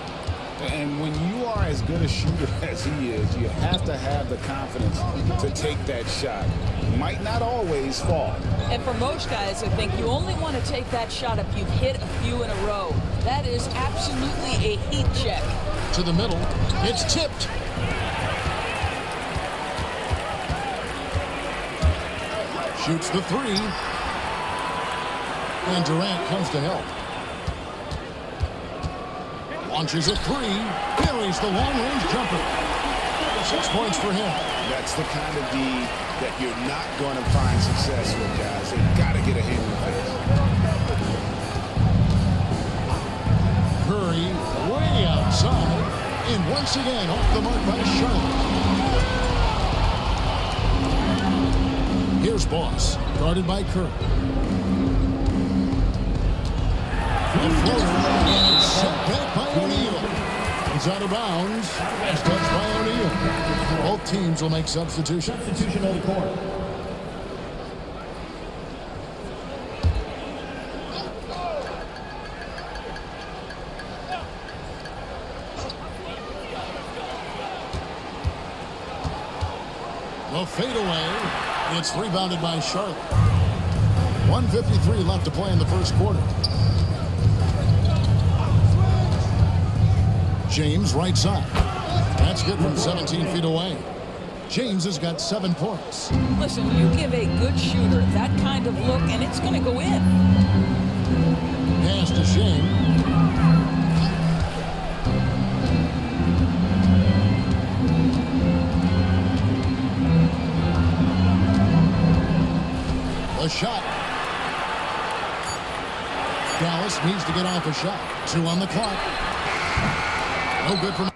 And when you are as good a shooter as he is, you have to have the confidence to take that shot. Might not always fall. And for most guys, I think you only want to take that shot if you've hit a few in a row. That is absolutely a heat check. To the middle. It's tipped. Shoots the 3. And Durant comes to help. Launches a 3. Buries the long-range jumper. 6 points for him. That's the kind of D that you're not going to find success with, guys. They've got to get a hand in the face. Curry way outside. And once again off the mark by Charlotte. Here's Boss, guarded by Curry. The floater, and it's set back by O'Neal. It's out of bounds. It's touched by O'Neal. Both teams will make substitutions. Substitution on the court. The fadeaway. It's rebounded by Charlotte. 1:53 left to play in the first quarter. James right side. That's good from 17 feet away. James has got 7 points. Listen, you give a good shooter that kind of look, and it's going to go in. Pass to Shane. A shot. Dallas needs to get off a shot. 2 on the clock. No good for...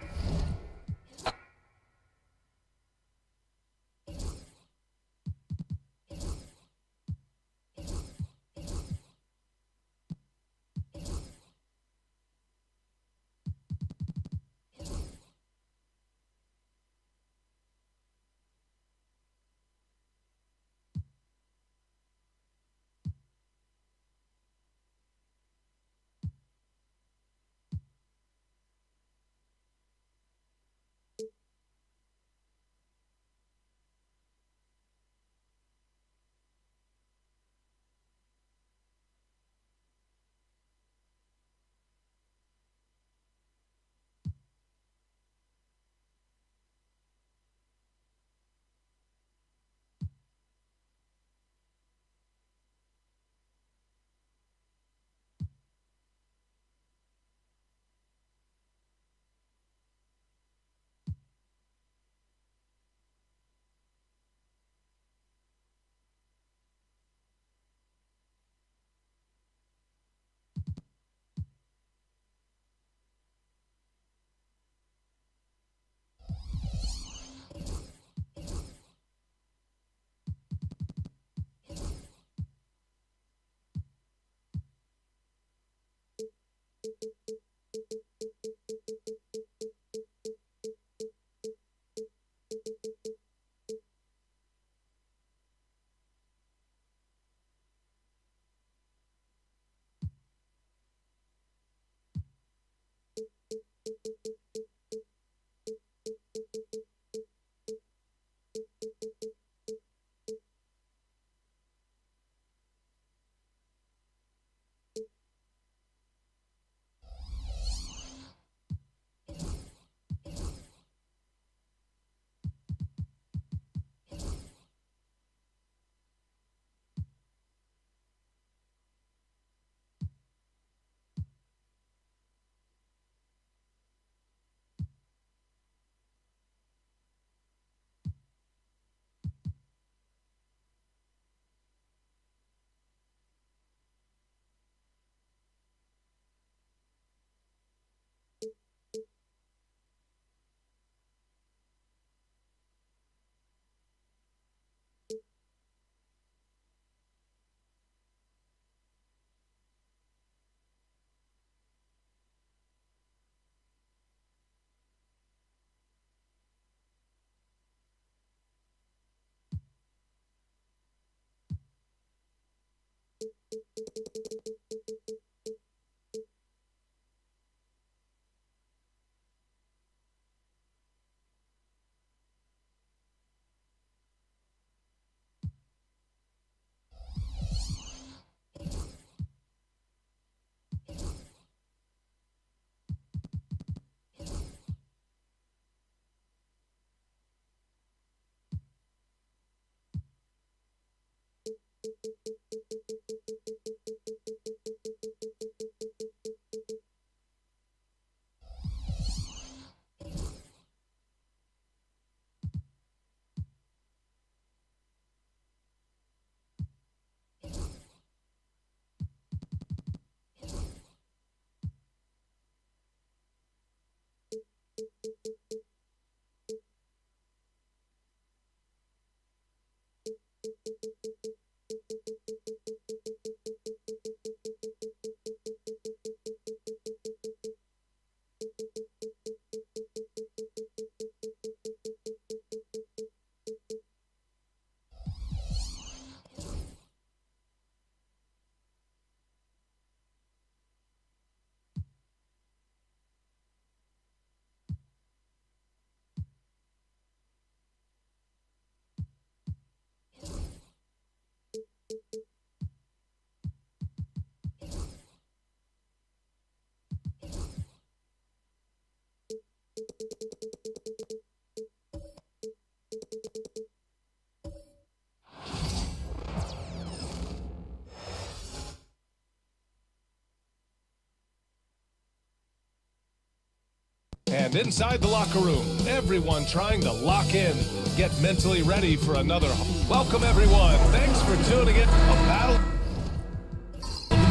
And inside the locker room, everyone trying to lock in, get mentally ready for another. Welcome, everyone. Thanks for tuning in. A battle.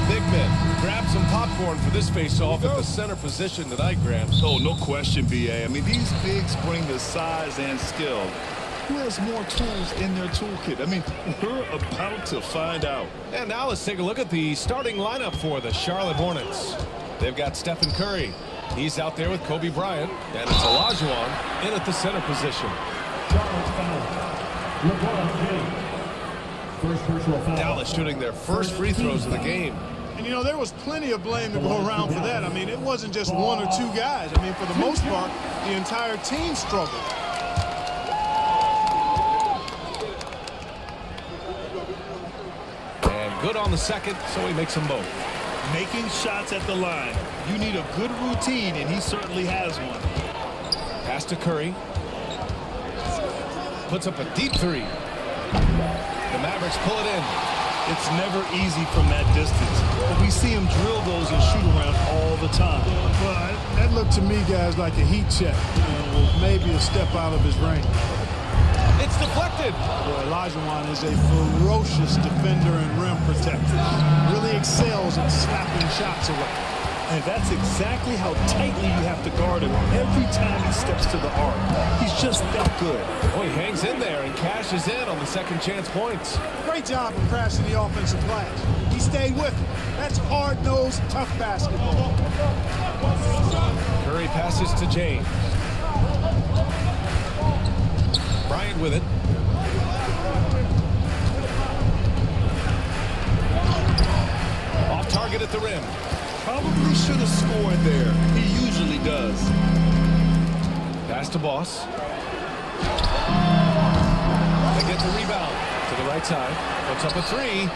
Big men. Grab some popcorn for this face-off at the center position tonight, Grams. Oh, no question, B.A. I mean, these bigs bring the size and skill. Who has more tools in their toolkit? I mean, we're about to find out. And now let's take a look at the starting lineup for the Charlotte Hornets. They've got Stephen Curry. He's out there with Kobe Bryant. And it's Olajuwon in at the center position. Dallas shooting their first free throws of the game. And, you know, there was plenty of blame to go around for that. I mean, it wasn't just one or two guys. I mean, for the most part, the entire team struggled. And good on the second, so he makes them both. Making shots at the line. You need a good routine, and he certainly has one. Pass to Curry. Puts up a deep three. The Mavericks pull it in. It's never easy from that distance, but we see him drill those and shoot around all the time. Well, that looked to me, guys, like a heat check. Maybe a step out of his range. It's deflected. Boy, Olajuwon is a ferocious defender and rim protector. Really excels at slapping shots away. And that's exactly how tightly you have to guard him every time he steps to the arc. He's just that good. Oh, he hangs in there and cashes in on the second chance points. Great job of crashing the offensive glass. He stayed with it. That's hard-nosed, tough basketball. Curry passes to James. Bryant with it. Off target at the rim. Probably should have scored there. He usually does. Pass to Boss. They get the rebound to the right side. Puts up a three.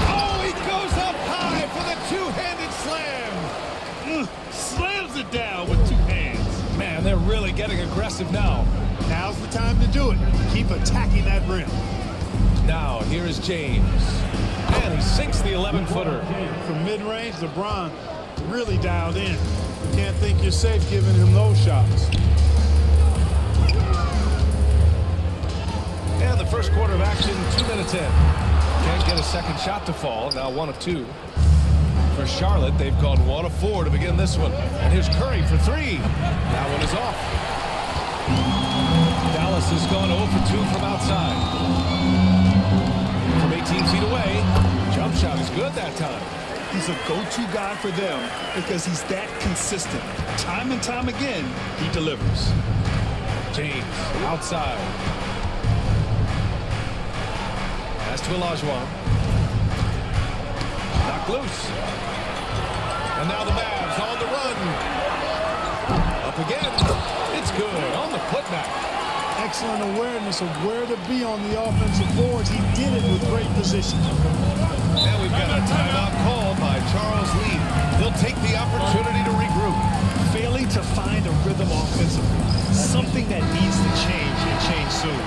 Oh, he goes up high for the two-handed slam. Slams it down with two hands. Man, they're really getting aggressive now. Now's the time to do it. Keep attacking that rim. Now, here is James. And he sinks the 11-footer. From mid-range, LeBron really dialed in. You can't think you're safe giving him those shots. And the first quarter of action, 2 minutes in. Can't get a second shot to fall. Now 1 of 2. For Charlotte, they've gone 1 of 4 to begin this one. And here's Curry for 3. That one is off. Dallas has gone 0 for 2 from outside. From 18 feet away, jump shot is good that time. He's a go-to guy for them because he's that consistent. Time and time again, he delivers. James outside. Pass to Olajuwon. Knocked loose. And now the Mavs on the run. Up again. It's good on the putback. Excellent awareness of where to be on the offensive boards. He did it with great position. And we've got a timeout called by Charles Lee. He'll take the opportunity to regroup. Failing to find a rhythm offensively. Something that needs to change and change soon.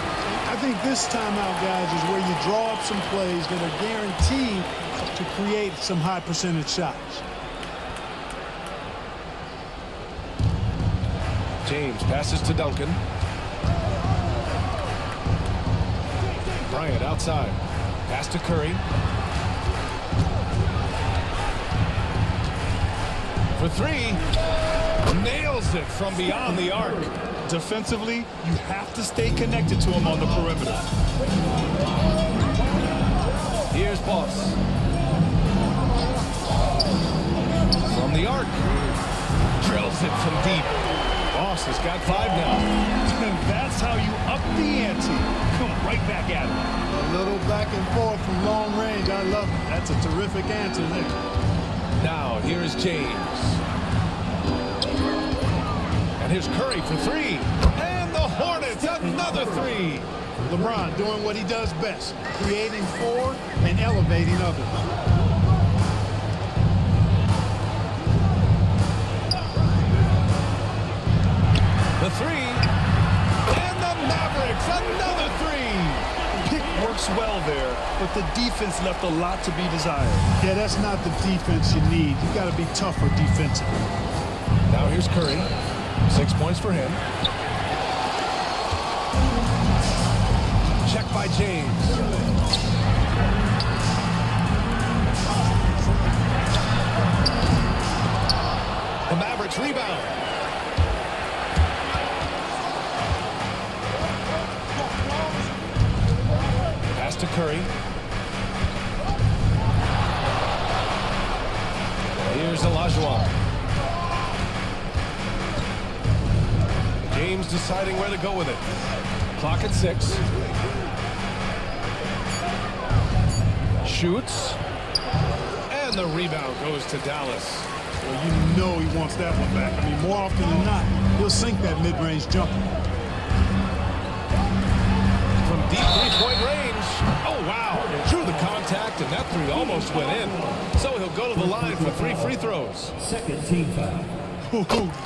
I think this timeout, guys, is where you draw up some plays that are guaranteed to create some high percentage shots. James passes to Duncan. Bryant outside. Pass to Curry. For 3. Nails it from beyond the arc. Defensively, you have to stay connected to him on the perimeter. Here's Boss. From the arc. Drills it from deep. Boss has got 5 now. And that's how you up the ante. Come right back at him. A little back and forth from long range. I love it. That's a terrific answer there. Now, here is James. And here's Curry for 3. And the Hornets, another 3. LeBron doing what he does best, creating for and elevating others. The 3. And the Mavericks, another 3. Pick works well there, but the defense left a lot to be desired. Yeah, that's not the defense you need. You got to be tougher defensively. Now here's Curry. 6 points for him. Check by James. The Mavericks rebound. Pass to Curry. Here's Olajuwon. James deciding where to go with it. Clock at 6. Shoots. And the rebound goes to Dallas. Well, you know he wants that one back. I mean, more often than not, he'll sink that mid-range jumper. From deep three-point range. Oh, wow. Drew the contact, and that three almost went in. So he'll go to the line for 3 free throws. Second team foul.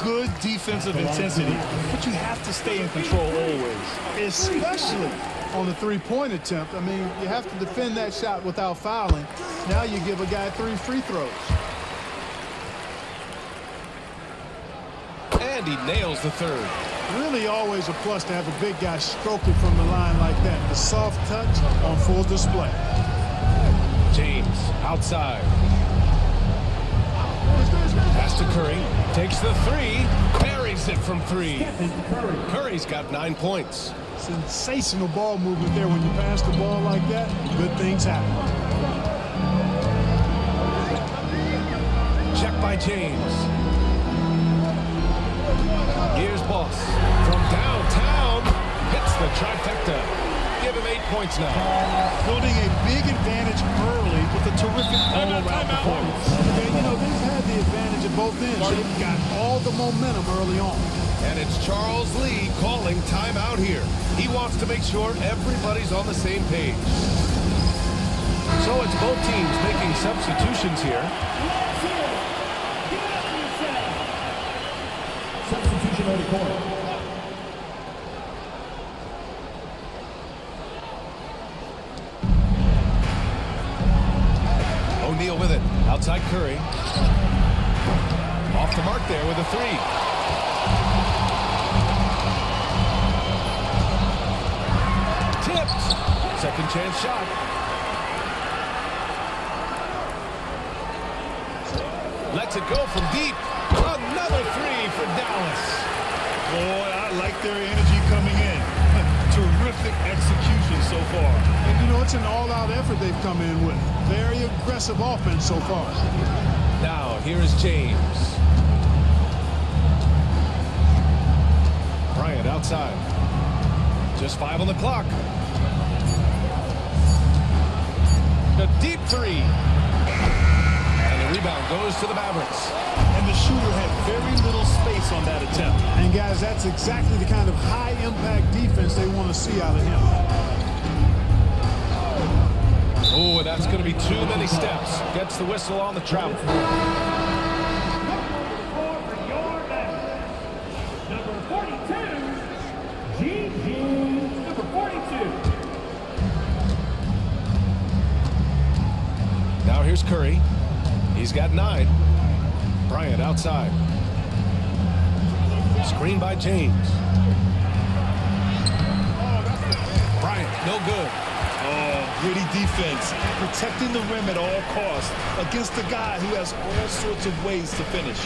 Good defensive intensity, but you have to stay in control always. Especially on the three-point attempt. I mean, you have to defend that shot without fouling. Now you give a guy 3 free throws. And he nails the third. Really always a plus to have a big guy stroke it from the line like that. The soft touch on full display. James outside. Pass to Curry. Takes the three. Buries it from 3. Curry's got 9 points. Sensational ball movement there. When you pass the ball like that, good things happen. Check by James. Here's Boss. From downtown, hits the trifecta. Give him 8 points now. Building a big advantage early with a terrific all-around performance. Yeah, you know, they've had the advantage at both ends. They've got all the momentum early on. And it's Charles Lee calling timeout here. He wants to make sure everybody's on the same page. So it's both teams making substitutions here. Substitution on the court. O'Neal with it. Outside Curry. Off the mark there with a 3. Tipped. Second chance shot. Lets it go from deep. Another 3 for Dallas. Boy, I like their energy coming in. Terrific execution so far. And you know, it's an all-out effort they've come in with. Very aggressive offense so far. Now, here is James. Bryant outside. Just 5 on the clock. The deep 3. And the rebound goes to the Mavericks. And the shooter had very little space on that attempt. And guys, that's exactly the kind of high-impact defense they want to see out of him. Oh, that's going to be too many steps. Gets the whistle on the travel. Number 42, Gigi. Number 42. Now here's Curry. He's got 9. Bryant outside. Screen by James. Bryant, no good. Oh, gritty defense. Protecting the rim at all costs against a guy who has all sorts of ways to finish.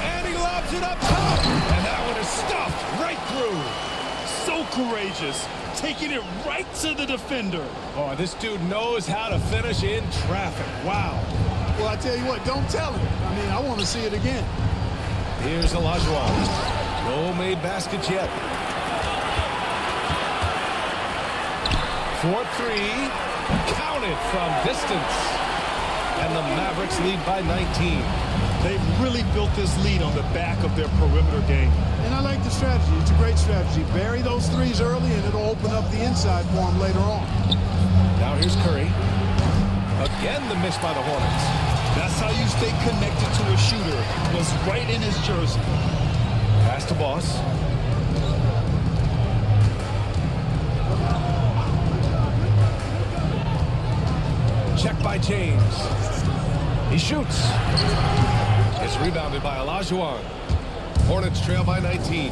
And he lobs it up top. And that one is stuffed right through. So courageous. Taking it right to the defender. Oh, this dude knows how to finish in traffic. Wow. Well, I tell you what, don't tell him. I mean, I want to see it again. Here's Olajuwon. No made baskets yet. 4-3. Counted from distance. And the Mavericks lead by 19. They've really built this lead on the back of their perimeter game. And I like the strategy. It's a great strategy. Bury those threes early, and it'll open up the inside for them later on. Now here's Curry. Again, the miss by the Hornets. That's how you stay connected to a shooter. Was right in his jersey. Pass to Boss. check by James. He shoots. It's rebounded by Olajuwon. Hornets trail by 19.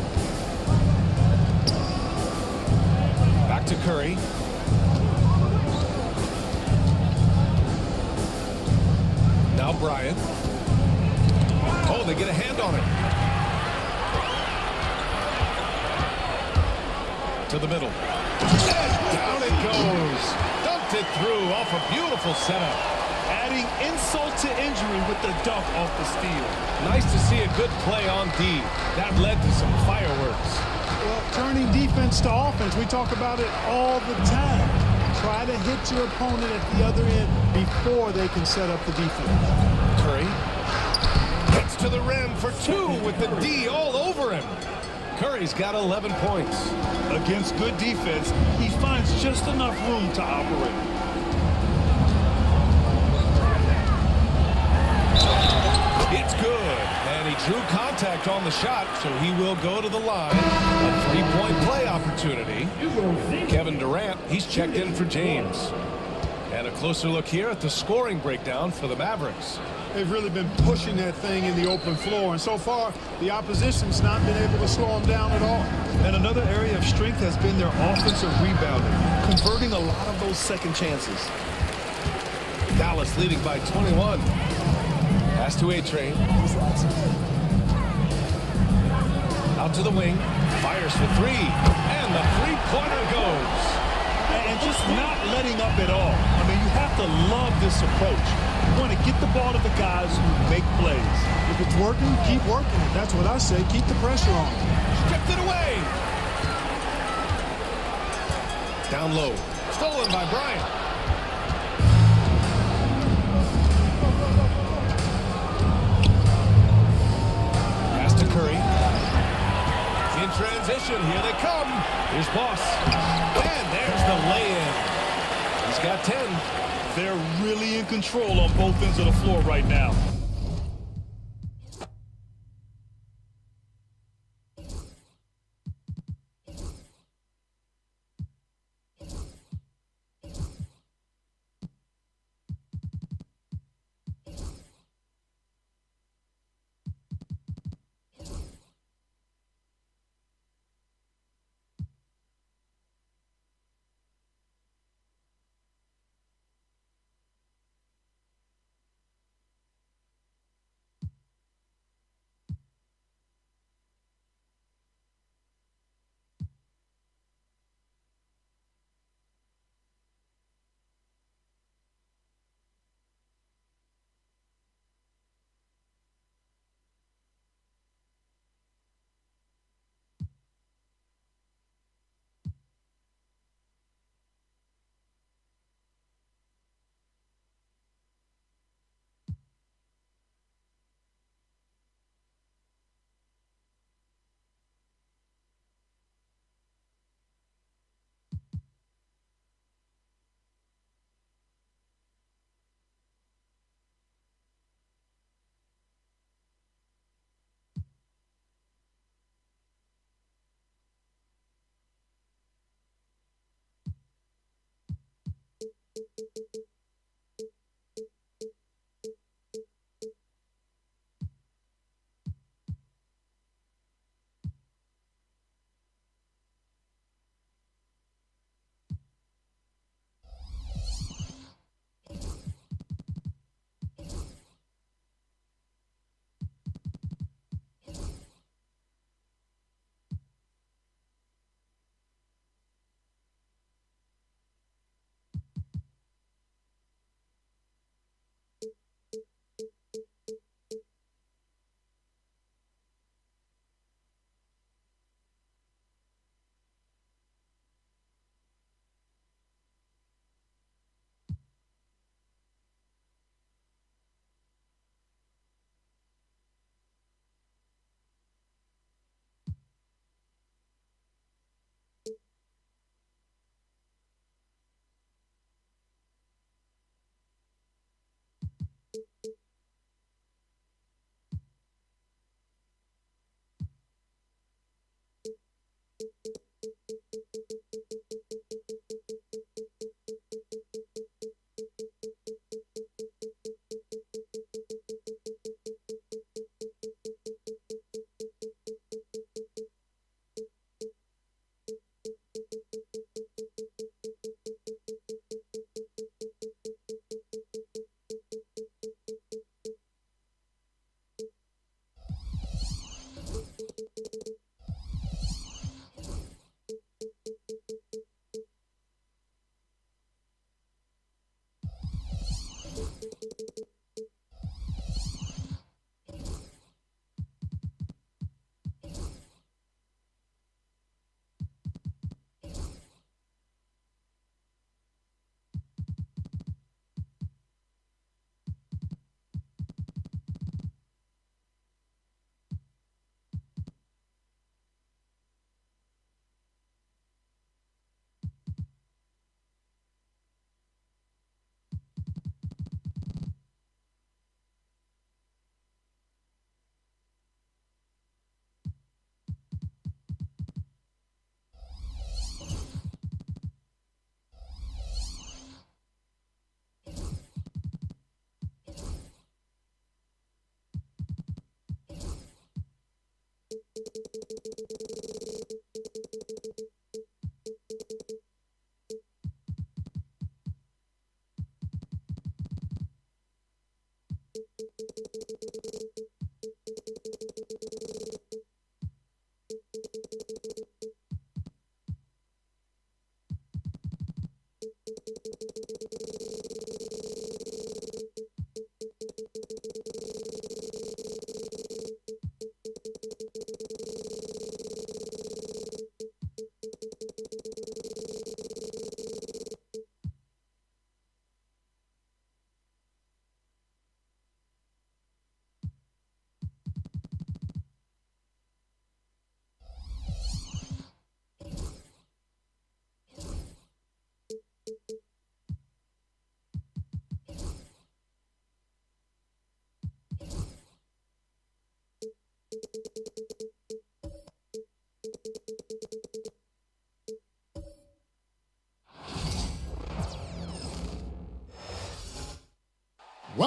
Back to Curry. Now Bryant. Oh, they get a hand on it. To the middle. And down it goes. Dumped it through off a beautiful setup. Adding insult to injury with the dunk off the steal. Nice to see a good play on D. That led to some fireworks. Well, turning defense to offense, we talk about it all the time. Try to hit your opponent at the other end before they can set up the defense. Curry gets to the rim for two with the D all over him. Curry's got 11 points. Against good defense, he finds just enough room to operate. It's good, and he drew contact on the shot, so he will go to the line. A three-point play opportunity. Kevin Durant, he's checked in for James. And a closer look here at the scoring breakdown for the Mavericks. They've really been pushing that thing in the open floor, and so far, the opposition's not been able to slow them down at all. And another area of strength has been their offensive rebounding, converting a lot of those second chances. Dallas leading by 21. Pass to A-Train. Out to the wing. Fires for three. And the three-pointer goes. And just not letting up at all. I mean, you have to love this approach. You want to get the ball to the guys who make plays. If it's working, keep working it. That's what I say. Keep the pressure on. Stripped it away. Down low. Stolen by Bryant. Pass to Curry. In transition, here they come. Here's Boss. And there's the lay-in. He's got 10. They're really in control on both ends of the floor right now.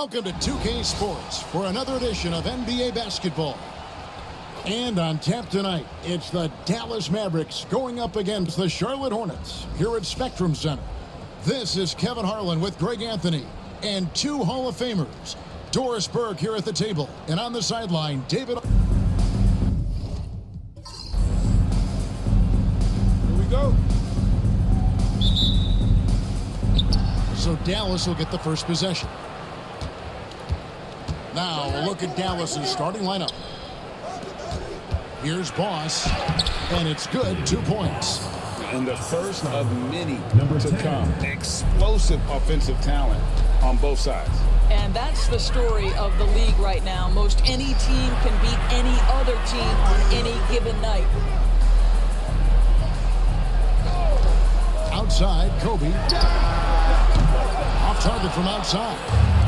Welcome to 2K Sports for another edition of NBA basketball. And on tap tonight, it's the Dallas Mavericks going up against the Charlotte Hornets here at Spectrum Center. This is Kevin Harlan with Greg Anthony and two Hall of Famers. Doris Berg here at the table, and on the sideline, David. Here we go. So Dallas will get the first possession. Now a look at Dallas's starting lineup. Here's Boss, and it's good, 2 points. And the first of many to come. Explosive offensive talent on both sides. And that's the story of the league right now. Most any team can beat any other team on any given night. Outside, Kobe. Off target from outside.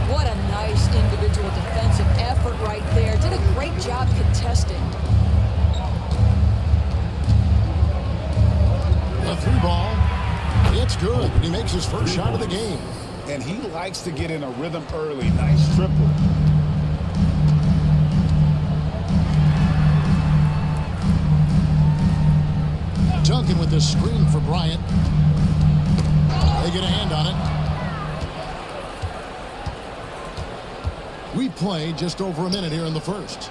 What a nice individual defensive effort right there. Did a great job contesting. The three ball. It's good. He makes his first shot of the game. And he likes to get in a rhythm early. Nice triple. Duncan with the screen for Bryant. They get a hand on it. We play just over a minute here in the first.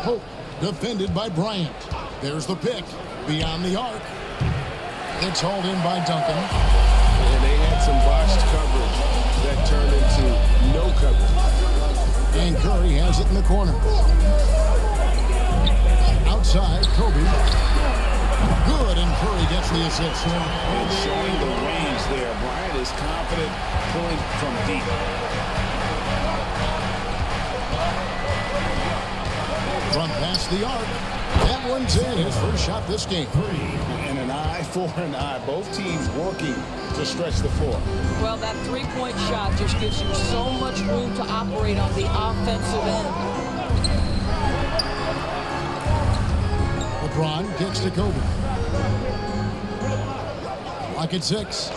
Hope defended by Bryant. There's the pick beyond the arc. It's hauled in by Duncan. And they had some botched coverage that turned into no coverage. And Curry has it in the corner. Outside, Kobe. Good, and Curry gets the assist. And showing the range there. Bryant is confident pulling from deep. From past the arc. That one's in. His first shot this game. And an eye for an eye. Both teams working to stretch the floor. Well, that three-point shot just gives you so much room to operate on the offensive end. LeBron kicks to Kobe. Lock at 6.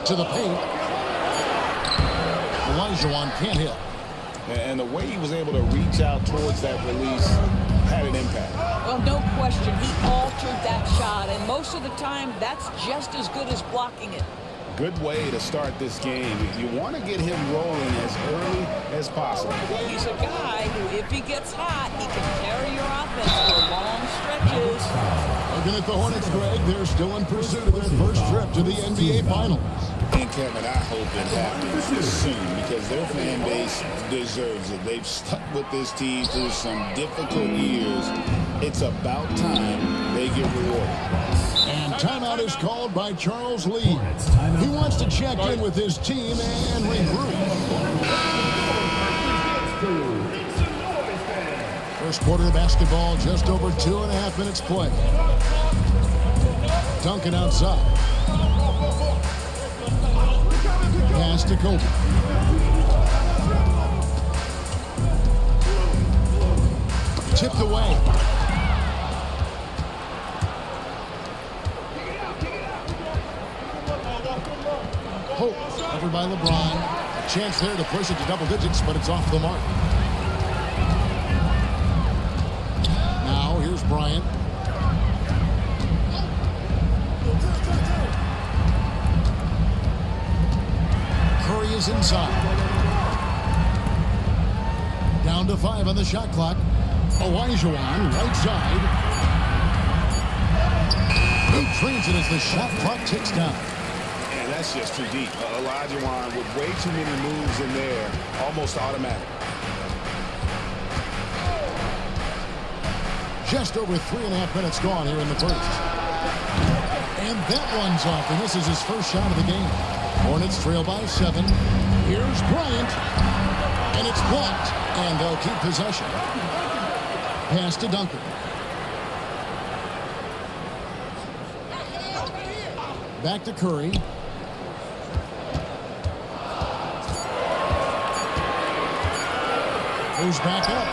To the paint. Olajuwon can't hit. And the way he was able to reach out towards that release had an impact. Well, no question, he altered that shot, and most of the time, that's just as good as blocking it. Good way to start this game. You want to get him rolling as early as possible. He's a guy who, if he gets hot, he can carry your offense for long stretches. Looking at the Hornets, Greg, they're still in pursuit of their first trip to the NBA Finals. And Kevin, I hope it happens soon because their fan base deserves it. They've stuck with this team through some difficult years. It's about time they get rewarded. And timeout is called by Charles Lee. He wants to check in with his team and regroup. First quarter of basketball, just over 2.5 minutes play. Duncan outside. Pass to Kobe. Tipped away. Hope covered by LeBron. A chance there to push it to double digits, but it's off the mark. Now here's Bryant. Curry is inside. Down to 5 on the shot clock. Olajuwon, right side. He trains it as the shot clock ticks down. And that's just too deep. Olajuwon with way too many moves in there, almost automatic. Just over 3.5 minutes gone here in the first. And that one's off, and this is his first shot of the game. Hornets trail by 7. Here's Bryant. And it's blocked. And they'll keep possession. Pass to Duncan. Back to Curry. Goes back up.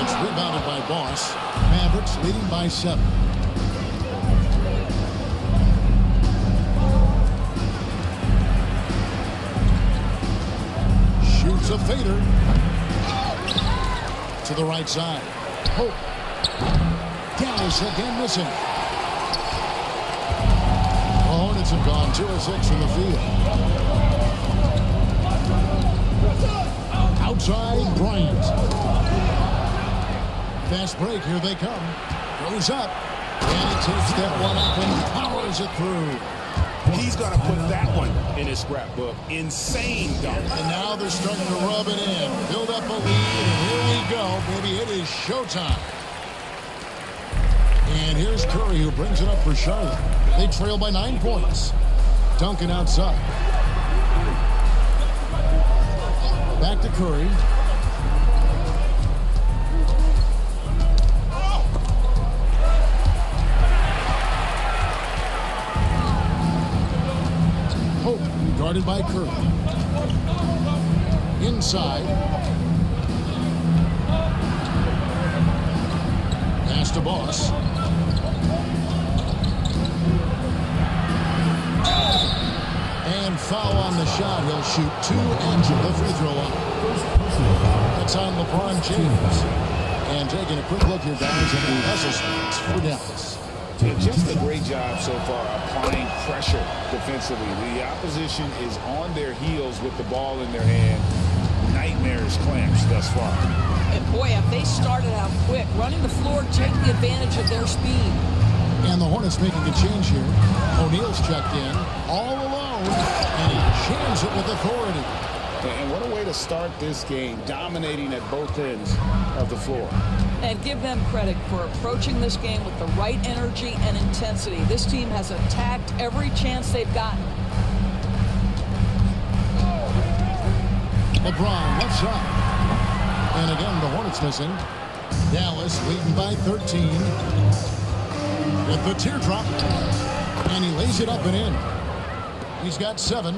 It's rebounded by Boss. Mavericks leading by 7. It's a fader. To the right side. Hope. Dallas again missing. The Hornets have gone 2 of 6 from the field. Outside, Bryant. Fast break, here they come. Goes up. And he takes that one up and powers it through. He's going to put that one in his scrapbook. Insane dunk. And now they're starting to rub it in. Build up a lead, and here we go, baby. It is showtime. And here's Curry, who brings it up for Charlotte. They trail by 9 points. Duncan outside. Back to Curry. Hope, guarded by Curry. Inside. Pass to Boss. And foul on the shot. He'll shoot 2 ends of the free throw line. That's on LeBron James. And taking a quick look here, guys, at the hustle spots for Dallas. Just a great job so far applying pressure defensively. The opposition is on their heels with the ball in their hand. Nightmares clamps thus far. And boy, have they started out quick, running the floor, taking advantage of their speed. And the Hornets making a change here. O'Neal's checked in, all alone, and he jams it with authority. And what a way to start this game, dominating at both ends of the floor. And give them credit for approaching this game with the right energy and intensity. This team has attacked every chance they've gotten. LeBron left side. And again, the Hornets missing. Dallas leading by 13. With the teardrop. And he lays it up and in. He's got 7.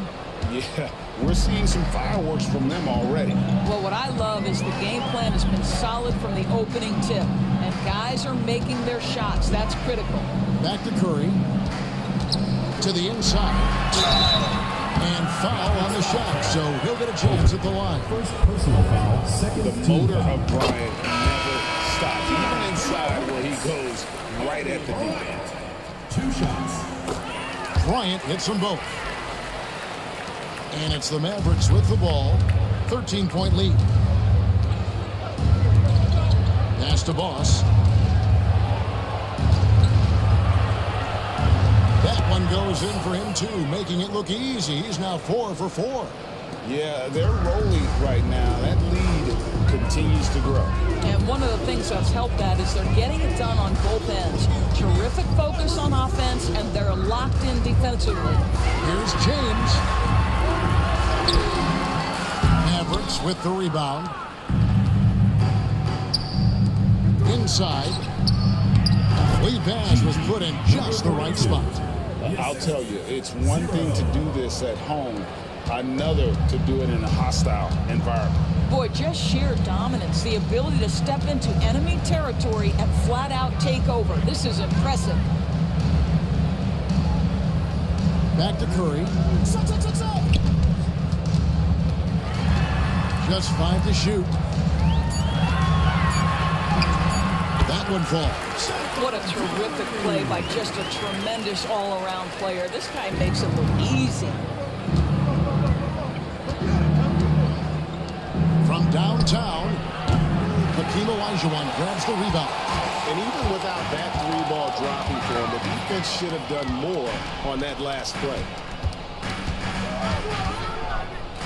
Yeah, we're seeing some fireworks from them already. Well, what I love is the game plan has been solid from the opening tip. And guys are making their shots. That's critical. Back to Curry. To the inside. And foul on the shot. So he'll get a chance at the line. First personal foul, second The motor of Bryant never stops. Even inside where he goes right at the defense. 2 shots. Bryant hits them both. And it's the Mavericks with the ball. 13-point lead. Pass to Boss. That one goes in for him too, making it look easy. He's now 4 for 4. Yeah, they're rolling right now. That lead continues to grow. And one of the things that's helped that is they're getting it done on both ends. Terrific focus on offense, and they're locked in defensively. Here's James. Mavericks with the rebound. Inside. Lead pass was put in just the right spot. I'll tell you, it's one thing to do this at home, another to do it in a hostile environment. Boy, just sheer dominance, the ability to step into enemy territory and flat out take over. This is impressive. Back to Curry. Just 5 to shoot. That one falls. What a terrific play by just a tremendous all-around player. This guy makes it look easy. From downtown, Hakeem Olajuwon grabs the rebound. And even without that 3-ball dropping for him, the defense should have done more on that last play.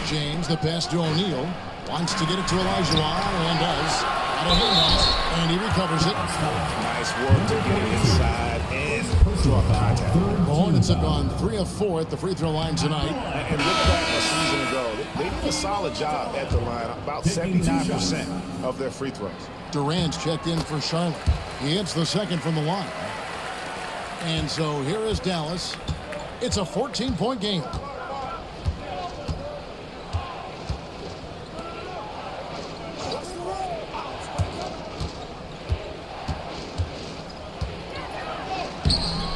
James, the pass to O'Neal. Wants to get it to Olajuwon, and does. Out of handoff, and he recovers it. Nice work to get it inside and draw contact. The Hornets have gone 3 of 4 at the free throw line tonight. And look back a season ago, they did a solid job at the line, about 79% of their free throws. Durant's checked in for Charlotte. He hits the second from the line. And so here is Dallas. It's a 14-point game.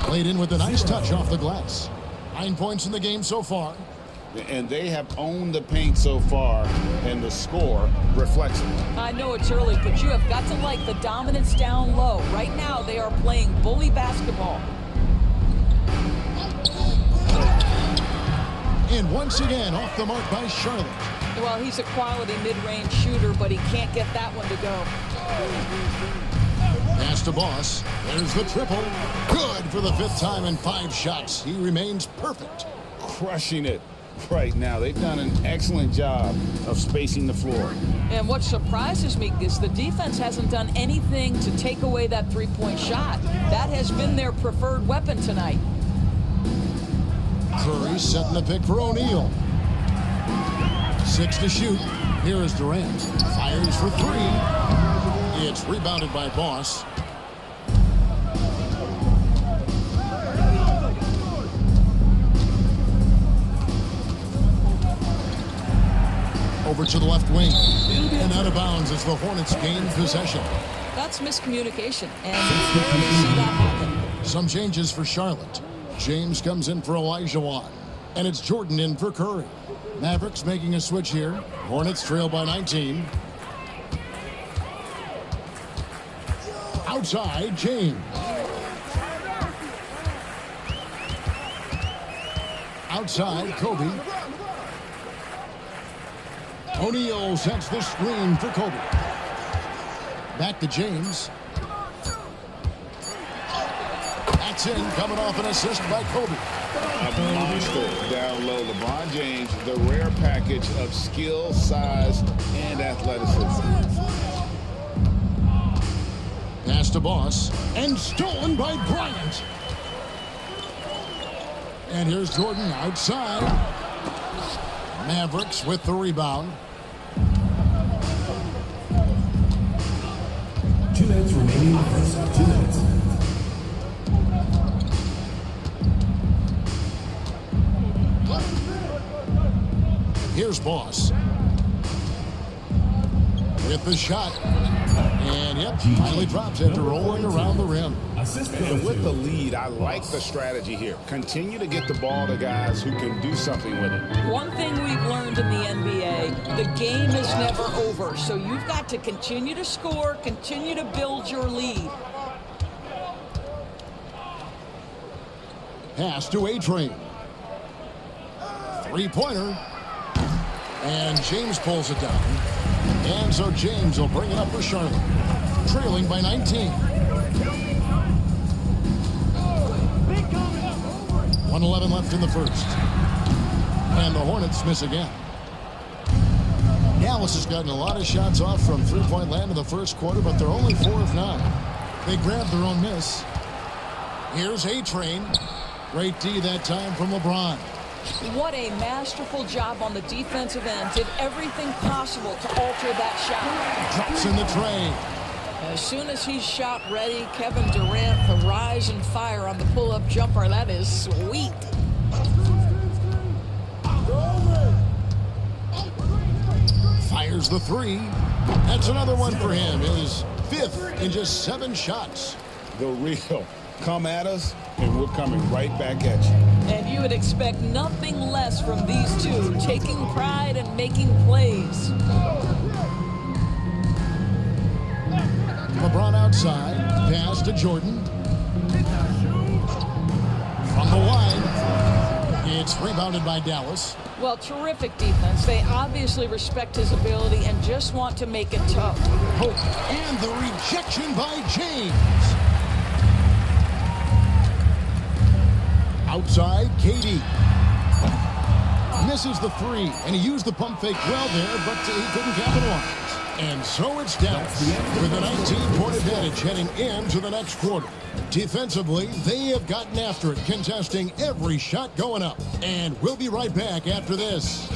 Played in with a nice touch off the glass. 9 points in the game so far. and they have owned the paint so far, and the score reflects it. I know it's early, but you have got to like the dominance down low. Right now, they are playing bully basketball. And once again, off the mark by Charlotte. Well, he's a quality mid-range shooter, but he can't get that one to go. Pass to Boss. There's the triple. Good for the 5th time in 5 shots. He remains perfect. Crushing it right now. They've done an excellent job of spacing the floor. And what surprises me is the defense hasn't done anything to take away that three-point shot. That has been their preferred weapon tonight. Curry setting the pick for O'Neal. 6 to shoot. Here is Durant. Fires for 3. It's rebounded by Boss. Over to the left wing. And out of bounds as the Hornets gain possession. That's miscommunication, and you rarely see that happen. Some changes for Charlotte. James comes in for Olajuwon. And it's Jordan in for Curry. Mavericks making a switch here. Hornets trail by 19. Outside, James. Outside, Kobe. O'Neal sets the screen for Kobe. Back to James. That's in, coming off an assist by Kobe. A monster down low. LeBron James, the rare package of skill, size, and athleticism. Pass to Boss, and stolen by Bryant. And here's Jordan outside. Mavericks with the rebound. 2 minutes remaining in the first. 2 minutes. Here's Boss. With the shot. And yep, finally drops after rolling around the rim. And with the lead, I like the strategy here. Continue to get the ball to guys who can do something with it. One thing we've learned in the NBA, the game is never over. So you've got to continue to score, continue to build your lead. Pass to A-Train. 3-pointer. And James pulls it down. And so James will bring it up for Charlotte. Trailing by 19. 1:11 left in the first. And the Hornets miss again. Dallas has gotten a lot of shots off from three-point land in the first quarter, but they're only 4 of 9. They grabbed their own miss. Here's A-Train. Great D that time from LeBron. What a masterful job on the defensive end. Did everything possible to alter that shot. Drops in the tray. As soon as he's shot ready, Kevin Durant, the rise and fire on the pull-up jumper. That is sweet. Fires the 3. That's another one for him. His 5th in just 7 shots. The real. Come at us, and we're coming right back at you. And you would expect nothing less from these two, taking pride and making plays. LeBron outside. Pass to Jordan. From the line. It's rebounded by Dallas. Well, terrific defense. They obviously respect his ability and just want to make it tough. And the rejection by James. Outside, KD. Misses the 3, and he used the pump fake well there, but he couldn't capitalize. And so it's Dallas with a 19-point advantage heading into the next quarter. Defensively, they have gotten after it, contesting every shot going up. And we'll be right back after this.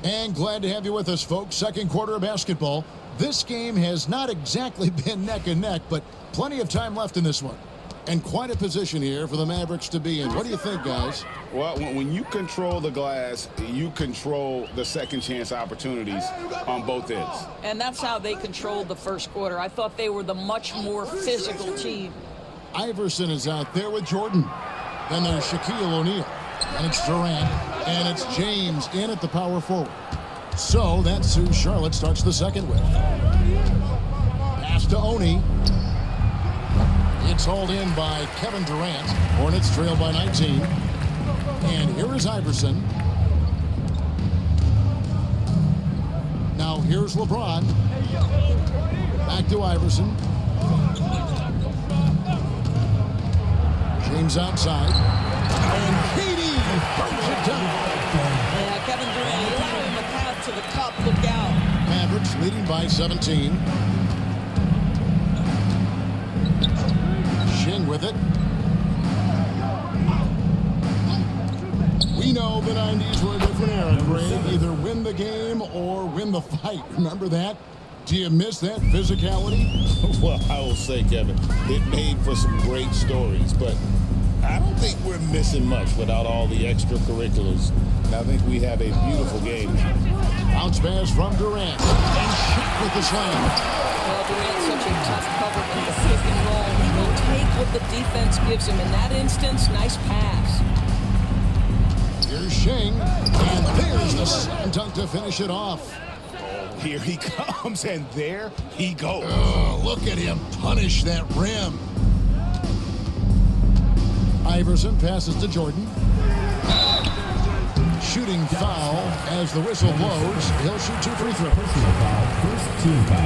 And glad to have you with us, folks. Second quarter of basketball. This game has not exactly been neck and neck, but plenty of time left in this one. And quite a position here for the Mavericks to be in. What do you think, guys? Well, when you control the glass, you control the second chance opportunities on both ends. And that's how they controlled the first quarter. I thought they were the much more physical team. Iverson is out there with Jordan. Then there's Shaquille O'Neal. And it's Durant. And it's James in at the power forward. So that's who Charlotte starts the second with. Pass to Oni. It's hauled in by Kevin Durant. Hornets trail by 19. And here is Iverson. Now here's LeBron. Back to Iverson. James outside. And Katie throws it down. Yeah, Kevin Durant, you allow him a path to the cup. Look out. Mavericks leading by 17. Shing with it. We know the 90s were a different era, Greg. Either win the game or win the fight. Remember that? Do you miss that physicality? Well, I will say, Kevin, it made for some great stories, but I don't think we're missing much without all the extracurriculars. And I think we have a beautiful game. Bounce pass from Durant. And shot with the slam. Well, Durant's such a tough cover in the pick and roll. He will take what the defense gives him. In that instance, nice pass. Here's Shing. And there's the slam dunk to finish it off. Here he comes, and there he goes. Oh, look at him punish that rim. Iverson passes to Jordan. Shooting foul as the whistle blows. He'll shoot 2 free throws.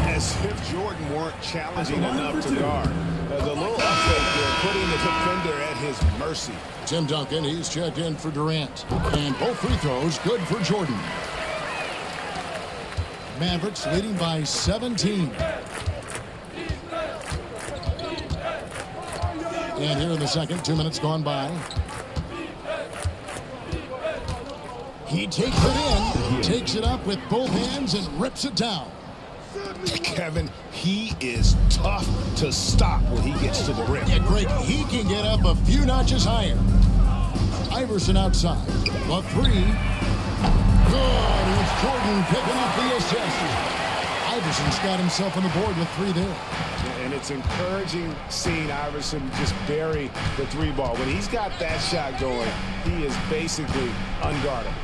As if Jordan weren't challenging enough to guard. The little upfake there, putting the defender at his mercy. Tim Duncan, he's checked in for Durant. And both free throws good for Jordan. Mavericks leading by 17. And here in the second, 2 minutes gone by. He takes it in, takes it up with both hands and rips it down. Kevin, he is tough to stop when he gets to the rim. Yeah, Greg, he can get up a few notches higher. Iverson outside. The three. Good. It's Jordan picking up the assist. Iverson's got himself on the board with 3 there. And it's encouraging seeing Iverson just bury the 3 ball. When he's got that shot going, he is basically unguardable.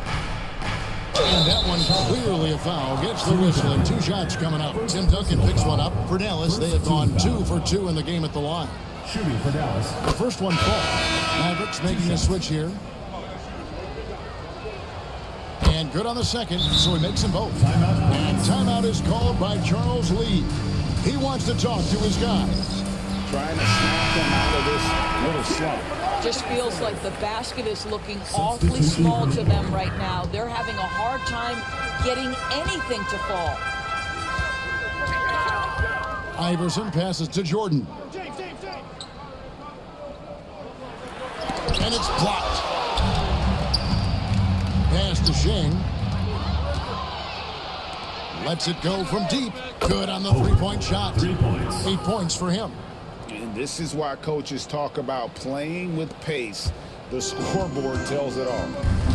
And that one clearly a foul. Gets the whistle and 2 shots coming up. Tim Duncan picks one up for Dallas. They have gone 2 for 2 in the game at the line. Shooting for Dallas. The first one falls. Mavericks making a switch here. And good on the second, so he makes them both. And timeout is called by Charles Lee. He wants to talk to his guys. Trying to snap them out of this little slump. Just feels like the basket is looking awfully small to them right now. They're having a hard time getting anything to fall. Iverson passes to Jordan. And it's blocked. Pass to Shing. Lets it go from deep. Good on the 3-point shot. 3 points. 8 points for him. And this is why coaches talk about playing with pace. The scoreboard tells it all.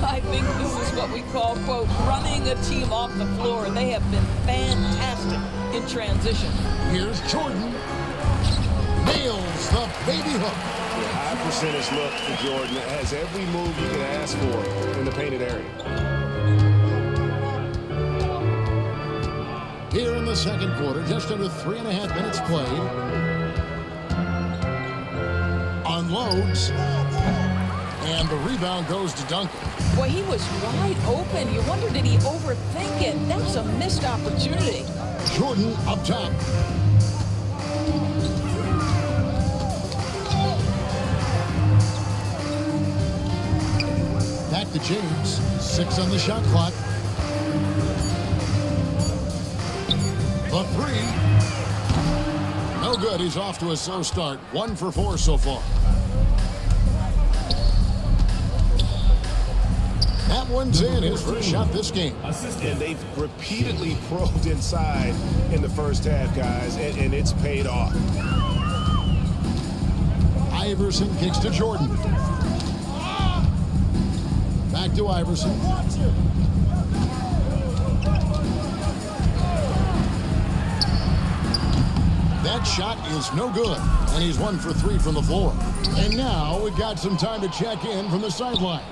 I think this is what we call, quote, running a team off the floor. They have been fantastic in transition. Here's Jordan. Nails the baby hook. High percentage look for Jordan. It has every move you can ask for in the painted area. Here in the second quarter, just under 3.5 minutes played. Unloads. And the rebound goes to Duncan. Boy, he was wide open. You wonder, did he overthink it? That's a missed opportunity. Jordan up top. Back to James. 6 on the shot clock. The 3. No good. He's off to a slow start. 1 for 4 so far. That one's in. His first shot this game. And they've repeatedly probed inside in the first half, guys, and it's paid off. Iverson kicks to Jordan. Back to Iverson. That shot is no good. And he's 1 for 3 from the floor. And now we've got some time to check in from the sidelines.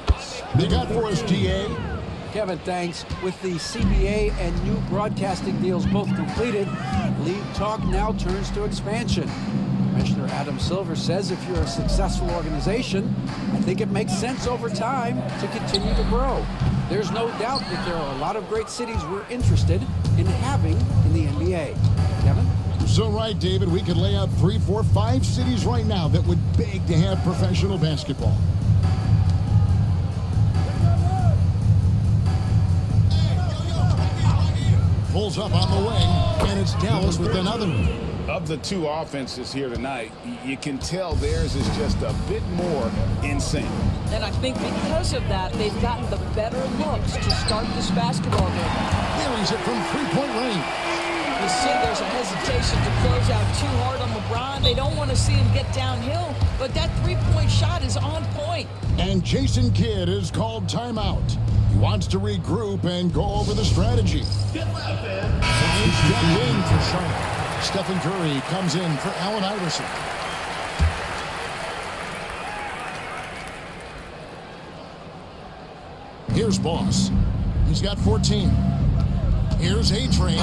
They got for us, DA. Kevin, thanks. With the CBA and new broadcasting deals both completed, league talk now turns to expansion. Commissioner Adam Silver says if you're a successful organization, I think it makes sense over time to continue to grow. There's no doubt that there are a lot of great cities we're interested in having in the NBA. Kevin? So right, David, we could lay out 3, 4, 5 cities right now that would beg to have professional basketball. Pulls up on the wing, and it's Dallas with another. Of the two offenses here tonight, you can tell theirs is just a bit more in sync. And I think because of that, they've gotten the better looks to start this basketball game. Carries it from three-point range. You see there's a hesitation to close out too hard on LeBron. They don't want to see him get downhill, but that three-point shot is on point. And Jason Kidd is called timeout. He wants to regroup and go over the strategy. He's checked in for Charlotte. Stephen Curry comes in for Allen Iverson. Here's Boss. He's got 14. Here's A-Train.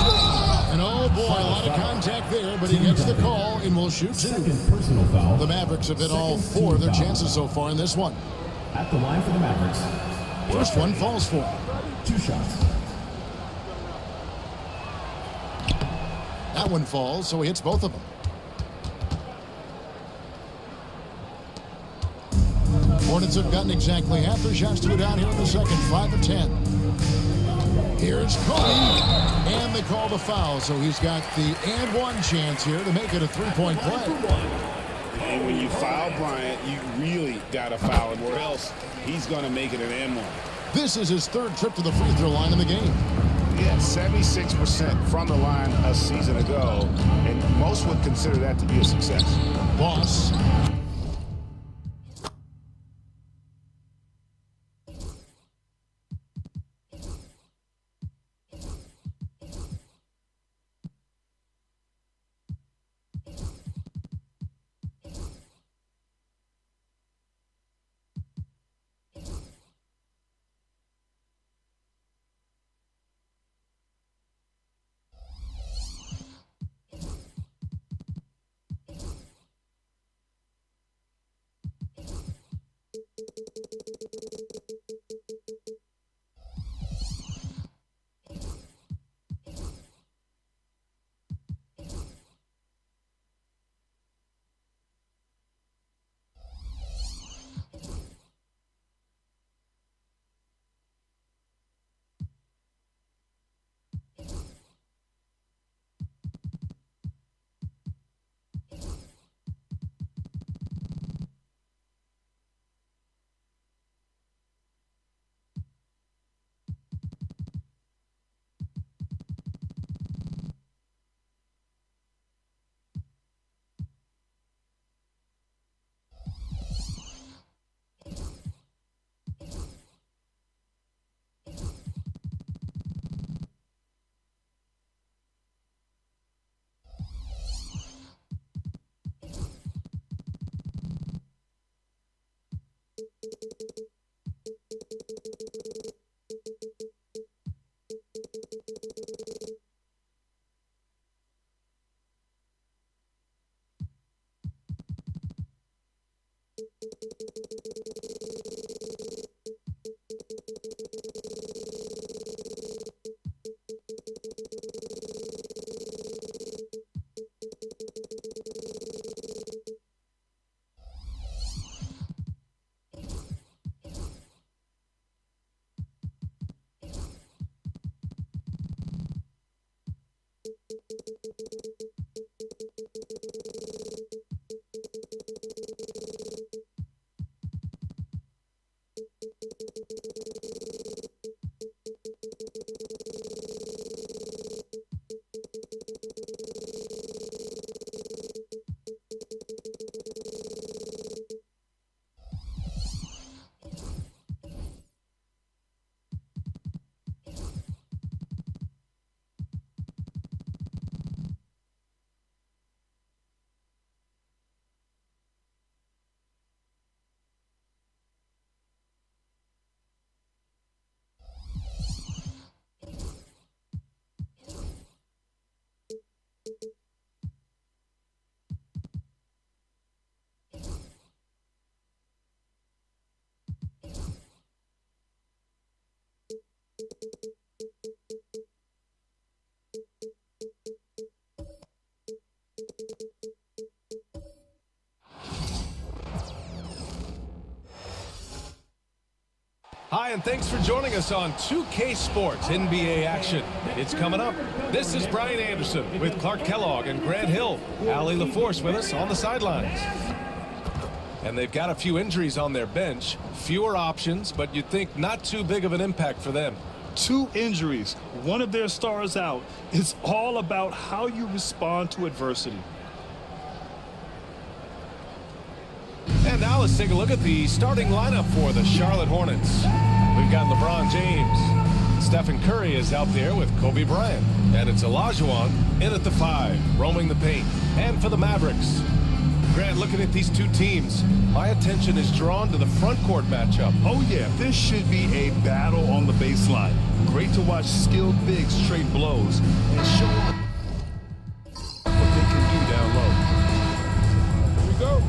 And oh boy, a lot of contact there, but he gets the call and will shoot 2. The Mavericks have hit all 4 of their chances so far in this one. At the line for the Mavericks. First one falls for him. 2 shots. That one falls, so he hits both of them. Hornets have gotten exactly half their shots to go down here in the second, 5 of 10. Here's Kobe, and they call the foul, so he's got the and one chance here to make it a three-point play. And when you foul Bryant, you really got to foul him, or else he's going to make it an and one. This is his 3rd trip to the free throw line in the game. Yeah, 76% from the line a season ago, and most would consider that to be a success. Boss. Hi, and thanks for joining us on 2K Sports NBA action. It's coming up. This is Brian Anderson with Clark Kellogg and Grant Hill. Allie LaForce with us on the sidelines. And they've got a few injuries on their bench. Fewer options, but you'd think not too big of an impact for them. 2 injuries, one of their stars out. It's all about how you respond to adversity. And now let's take a look at the starting lineup for the Charlotte Hornets. We've got LeBron James. Stephen Curry is out there with Kobe Bryant. And it's Olajuwon in at the 5, roaming the paint. And for the Mavericks, Grant, looking at these two teams, my attention is drawn to the front court matchup. Oh, yeah, this should be a battle on the baseline. Great to watch skilled bigs trade blows and show what they can do down low. Here we go.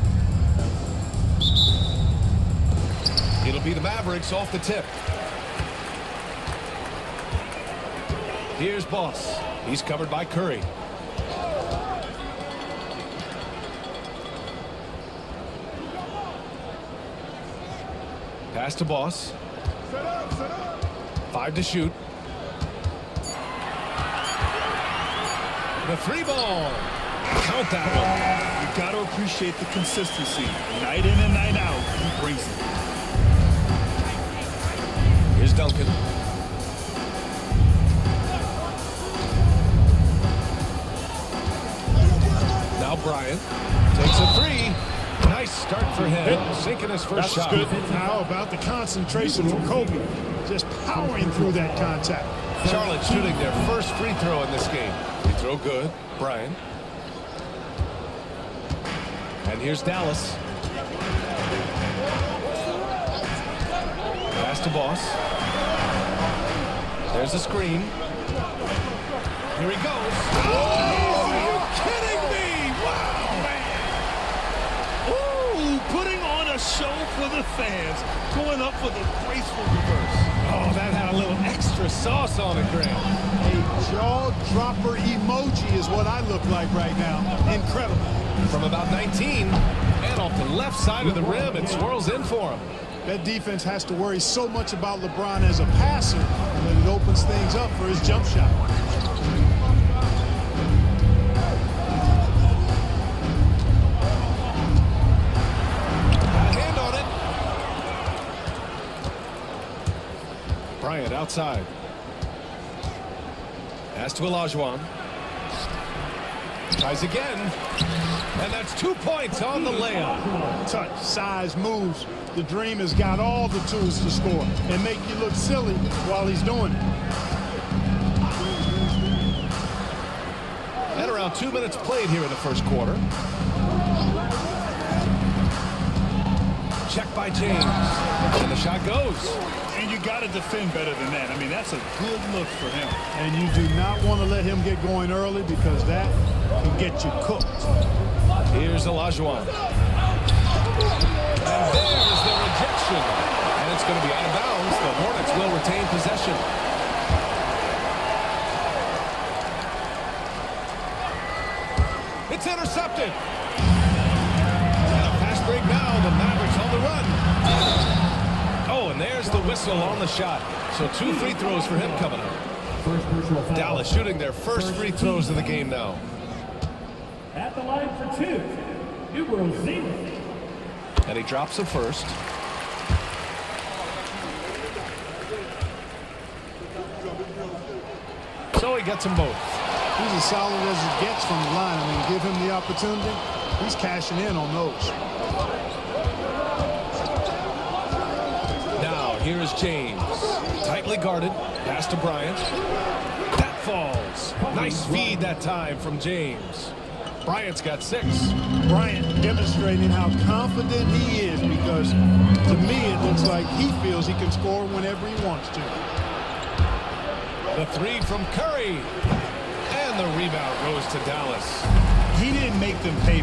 It'll be the Mavericks off the tip. Here's Boss. He's covered by Curry. Pass to Boss. 5 to shoot. The 3-ball. Count that one. You got to appreciate the consistency. Night in and night out, he brings it. Here's Duncan. Now Bryant takes a 3. Nice start for him. Sinking his first shot. Good. How about the concentration from Kobe? Just powering through that contact. Charlotte shooting their first free throw in this game. Free throw good. Bryant. And here's Dallas. Pass to Boss. There's a screen. Here he goes. Oh, are you kidding me? Wow, man. Ooh, putting on a show for the fans. Going up for the graceful reverse. Oh, that had a little extra sauce on it, Grant. A jaw-dropper emoji is what I look like right now. Incredible. From about 19, and off the left side of the rim, it swirls in for him. That defense has to worry so much about LeBron as a passer that it opens things up for his jump shot. Got a hand on it. Bryant outside. Pass to Olajuwon. Tries again. And that's 2 points on the layup. Touch, size, moves. The Dream has got all the tools to score and make you look silly while he's doing it. And around 2 minutes played here in the first quarter. Check by James. And the shot goes. And you got to defend better than that. I mean, that's a good look for him. And you do not want to let him get going early because that can get you cooked. Here's Olajuwon. And there's the rejection. And it's going to be out of bounds. The Hornets will retain possession. It's intercepted. And a fast break now. The Mavericks on the run. Oh, and there's the whistle on the shot. So 2 free throws for him coming up. Dallas shooting their first free throws of the game now. At the line for 2, numero 0. And he drops the first. So he gets them both. He's as solid as it gets from the line. I mean, give him the opportunity. He's cashing in on those. Now, here is James. Tightly guarded. Pass to Bryant. That falls. Nice feed that time from James. Bryant's got 6. Bryant demonstrating how confident he is because, to me, it looks like he feels he can score whenever he wants to. The 3 from Curry. And the rebound goes to Dallas. He didn't make them pay for